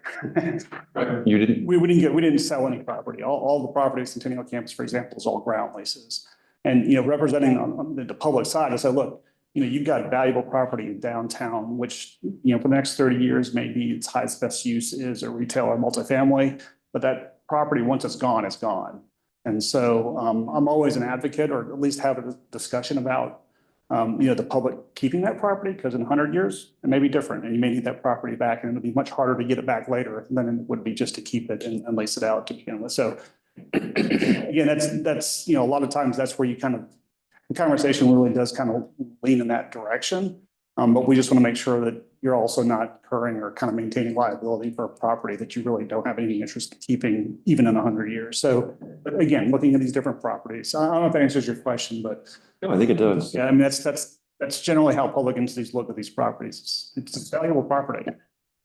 You didn't? We didn't sell any property. All the property at Centennial campus, for example, is all ground leases. And, representing on the public side, I said, look, you've got valuable property in downtown, which, for the next 30 years, maybe its highest best use is a retail or multifamily, but that property, once it's gone, it's gone. And so I'm always an advocate, or at least have a discussion about, the public keeping that property, because in 100 years, it may be different, and you may need that property back, and it'll be much harder to get it back later than it would be just to keep it and lease it out to begin with. So again, that's a lot of times that's where the conversation really does kind of lean in that direction. But we just want to make sure that you're also not incurring or kind of maintaining liability for a property that you really don't have any interest in keeping even in 100 years. So again, looking at these different properties, I don't know if that answers your question, but. No, I think it does. Yeah, I mean, that's generally how public entities look at these properties. It's a valuable property.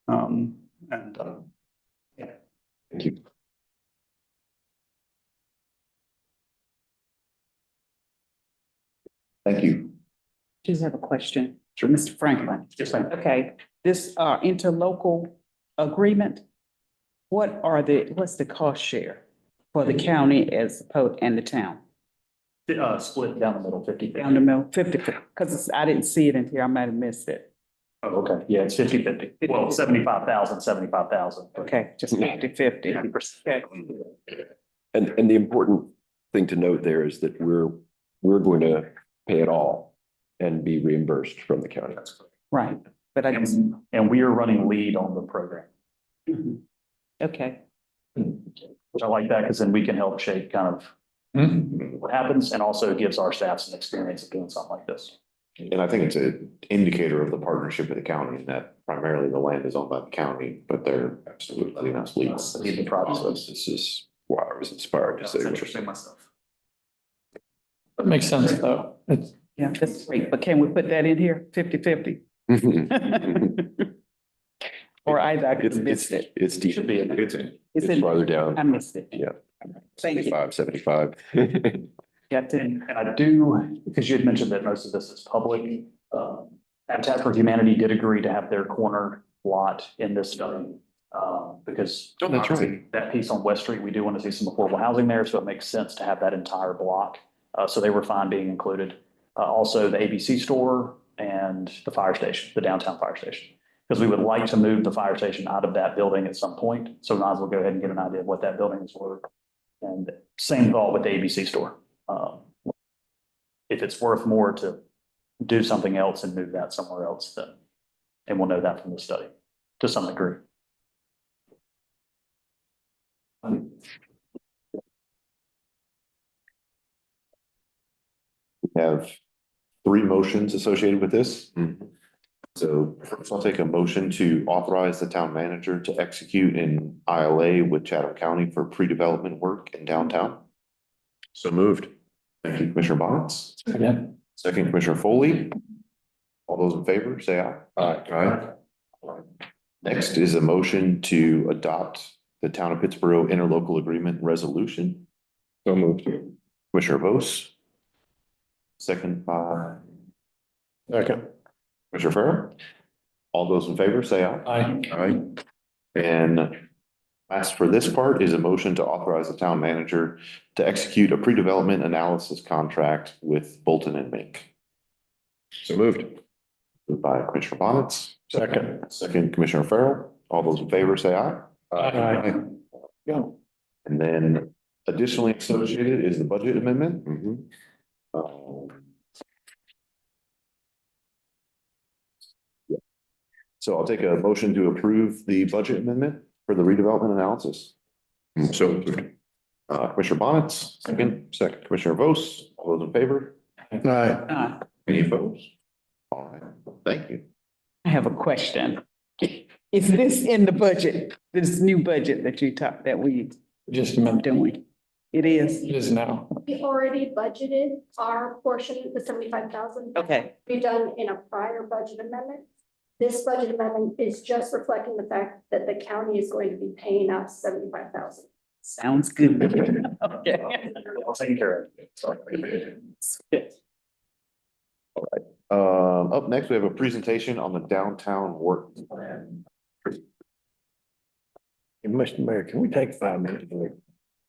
Yeah. Thank you. Thank you. Just have a question. Sure. Mr. Franklin. Yes, ma'am. Okay, this interlocal agreement, what's the cost share for the county as opposed and the town? Split down the middle, 50. Down the middle, 50, because I didn't see it in here, I might have missed it. Oh, okay. Yeah, it's 50/50. Well, 75,000, 75,000. Okay, just 50/50. 50%. Okay. And the important thing to note there is that we're going to pay it all and be reimbursed from the county. Right, but I just, And we are running lead on the program, okay, which I like that because then we can help shape kind of what happens and also gives our staff some experience of doing something like this. And I think it's an indicator of the partnership with the county and that primarily the land is owned by the county, but they're absolutely letting us lead. Lead the process. This is why I was inspired to say. That's interesting myself. That makes sense, though. It's, yeah, that's great, but can we put that in here, 50/50? Or I missed it. It's deep. Should be in there. It's farther down. I missed it. Yeah. Thank you. 75. Yeah, And I do, because you had mentioned that most of this is public, Habitat for Humanity did agree to have their corner lot in this study. Because Oh, that's right. that piece on West Street, we do want to see some affordable housing there, so it makes sense to have that entire block. So they were fine being included. Also the ABC store and the fire station, the downtown fire station. Because we would like to move the fire station out of that building at some point. So we might as well go ahead and get an idea of what that building is worth. And same thought with the ABC store. If it's worth more to do something else and move that somewhere else, then, and we'll know that from the study to some degree. We have 3 motions associated with this. So first I'll take a motion to authorize the town manager to execute an ILA with Chatham County for pre-development work in downtown. So moved. Thank you, Commissioner Bonitz. yeah, Second, Commissioner Foley. All those in favor, say aye. Aye. Next is a motion to adopt the Town of Pittsboro Interlocal Agreement Resolution. So moved. Commissioner Vose. Second by Second. Commissioner Farrell. All those in favor, say aye. I, Aye. And last for this part is a motion to authorize the town manager to execute a pre-development analysis contract with Bolton and Mink. So moved. Moved by Commissioner Bonitz. Second. Second, Commissioner Farrell. All those in favor, say aye. Aye. Go. And then additionally associated is the budget amendment. So I'll take a motion to approve the budget amendment for the redevelopment analysis. So moved. Commissioner Bonitz, second, Commissioner Vose, all those in favor? Aye. Any opposed? All right, thank you. I have a question. Is this in the budget, this new budget that you talked, that we just a minute, doing? It is? it is now. We already budgeted our portion, the 75,000. Okay. We've done in a prior budget amendment. This budget amendment is just reflecting the fact that the county is going to be paying us 75,000. Sounds good. Okay. I'll take care of it. Sorry. Up next, we have a presentation on the downtown work plan. Mr. Mayor, can we take 5 minutes break?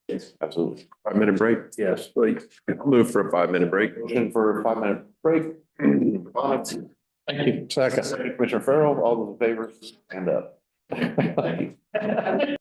Yes, absolutely. 5-minute break? Yes, please. Move for a 5-minute break. Motion for a 5-minute break. Bonitz. Thank you. Second. Second, Commissioner Farrell, all those in favor, stand up. Thank you.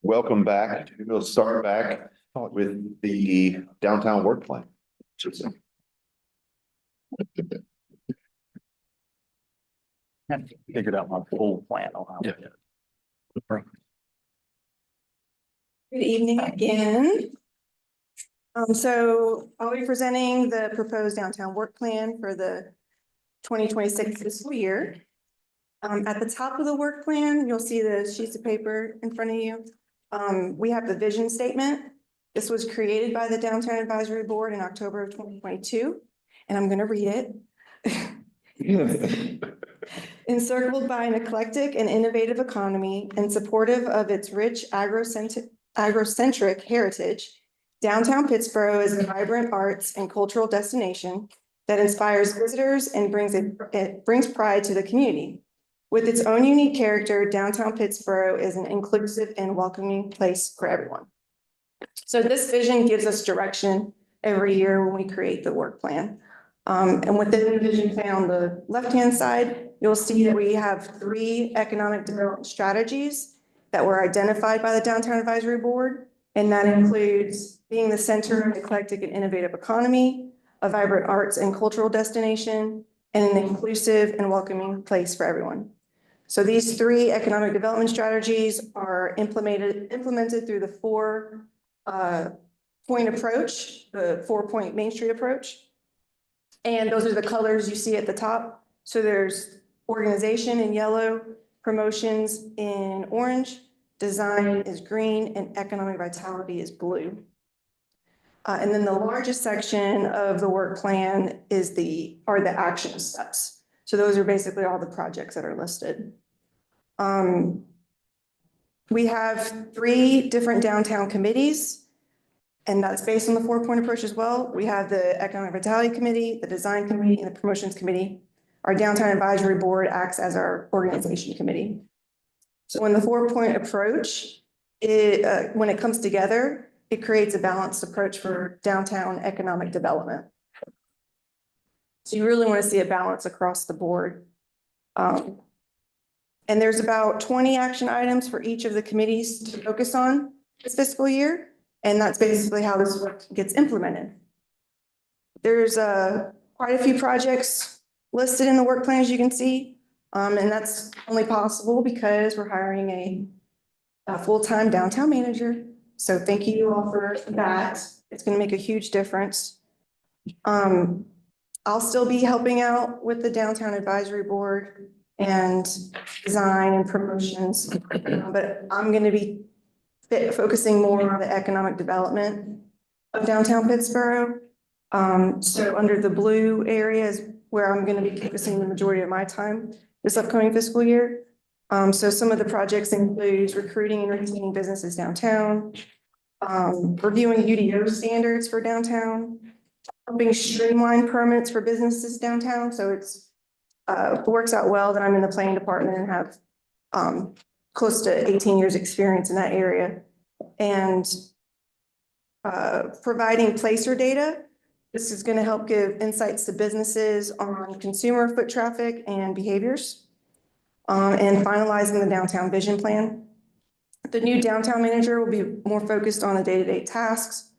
Welcome back. We'll start back with the downtown work plan. Haven't figured out my full plan on how. Good evening again. So I'll be presenting the proposed downtown work plan for the 2026 fiscal year. At the top of the work plan, you'll see the sheets of paper in front of you. We have the vision statement. This was created by the Downtown Advisory Board in October of 2022, and I'm going to read it. Encircled by an eclectic and innovative economy and supportive of its rich agrocentric heritage, downtown Pittsboro is a vibrant arts and cultural destination that inspires visitors and brings pride to the community. With its own unique character, downtown Pittsboro is an inclusive and welcoming place for everyone. So this vision gives us direction every year when we create the work plan. And within the vision plan on the left-hand side, you'll see that we have 3 economic development strategies that were identified by the Downtown Advisory Board. And that includes being the center of an eclectic and innovative economy, a vibrant arts and cultural destination, and an inclusive and welcoming place for everyone. So these 3 economic development strategies are implemented through the 4-point approach, the 4-point Main Street approach. And those are the colors you see at the top. So there's organization in yellow, promotions in orange, design is green, and economic vitality is blue. And then the largest section of the work plan is are the action steps. So those are basically all the projects that are listed. We have 3 different downtown committees, and that's based on the 4-point approach as well. We have the Economic Vitality Committee, the Design Committee, and the Promotions Committee. Our Downtown Advisory Board acts as our organization committee. So in the 4-point approach, when it comes together, it creates a balanced approach for downtown economic development. So you really want to see a balance across the board. And there's about 20 action items for each of the committees to focus on this fiscal year. And that's basically how this work gets implemented. There's quite a few projects listed in the work plan, as you can see. And that's only possible because we're hiring a full-time downtown manager. So thank you all for that. It's going to make a huge difference. I'll still be helping out with the Downtown Advisory Board and design and promotions, but I'm going to be focusing more on the economic development of downtown Pittsboro. So under the blue areas where I'm going to be focusing the majority of my time this upcoming fiscal year. So some of the projects include recruiting and retaining businesses downtown, reviewing UDO standards for downtown, helping streamline permits for businesses downtown. So it works out well that I'm in the planning department and have close to 18 years experience in that area. And providing placer data. This is going to help give insights to businesses on consumer foot traffic and behaviors. And finalizing the downtown vision plan. The new downtown manager will be more focused on the day-to-day tasks.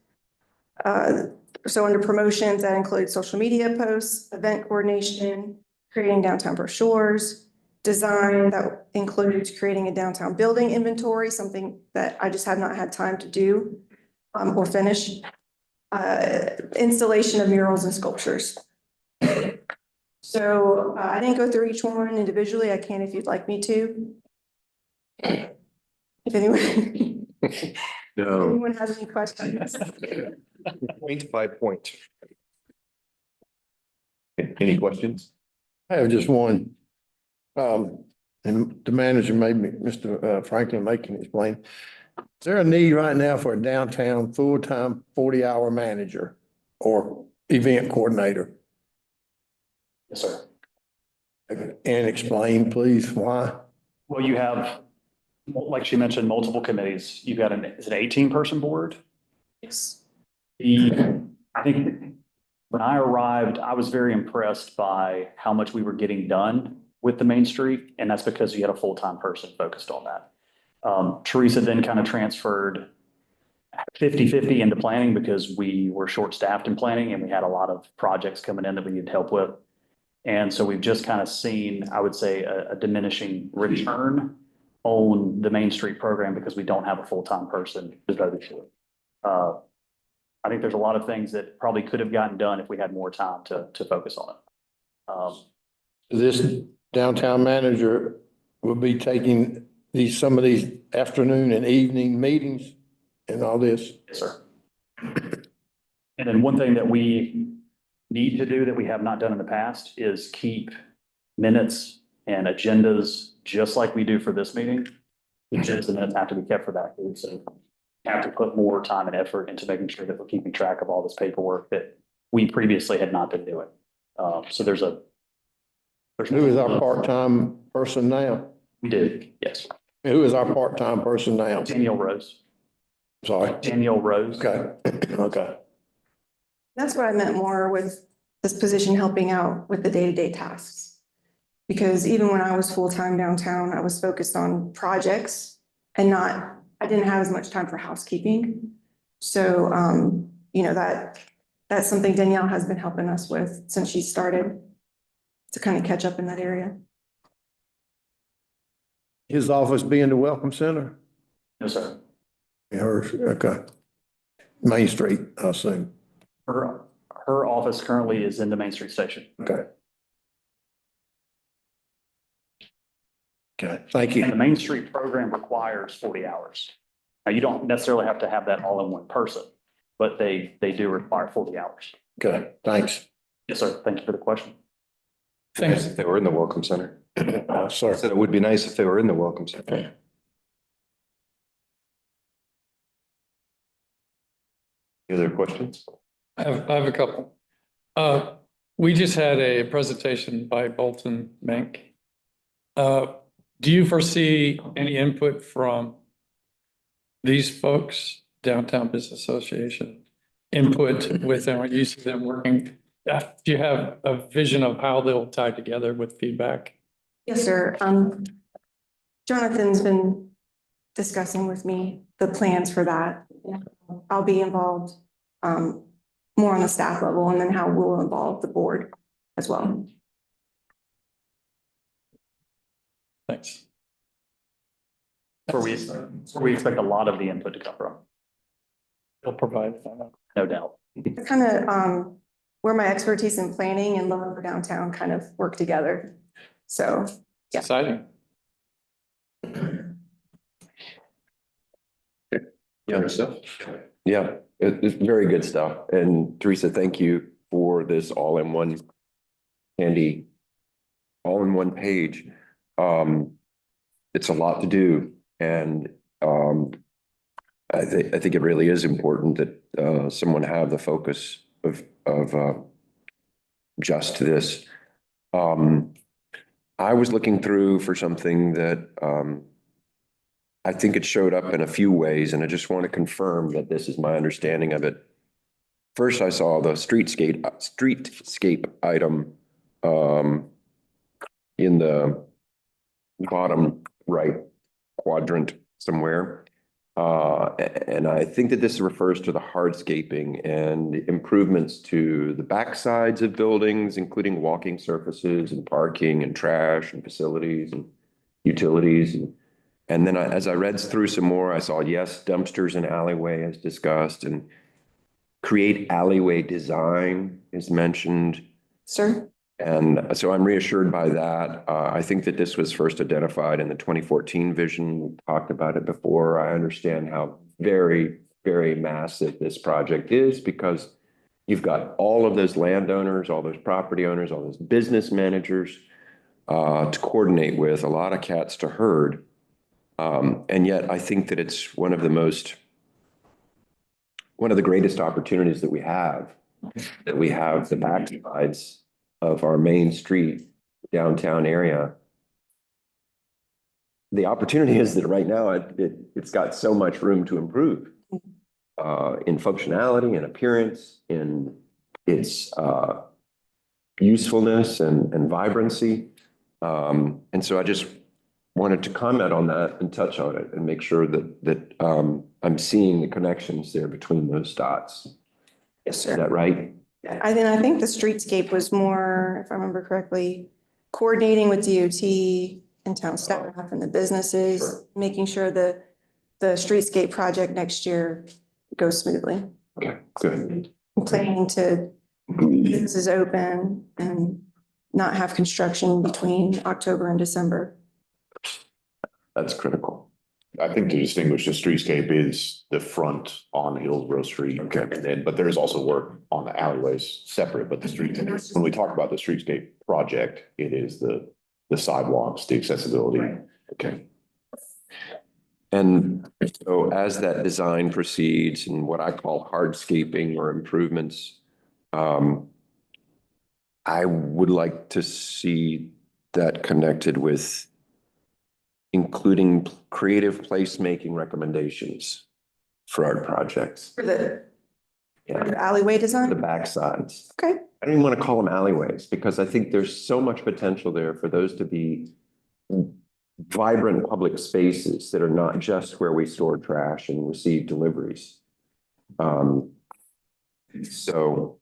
So under promotions, that includes social media posts, event coordination, creating downtown brochures, design that includes creating a downtown building inventory, something that I just have not had time to do or finish. Installation of murals and sculptures. So I didn't go through each one individually. I can if you'd like me to. If anyone, anyone has any questions. Point by point. Any questions? I have just one. And the manager Mr. Franklin can explain. Is there a need right now for a downtown full-time 40-hour manager or event coordinator? Yes, sir. And explain, please, why? Well, you have, like she mentioned, multiple committees. You've got is an 18-person board? Yes. I think when I arrived, I was very impressed by how much we were getting done with the Main Street, and that's because you had a full-time person focused on that. Teresa then kind of transferred 50-50 into planning because we were short-staffed in planning and we had a lot of projects coming in that we needed help with. And so we've just kind of seen, I would say, a diminishing return on the Main Street program because we don't have a full-time person devoted to it. I think there's a lot of things that probably could have gotten done if we had more time to focus on it. This downtown manager will be taking some of these afternoon and evening meetings and all this? Yes, sir. And then one thing that we need to do that we have not done in the past is keep minutes and agendas just like we do for this meeting. The agendas and minutes have to be kept for that. So have to put more time and effort into making sure that we're keeping track of all this paperwork that we previously had not been doing. So there's Who is our part-time person now? We do, yes. Who is our part-time person now? Danielle Rose. Sorry? Danielle Rose. Okay, okay. That's what I meant more with this position helping out with the day-to-day tasks. Because even when I was full-time downtown, I was focused on projects and I didn't have as much time for housekeeping. So, you know, that's something Danielle has been helping us with since she started to kind of catch up in that area. His office being the Welcome Center? No, sir. Hers, okay. Main Street, I assume. Her office currently is in the Main Street station. Okay. Okay, thank you. And the Main Street program requires 40 hours. Now, you don't necessarily have to have that all in one person, but they do require 40 hours. Okay, thanks. Yes, sir. Thank you for the question. Thanks. If they were in the Welcome Center. Sorry. I said it would be nice if they were in the Welcome Center. Okay. Any other questions? I have a couple. We just had a presentation by Bolton Mink. Do you foresee any input from these folks, Downtown Business Association, input with them, or you see them working? Do you have a vision of how they'll tie together with feedback? Yes, sir. Jonathan's been discussing with me the plans for that. I'll be involved more on the staff level and then how we'll involve the board as well. Thanks. Where we expect a lot of the input to come from. They'll provide. No doubt. It's kind of where my expertise in planning and love for downtown kind of work together. So, yeah. Exciting. Yeah, stuff. Yeah, it's very good stuff. And Teresa, thank you for this all-in-one handy, all-in-one page. It's a lot to do, and I think it really is important that someone have the focus of just this. I was looking through for something that I think it showed up in a few ways, and I just want to confirm that this is my understanding of it. First, I saw the streetscape item in the bottom right quadrant somewhere. And I think that this refers to the hardscaping and improvements to the backsides of buildings, including walking surfaces and parking and trash and facilities and utilities. And then as I read through some more, I saw, yes, dumpsters and alleyway as discussed, and create alleyway design is mentioned. Sir? And so I'm reassured by that. I think that this was first identified in the 2014 vision. We talked about it before. I understand how very, very massive this project is, because you've got all of those landowners, all those property owners, all those business managers to coordinate with, a lot of cats to herd. And yet I think that it's one of the greatest opportunities that we have the backsides of our main street downtown area. The opportunity is that right now it's got so much room to improve in functionality and appearance, in its usefulness and vibrancy. And so I just wanted to comment on that and touch on it and make sure that I'm seeing the connections there between those dots. Yes, Is sir. that right? I think the streetscape was more, if I remember correctly, coordinating with DOT and town staff and the businesses, making sure the streetscape project next year goes smoothly. Okay, good. Planning to, this is open and not have construction between October and December. That's critical. I think to distinguish the streetscape is the front on Hillsborough Street. Okay. And then, but there is also work on the alleyways separate, but the street, when we talk about the streetscape project, it is the sidewalks, the accessibility. Okay. And so as that design proceeds and what I call hardscaping or improvements, I would like to see that connected with including creative placemaking recommendations for our projects. For the alleyway The design? backsides. Okay. I don't even want to call them alleyways because I think there's so much potential there for those to be vibrant public spaces that are not just where we store trash and receive deliveries. So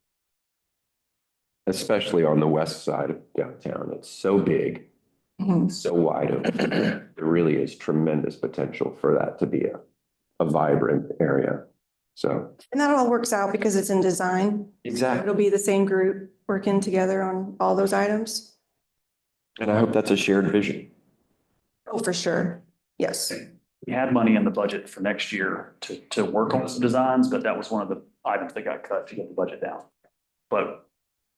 especially on the west side of downtown, it's so big, so wide open. There really is tremendous potential for that to be a vibrant area. So. And that all works out because it's in design. Exactly. It'll be the same group working together on all those items. And I hope that's a shared vision. Oh, for sure. Yes. We had money in the budget for next year to work on some designs, but that was one of the items that got cut to get the budget down. But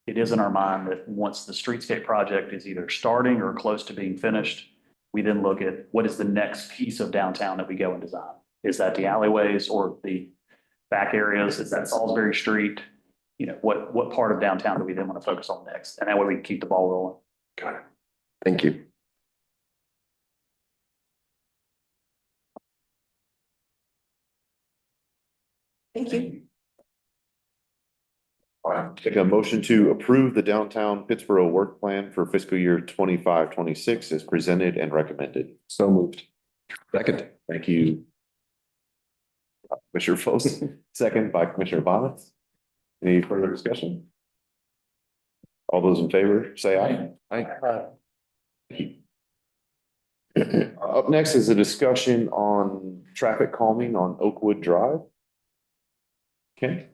it is in our mind that once the streetscape project is either starting or close to being finished, we then look at what is the next piece of downtown that we go and design. Is that the alleyways or the back areas? Is that Salisbury Street? You know, what part of downtown do we then want to focus on next? And that way we can keep the ball rolling. Got it. Thank you. Thank you. All right, take a motion to approve the downtown Pittsboro work plan for fiscal year 25-26 as presented and recommended. So moved. Second. Thank you. Commissioner Vose, second by Commissioner Bonitz. Any further discussion? All those in favor, say aye. Aye. Thank you. Up next is a discussion on traffic calming on Oakwood Drive. Okay.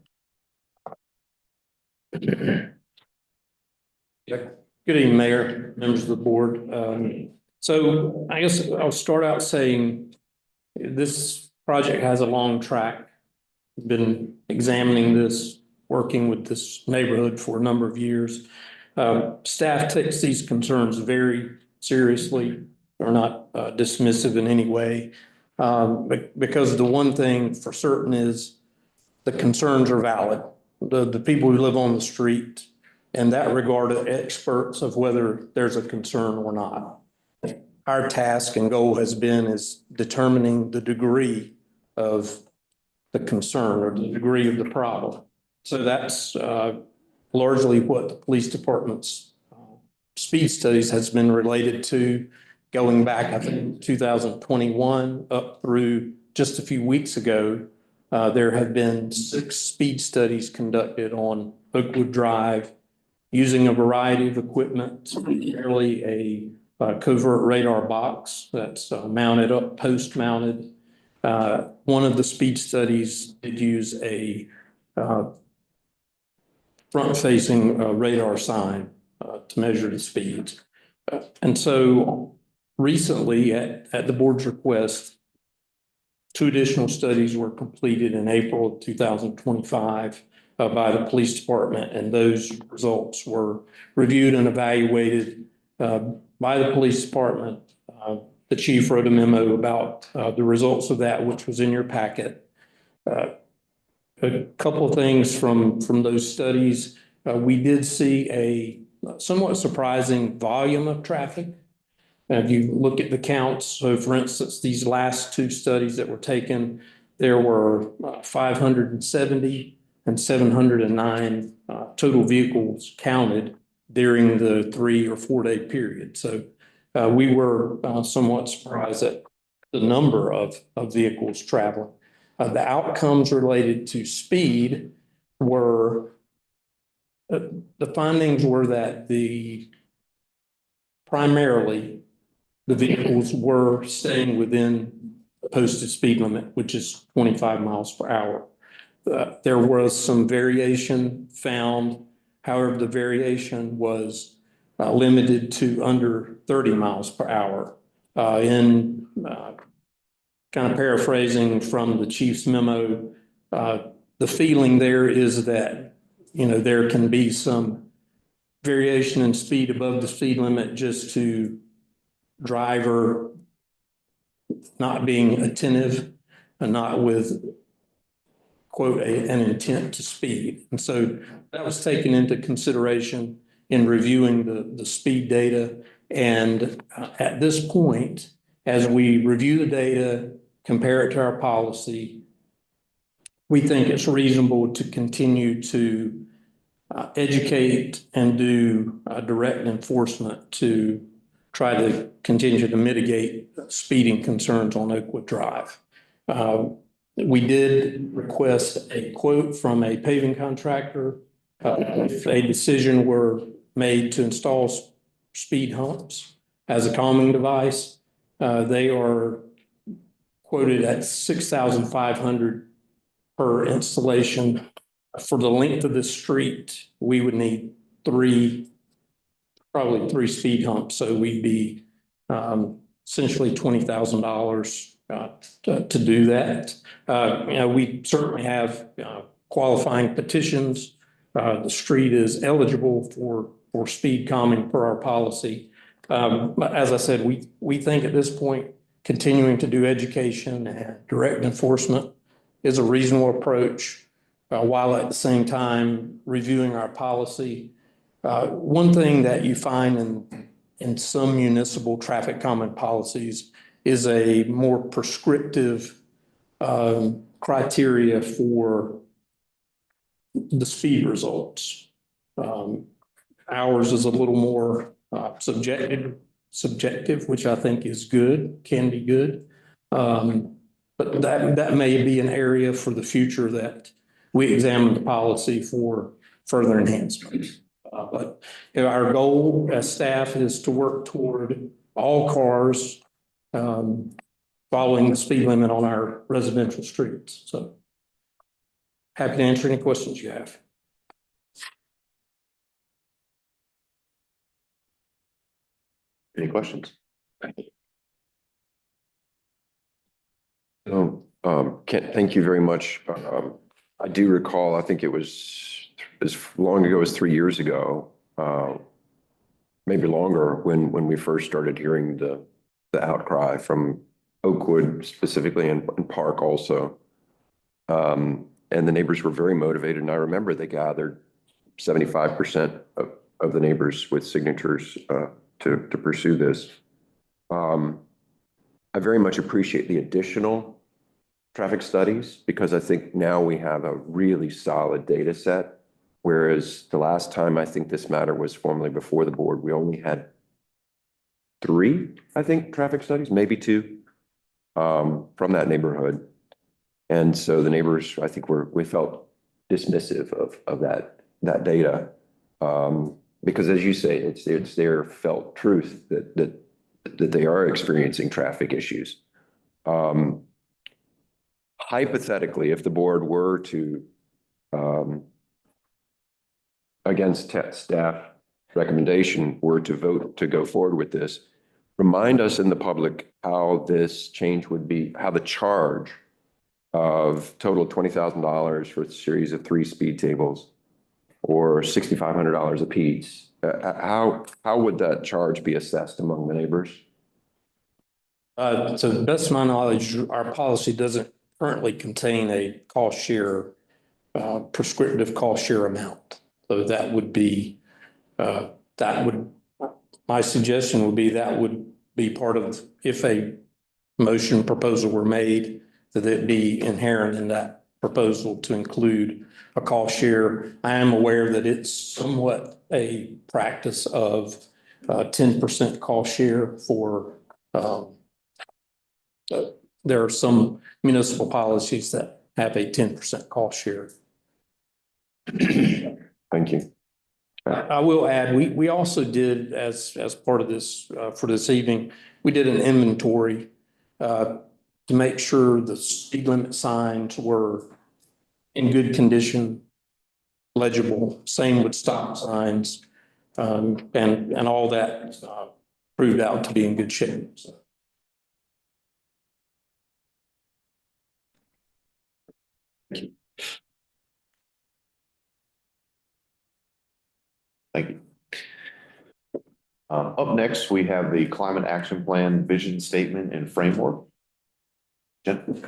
Good evening, Mayor, members of the board. So I guess I'll start out saying this project has a long track. Been examining this, working with this neighborhood for a number of years. Staff takes these concerns very seriously. They're not dismissive in any way. Because the one thing for certain is the concerns are valid. The people who live on the street in that regard are experts of whether there's a concern or not. Our task and goal has been is determining the degree of the concern or the degree of the problem. So that's largely what the police department's speed studies has been related to, going back, I think, 2021 up through just a few weeks ago. There have been 6 speed studies conducted on Oakwood Drive using a variety of equipment, primarily a covert radar box that's mounted up, post-mounted. One of the speed studies did use a front-facing radar sign to measure the speeds. And so recently, at the board's request, 2 additional studies were completed in April of 2025 by the police department, and those results were reviewed and evaluated by the police department. The chief wrote a memo about the results of that, which was in your packet. A couple of things from those studies. We did see a somewhat surprising volume of traffic. If you look at the counts, so for instance, these last 2 studies that were taken, there were 570 and 709 total vehicles counted during the 3 or 4 day period. So we were somewhat surprised at the number of vehicles traveling. The outcomes related to speed were, the findings were that primarily the vehicles were staying within the posted speed limit, which is 25 miles per hour. There was some variation found. However, the variation was limited to under 30 miles per hour. Kind of paraphrasing from the chief's memo, the feeling there is that, there can be some variation in speed above the speed limit just to driver not being attentive and not with, quote, an intent to speed. And so that was taken into consideration in reviewing the speed data. And at this point, as we review the data, compare it to our policy, we think it's reasonable to continue to educate and do direct enforcement to try to continue to mitigate speeding concerns on Oakwood Drive. We did request a quote from a paving contractor. If a decision were made to install speed humps as a calming device, they are quoted at $6,500 per installation. For the length of the street, we would need probably three speed humps. So we'd be essentially $20,000 to do that. We certainly have qualifying petitions. The street is eligible for speed calming per our policy. But as I said, we think at this point, continuing to do education and direct enforcement is a reasonable approach, while at the same time reviewing our policy. One thing that you find in some municipal traffic calming policies is a more prescriptive criteria for the speed results. Ours is a little more subjective, which I think is good, can be good. But that may be an area for the future that we examine the policy for further enhancements. But our goal as staff is to work toward all cars following the speed limit on our residential streets. So happy to answer any questions you have. Any questions? No, Kent, thank you very much. I do recall, I think it was as long ago as 3 years ago, maybe longer, when we first started hearing the outcry from Oakwood specifically and Park also. And the neighbors were very motivated. And I remember they gathered 75% of the neighbors with signatures to pursue this. I very much appreciate the additional traffic studies, because I think now we have a really solid data set. Whereas the last time I think this matter was formally before the board, we only had 3, I think, traffic studies, maybe 2, from that neighborhood. And so the neighbors, I think, we felt dismissive of that data. Because as you say, it's their felt truth that they are experiencing traffic issues. Hypothetically, if the board were to, against staff recommendation, were to vote to go forward with this, remind us in the public how this change would be, how the charge of total $20,000 for a series of 3 speed tables or $6,500 apiece, how would that charge be assessed among the neighbors? To the best of my knowledge, our policy doesn't currently contain a cost share, prescriptive cost share amount. So that would be, my suggestion would be that would be part of, if a motion proposal were made, that it be inherent in that proposal to include a cost share. I am aware that it's somewhat a practice of 10% cost share for, there are some municipal policies that have a 10% cost share. Thank you. I will add, we also did, as part of this, for this evening, we did an inventory to make sure the speed limit signs were in good condition, legible, same with stop signs, and all that proved out to be in good shape. So. Thank you. Up next, we have the Climate Action Plan Vision Statement and Framework. Jen?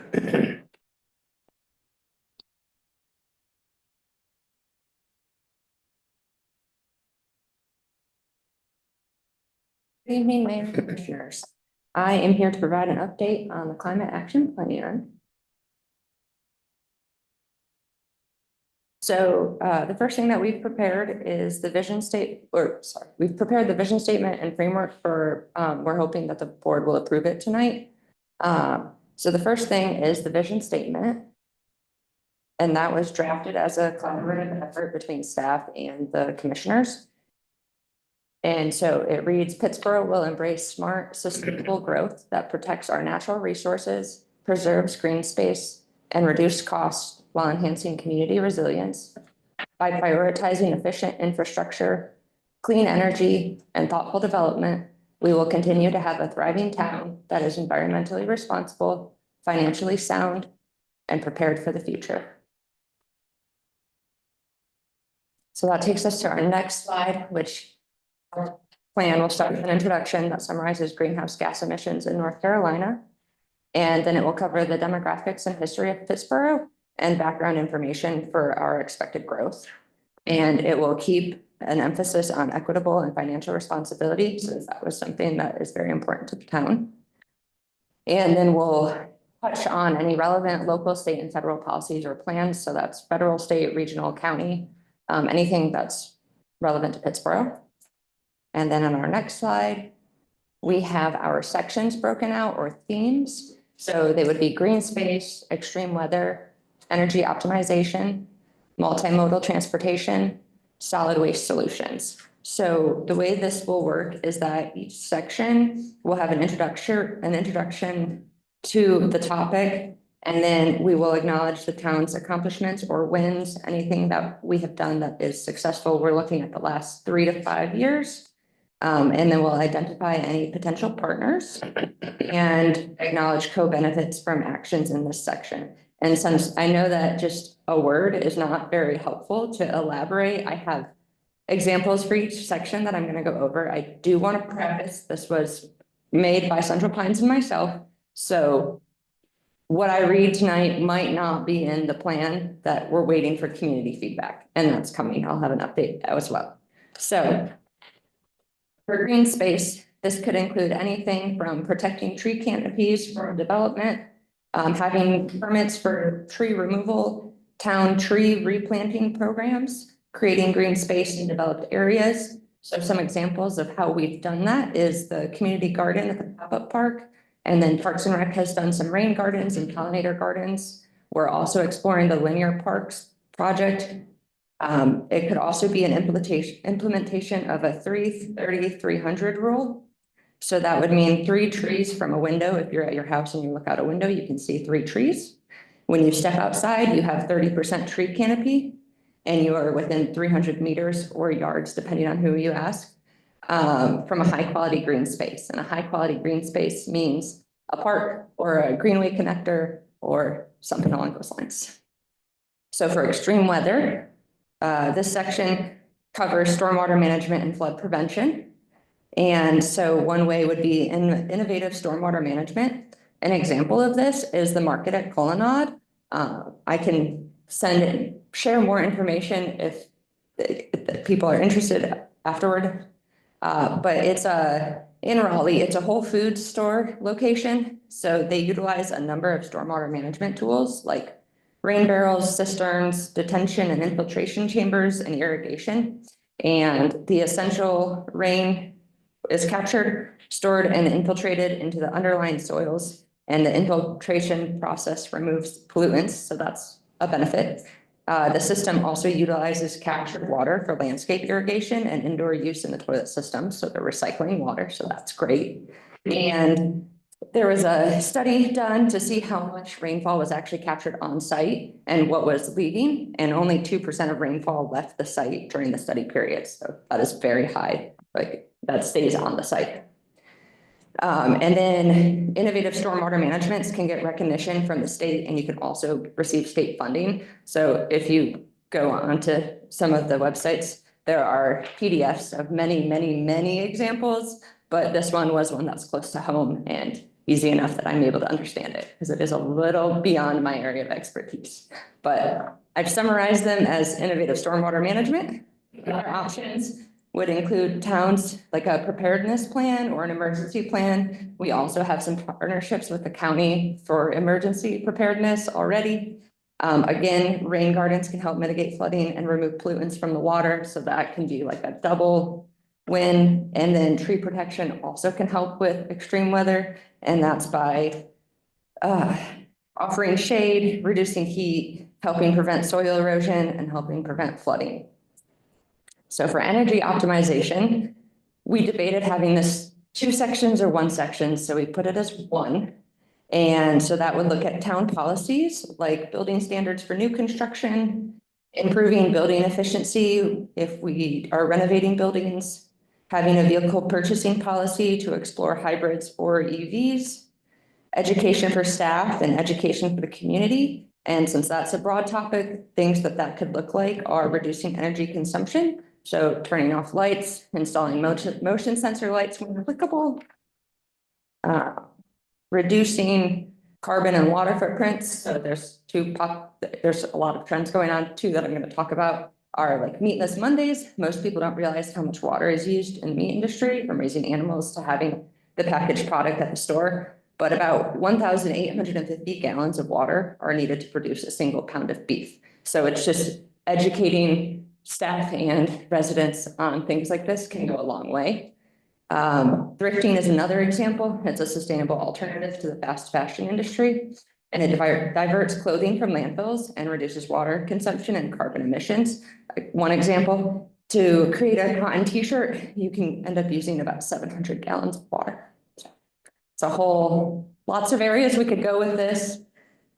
Good evening, Mayor and Commissioners. I am here to provide an update on the Climate Action Plan. So the first thing that we've prepared is the we've prepared the vision statement and framework for, we're hoping that the board will approve it tonight. So the first thing is the vision statement. And that was drafted as a collaborative effort between staff and the commissioners. And so it reads, Pittsboro will embrace smart, sustainable growth that protects our natural resources, preserves green space, and reduce costs while enhancing community resilience by prioritizing efficient infrastructure, clean energy, and thoughtful development. We will continue to have a thriving town that is environmentally responsible, financially sound, and prepared for the future. So that takes us to our next slide, which our plan will start with an introduction that summarizes greenhouse gas emissions in North Carolina. And then it will cover the demographics and history of Pittsboro and background information for our expected growth. And it will keep an emphasis on equitable and financial responsibility, since that was something that is very important to the town. And then we'll touch on any relevant local, state, and federal policies or plans. So that's federal, state, regional, county, anything that's relevant to Pittsboro. And then on our next slide, we have our sections broken out, or themes. So they would be green space, extreme weather, energy optimization, multimodal transportation, solid waste solutions. So the way this will work is that each section will have an introduction to the topic, and then we will acknowledge the town's accomplishments or wins, anything that we have done that is successful. We're looking at the last 3 to 5 years. And then we'll identify any potential partners and acknowledge co-benefits from actions in this section. And since I know that just a word is not very helpful to elaborate, I have examples for each section that I'm going to go over. I do want to preface, this was made by Central Pines and myself. So what I read tonight might not be in the plan, that we're waiting for community feedback, and that's coming. I'll have an update as well. So for green space, this could include anything from protecting tree canopies for development, having permits for tree removal, town tree replanting programs, creating green space in developed areas. So some examples of how we've done that is the community garden at the pop-up park, and then Parks and Rec has done some rain gardens and pollinator gardens. We're also exploring the linear parks project. It could also be an implementation of a 3-30-300 rule. So that would mean 3 trees from a window. If you're at your house and you look out a window, you can see 3 trees. When you step outside, you have 30% tree canopy, and you are within 300 meters or yards, depending on who you ask, from a high quality green space. And a high quality green space means a park or a greenway connector or something along those lines. So for extreme weather, this section covers stormwater management and flood prevention. And so one way would be innovative stormwater management. An example of this is the market at Colonnade. I can share more information if people are interested afterward. But it's in Raleigh, it's a Whole Foods store location. So they utilize a number of stormwater management tools like rain barrels, cisterns, detention and infiltration chambers, and irrigation. And the essential rain is captured, stored, and infiltrated into the underlying soils. And the infiltration process removes pollutants, so that's a benefit. The system also utilizes captured water for landscape irrigation and indoor use in the toilet system, so they're recycling water, so that's great. And there was a study done to see how much rainfall was actually captured on site and what was leaving, and only 2% of rainfall left the site during the study period. So that is very high, like that stays on the site. And then innovative stormwater managements can get recognition from the state, and you can also receive state funding. So if you go onto some of the websites, there are PDFs of many, many, many examples, but this one was one that's close to home and easy enough that I'm able to understand it because it is a little beyond my area of expertise. But I've summarized them as innovative stormwater management. Other options would include towns like a preparedness plan or an emergency plan. We also have some partnerships with the county for emergency preparedness already. Again, rain gardens can help mitigate flooding and remove pollutants from the water. So that can be like a double win. And then tree protection also can help with extreme weather. And that's by offering shade, reducing heat, helping prevent soil erosion, and helping prevent flooding. So for energy optimization, we debated having this 2 sections or 1 section. So we put it as 1. And so that would look at town policies like building standards for new construction, improving building efficiency if we are renovating buildings, having a vehicle purchasing policy to explore hybrids or EVs, education for staff and education for the community. And since that's a broad topic, things that could look like are reducing energy consumption. So turning off lights, installing motion sensor lights when applicable, reducing carbon and water footprints. So there's a lot of trends going on too that I'm going to talk about are like meatless Mondays. Most people don't realize how much water is used in the meat industry, from raising animals to having the packaged product at the store. But about 1,850 gallons of water are needed to produce a single pound of beef. So it's just educating staff and residents on things like this can go a long way. Thrifting is another example. It's a sustainable alternative to the fast fashion industry, and it diverts clothing from landfills and reduces water consumption and carbon emissions. One example, to create a cotton t-shirt, you can end up using about 700 gallons of water. It's a whole, lots of areas we could go with this.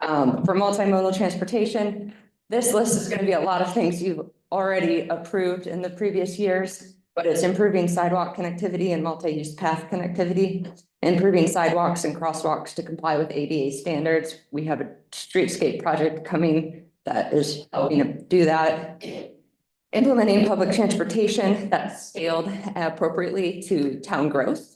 For multimodal transportation, this list is going to be a lot of things you've already approved in the previous years, but it's improving sidewalk connectivity and multi-use path connectivity, improving sidewalks and crosswalks to comply with ADA standards. We have a streetscape project coming that is helping to do that. Implementing public transportation that's scaled appropriately to town growth,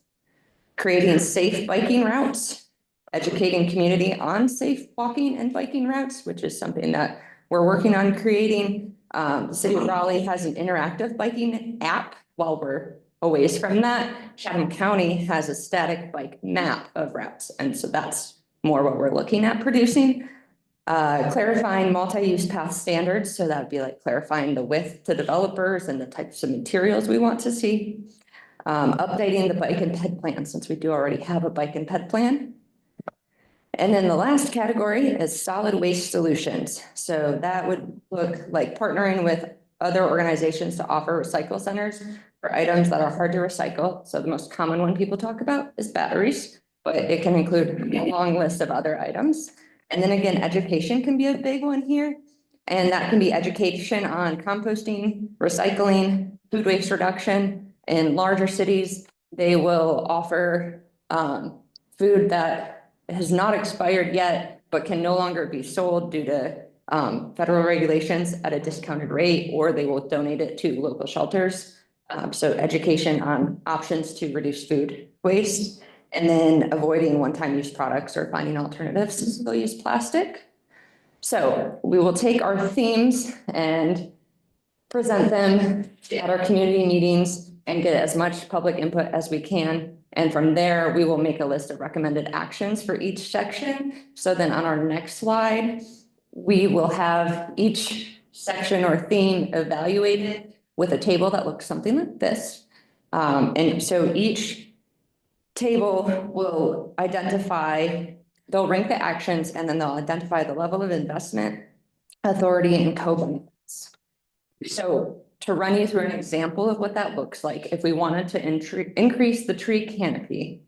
creating safe biking routes, educating community on safe walking and biking routes, which is something that we're working on creating. The city of Raleigh has an interactive biking app. While we're a ways from that, Chatham County has a static bike map of routes. And so that's more what we're looking at producing. Clarifying multi-use path standards. So that would be like clarifying the width to developers and the types of materials we want to see. Updating the bike and ped plan, since we do already have a bike and ped plan. And then the last category is solid waste solutions. So that would look like partnering with other organizations to offer recycle centers for items that are hard to recycle. So the most common one people talk about is batteries, but it can include a long list of other items. And then again, education can be a big one here. And that can be education on composting, recycling, food waste reduction. In larger cities, they will offer food that has not expired yet, but can no longer be sold due to federal regulations at a discounted rate, or they will donate it to local shelters. So education on options to reduce food waste, and then avoiding one-time use products or finding alternatives to single-use plastic. So we will take our themes and present them at our community meetings and get as much public input as we can. And from there, we will make a list of recommended actions for each section. So then on our next slide, we will have each section or theme evaluated with a table that looks something like this. And so each table will identify, they'll rank the actions and then they'll identify the level of investment, authority, and co-benefits. So to run you through an example of what that looks like, if we wanted to increase the tree canopy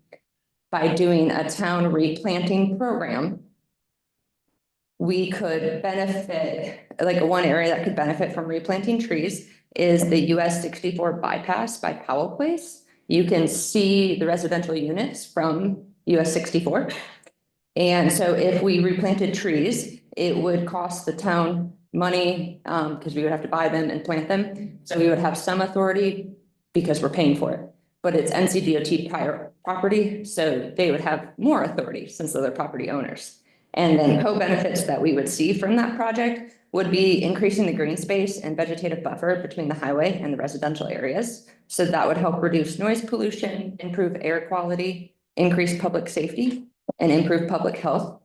by doing a town replanting program, we could benefit, like one area that could benefit from replanting trees is the US 64 bypass by Powell Place. You can see the residential units from US 64. And so if we replanted trees, it would cost the town money because we would have to buy them and plant them. So we would have some authority because we're paying for it. But it's N.C.G.S prior property, so they would have more authority since they're property owners. And then co-benefits that we would see from that project would be increasing the green space and vegetative buffer between the highway and the residential areas. So that would help reduce noise pollution, improve air quality, increase public safety, and improve public health.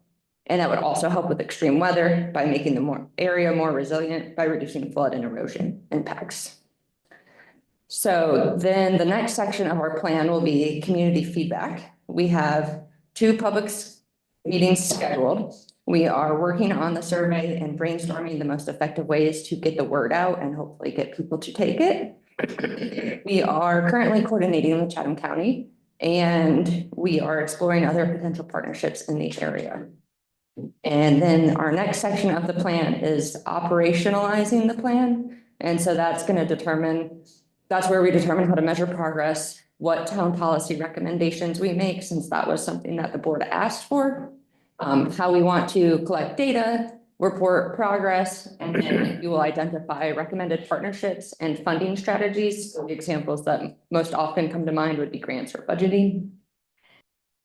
And that would also help with extreme weather by making the area more resilient by reducing flood and erosion impacts. So then the next section of our plan will be community feedback. We have 2 public meetings scheduled. We are working on the survey and brainstorming the most effective ways to get the word out and hopefully get people to take it. We are currently coordinating with Chatham County, and we are exploring other potential partnerships in the area. And then our next section of the plan is operationalizing the plan. And so that's going to determine, that's where we determine how to measure progress, what town policy recommendations we make, since that was something that the board asked for, how we want to collect data, report progress, and then you will identify recommended partnerships and funding strategies. So the examples that most often come to mind would be grants or budgeting.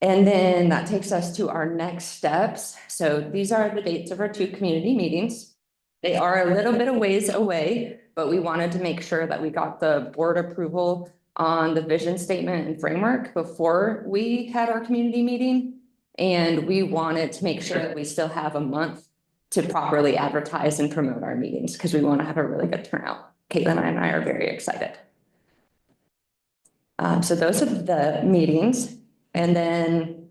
And then that takes us to our next steps. So these are the dates of our 2 community meetings. They are a little bit of ways away, but we wanted to make sure that we got the board approval on the vision statement and framework before we had our community meeting. And we wanted to make sure that we still have a month to properly advertise and promote our meetings because we want to have a really good turnout. Caitlin and I are very excited. So those are the meetings. And then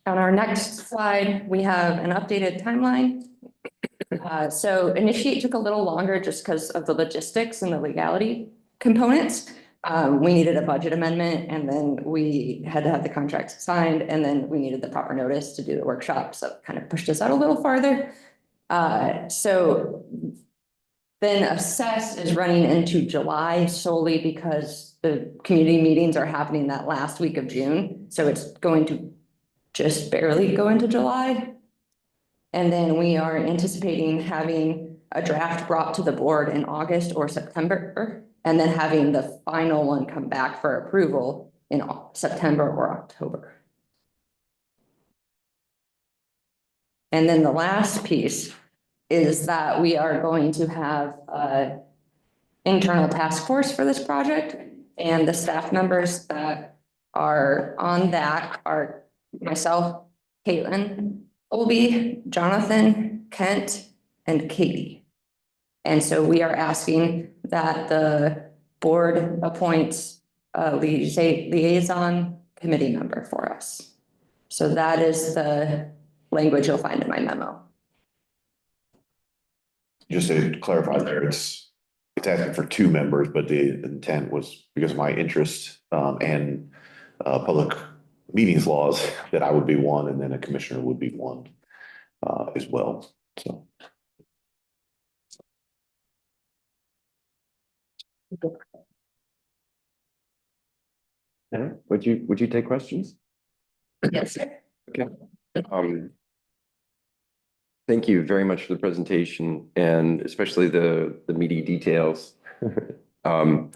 on our next slide, we have an updated timeline. So initiate took a little longer just because of the logistics and the legality components. We needed a budget amendment, and then we had to have the contracts signed, and then we needed the proper notice to do the workshop. So it kind of pushed us out a little farther. So then Assess is running into July solely because the community meetings are happening that last week of June. So it's going to just barely go into July. And then we are anticipating having a draft brought to the board in August or September, and then having the final one come back for approval in September or October. And then the last piece is that we are going to have an internal task force for this project, and the staff members that are on that are myself, Caitlin, Colby, Jonathan, Kent, and Katie. And so we are asking that the board appoints a liaison committee member for us. So that is the language you'll find in my memo. Just to clarify there, it's asking for 2 members, but the intent was because of my interest and public meetings laws that I would be one, and then a commissioner would be one as well. So. Would you take questions? Yes, sir. Okay. Thank you very much for the presentation, and especially the meaty details. Pun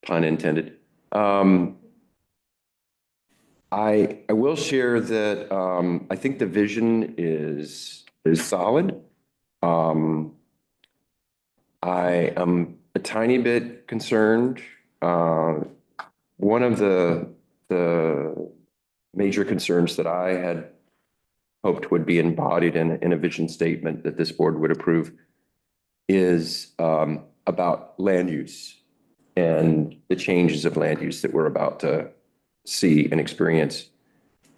intended. I will share that I think the vision is solid. I am a tiny bit concerned. One of the major concerns that I had hoped would be embodied in a vision statement that this board would approve is about land use. and the changes of land use that we're about to see and experience.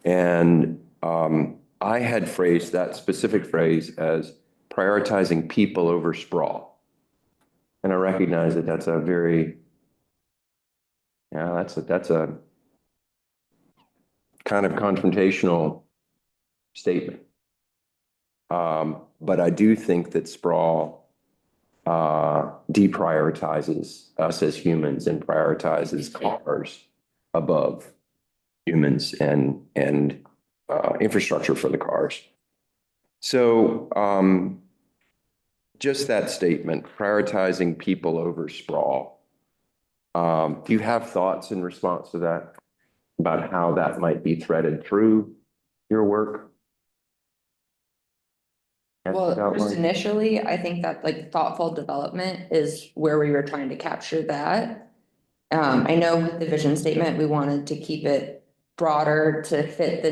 And I had phrased that specific phrase as prioritizing people over sprawl. And I recognize that that's a very, that's a kind of confrontational statement. But I do think that sprawl deprioritizes us as humans and prioritizes cars above humans and infrastructure for the cars. So just that statement, prioritizing people over sprawl. Do you have thoughts in response to that about how that might be threaded through your work? Well, just initially, I think that like thoughtful development is where we were trying to capture that. I know with the vision statement, we wanted to keep it broader to fit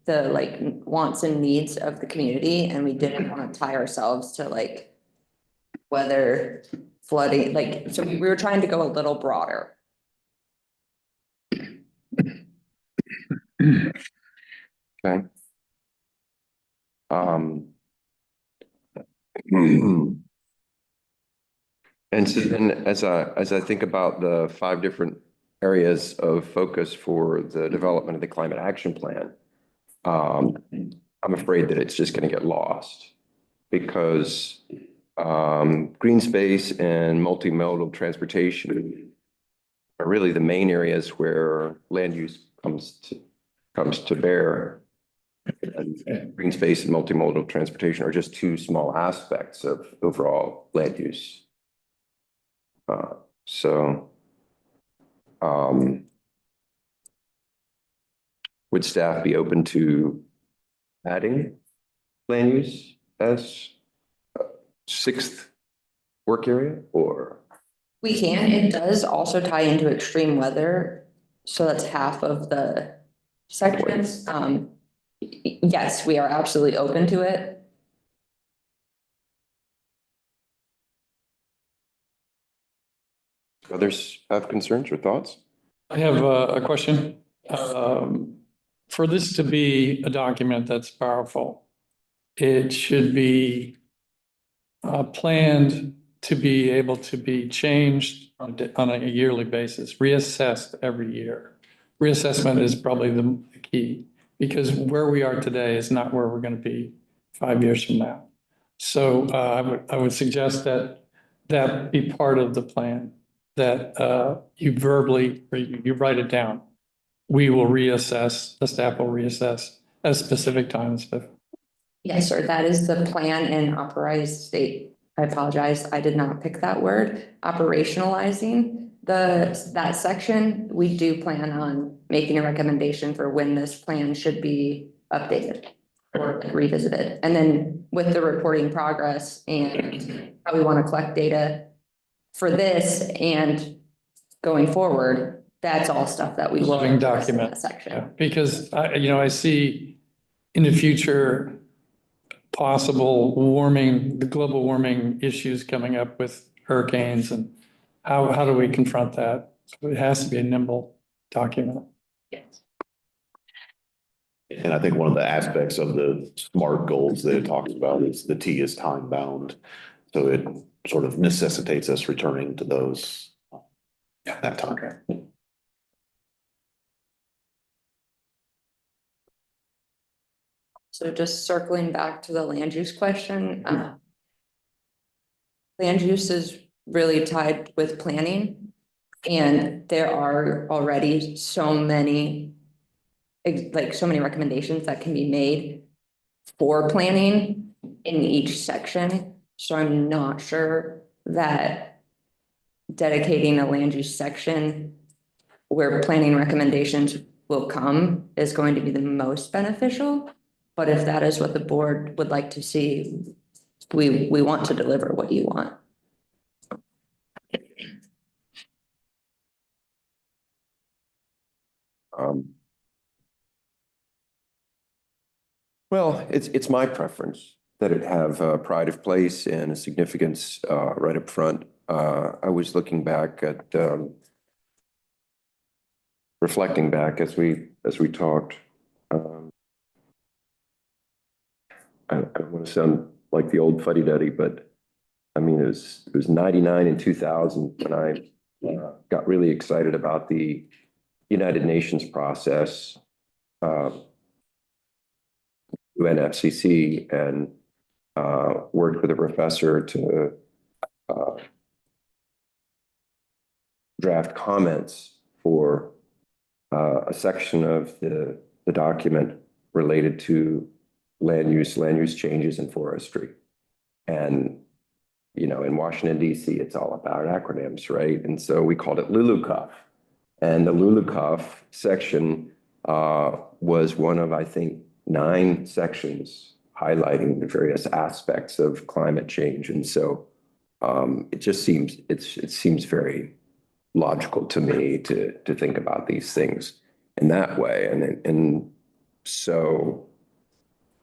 the like wants and needs of the community, and we didn't want to tie ourselves to like weather, flooding, like, so we were trying to go a little broader. Okay. And so then as I think about the 5 different areas of focus for the development of the climate action plan, I'm afraid that it's just going to get lost because green space and multimodal transportation are really the main areas where land use comes to bear. And green space and multimodal transportation are just 2 small aspects of overall land use. Would staff be open to adding land use as a 6th work area, or? We can, it does also tie into extreme weather, so that's half of the sections. Yes, we are absolutely open to it. Others have concerns or thoughts? I have a question. For this to be a document that's powerful, it should be planned to be able to be changed on a yearly basis, reassessed every year. Reassessment is probably the key, because where we are today is not where we're going to be 5 years from now. So I would suggest that be part of the plan, that you verbally, or you write it down. We will reassess, the staff will reassess at a specific time. Yes, sir, that is the plan in authorized state. I apologize, I did not pick that word. Operationalizing that section, we do plan on making a recommendation for when this plan should be updated or revisited. And then with the reporting progress and how we want to collect data for this and going forward, that's all stuff that we will address in that section. Yeah, because I see in the future possible warming, the global warming issues coming up with hurricanes, and how do we confront that? So it has to be a nimble document. Yes. And I think one of the aspects of the SMART goals that it talks about is the T is time bound. So it sort of necessitates us returning to those at that time. So just circling back to the land use question, land use is really tied with planning, and there are already so many recommendations that can be made for planning in each section. So I'm not sure that dedicating a land use section where planning recommendations will come is going to be the most beneficial. But if that is what the board would like to see, we want to deliver what you want. Well, it's my preference that it have pride of place and a significance right up front. I was looking back at, reflecting back as we talked. I don't want to sound like the old fuddy-duddy, but I mean, it was 99 and 2000 when I got really excited about the United Nations process, UNFCCC, and worked with a professor to draft comments for a section of the document related to land use changes in forestry. And, you know, in Washington, D.C., it's all about acronyms, right? And so we called it LULUCF. And the LULUCF section was one of, I think, 9 sections highlighting the various aspects of climate change. And so it just seems, it seems very logical to me to think about these things in that way. And so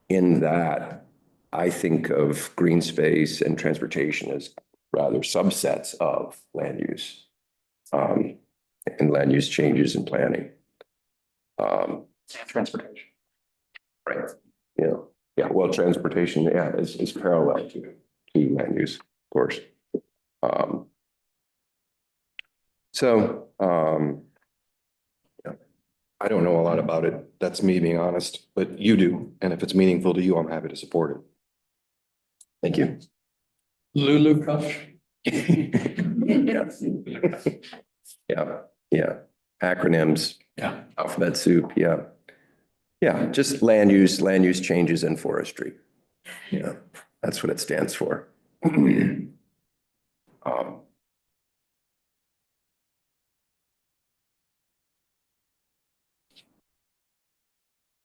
in that, I think of green space and transportation as rather subsets of land use and land use changes in planning. Transportation. Right. You know, yeah, well, transportation, yeah, is parallel to land use, of course. I don't know a lot about it. That's me being honest, but you do. And if it's meaningful to you, I'm happy to support it. Thank you. Lulu Cuff. Yeah. Acronyms. Yeah. Alphabet soup. Yeah. Yeah. Just land use changes in forestry. Yeah. That's what it stands for.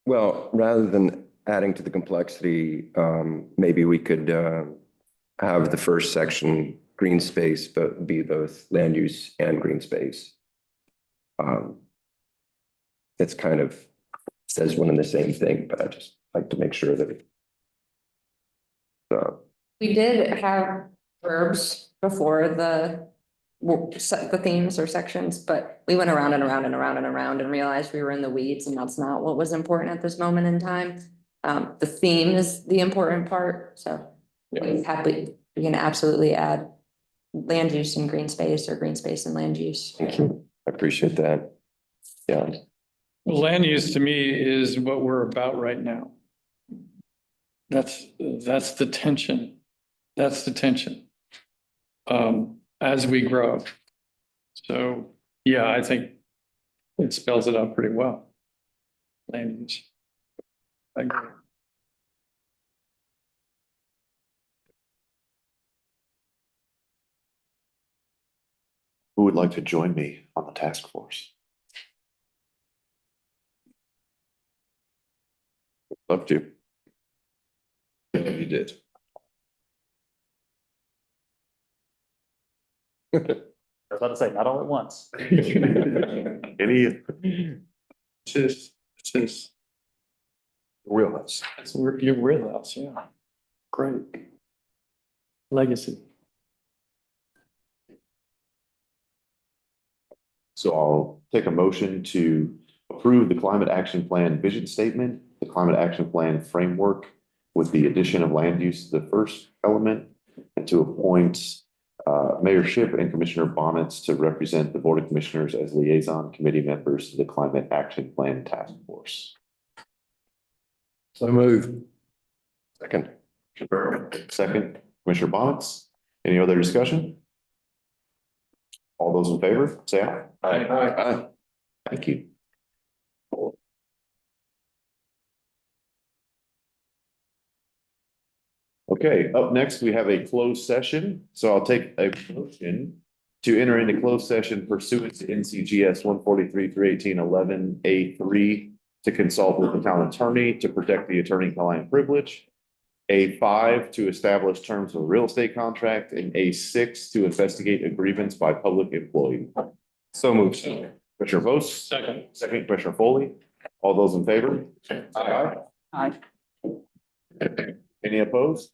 Well, rather than adding to the complexity, maybe we could have the first section, green space, but be both land use and green space. It's kind of says one and the same thing, but I just like to make sure that We did have verbs before the themes or sections, but we went around and around and around and around and realized we were in the weeds, and that's not what was important at this moment in time. The theme is the important part, so we can absolutely add land use and green space, or green space and land use. Thank you. I appreciate that. Yeah. Well, land use to me is what we're about right now. That's the tension. That's the tension. As we grow. So, yeah, I think it spells it out pretty well. Land use. I agree. Who would like to join me on the task force? Love to. You did. I was about to say, not all at once. Any? It's just wheelhouse. It's your wheelhouse, yeah. Great. Legacy. So I'll take a motion to approve the climate action plan vision statement, the climate action plan framework with the addition of land use to the first element, and to appoint Mayor Shipp and Commissioner Bonitz to represent the Board of Commissioners as liaison committee members to the climate action plan task force. So move. Second. Second, Commissioner Bonitz. Any other discussion? All those in favor, say aye. Aye. Thank you. Okay, up next, we have a closed session. So I'll take a motion to enter into closed session pursuant to N.C.G.S. 143-318-11A3 to consult with the town attorney to protect the attorney-client privilege. A5 to establish terms of a real estate contract, and A6 to investigate agreements by public employee. So moved. Commissioner Vose. Second, Commissioner Foley. All those in favor? Aye. Aye. Any opposed?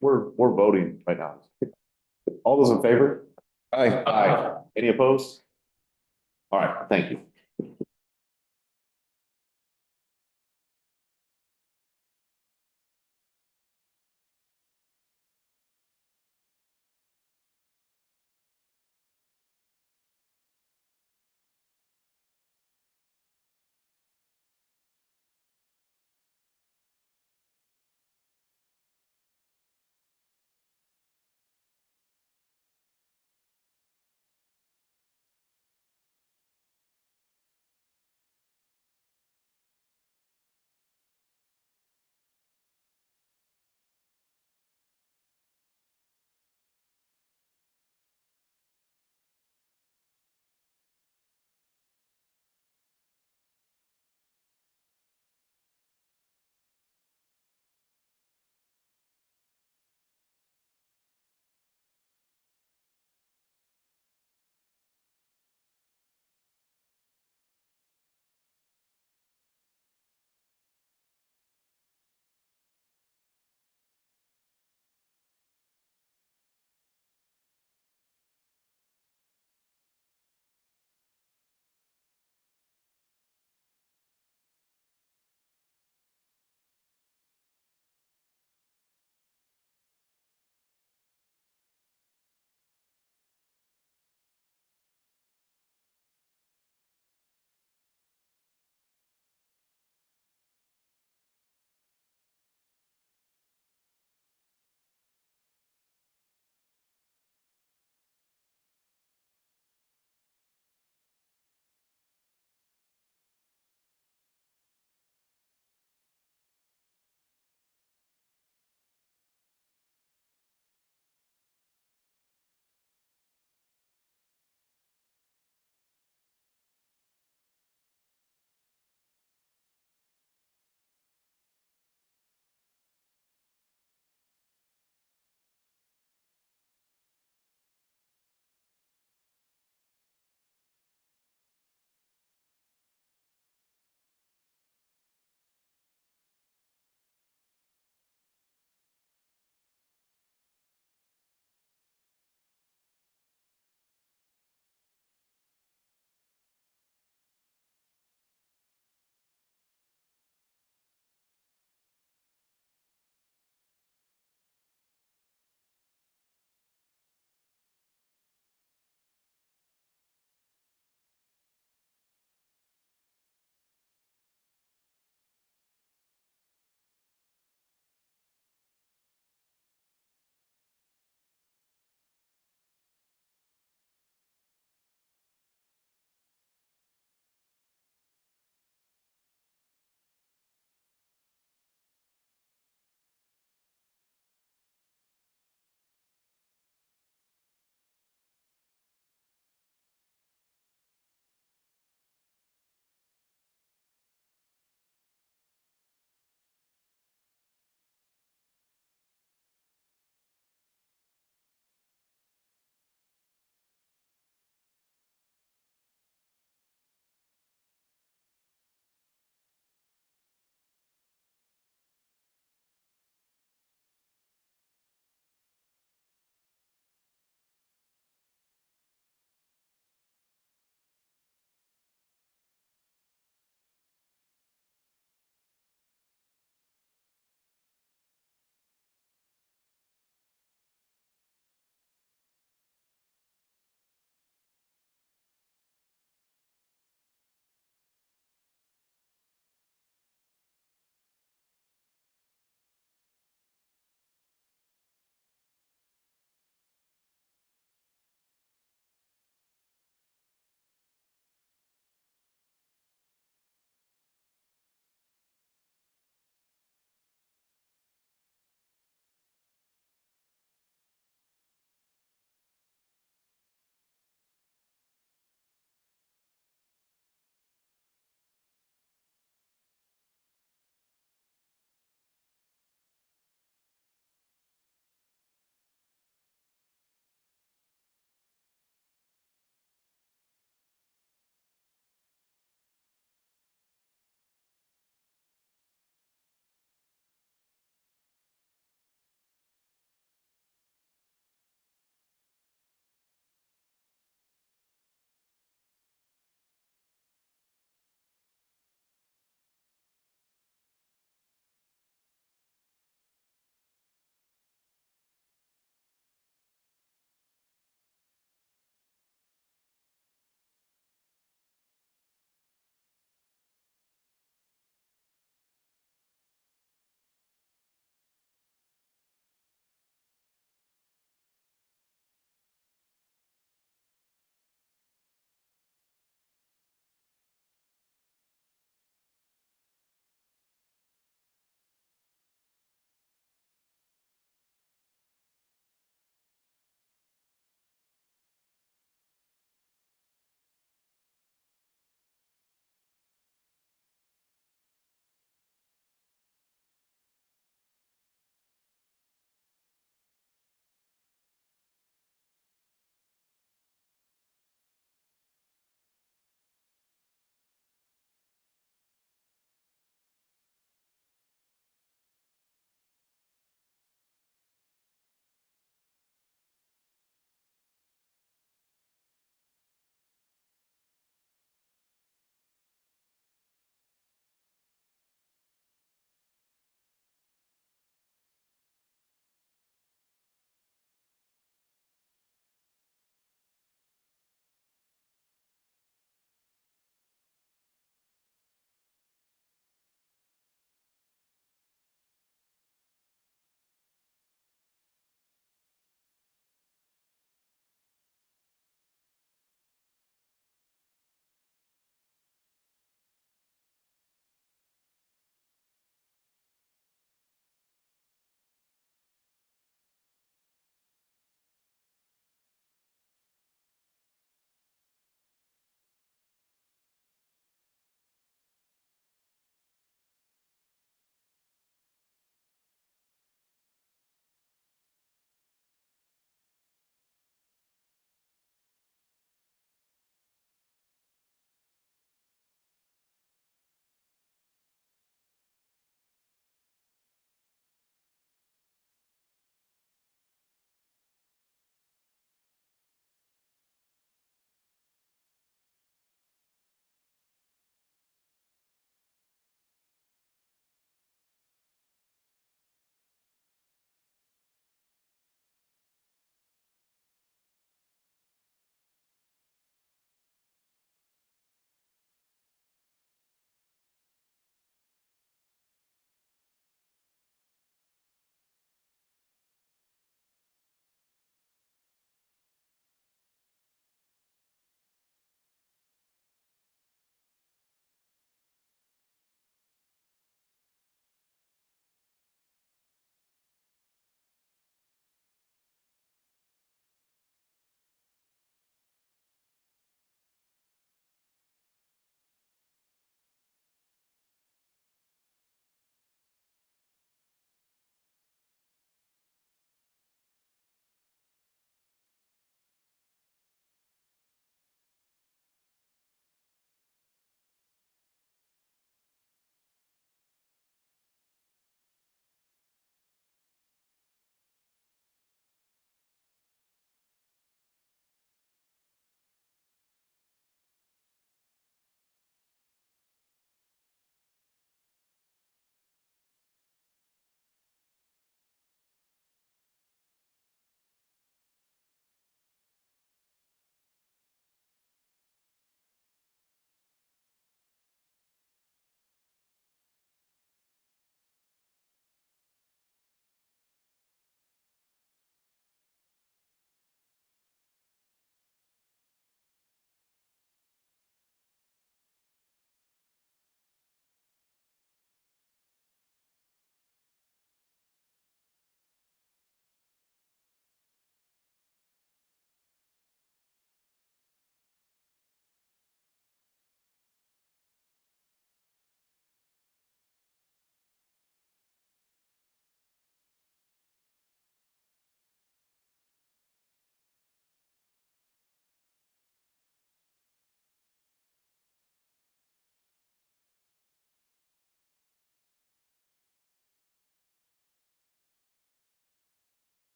We're voting right now. All those in favor? Aye. Aye. Any opposed? All right, thank you.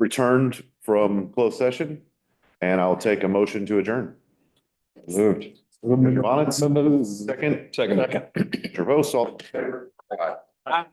returned from closed session, and I'll take a motion to adjourn. Moved. Bonitz, second. Second. Vose, all in favor? Aye.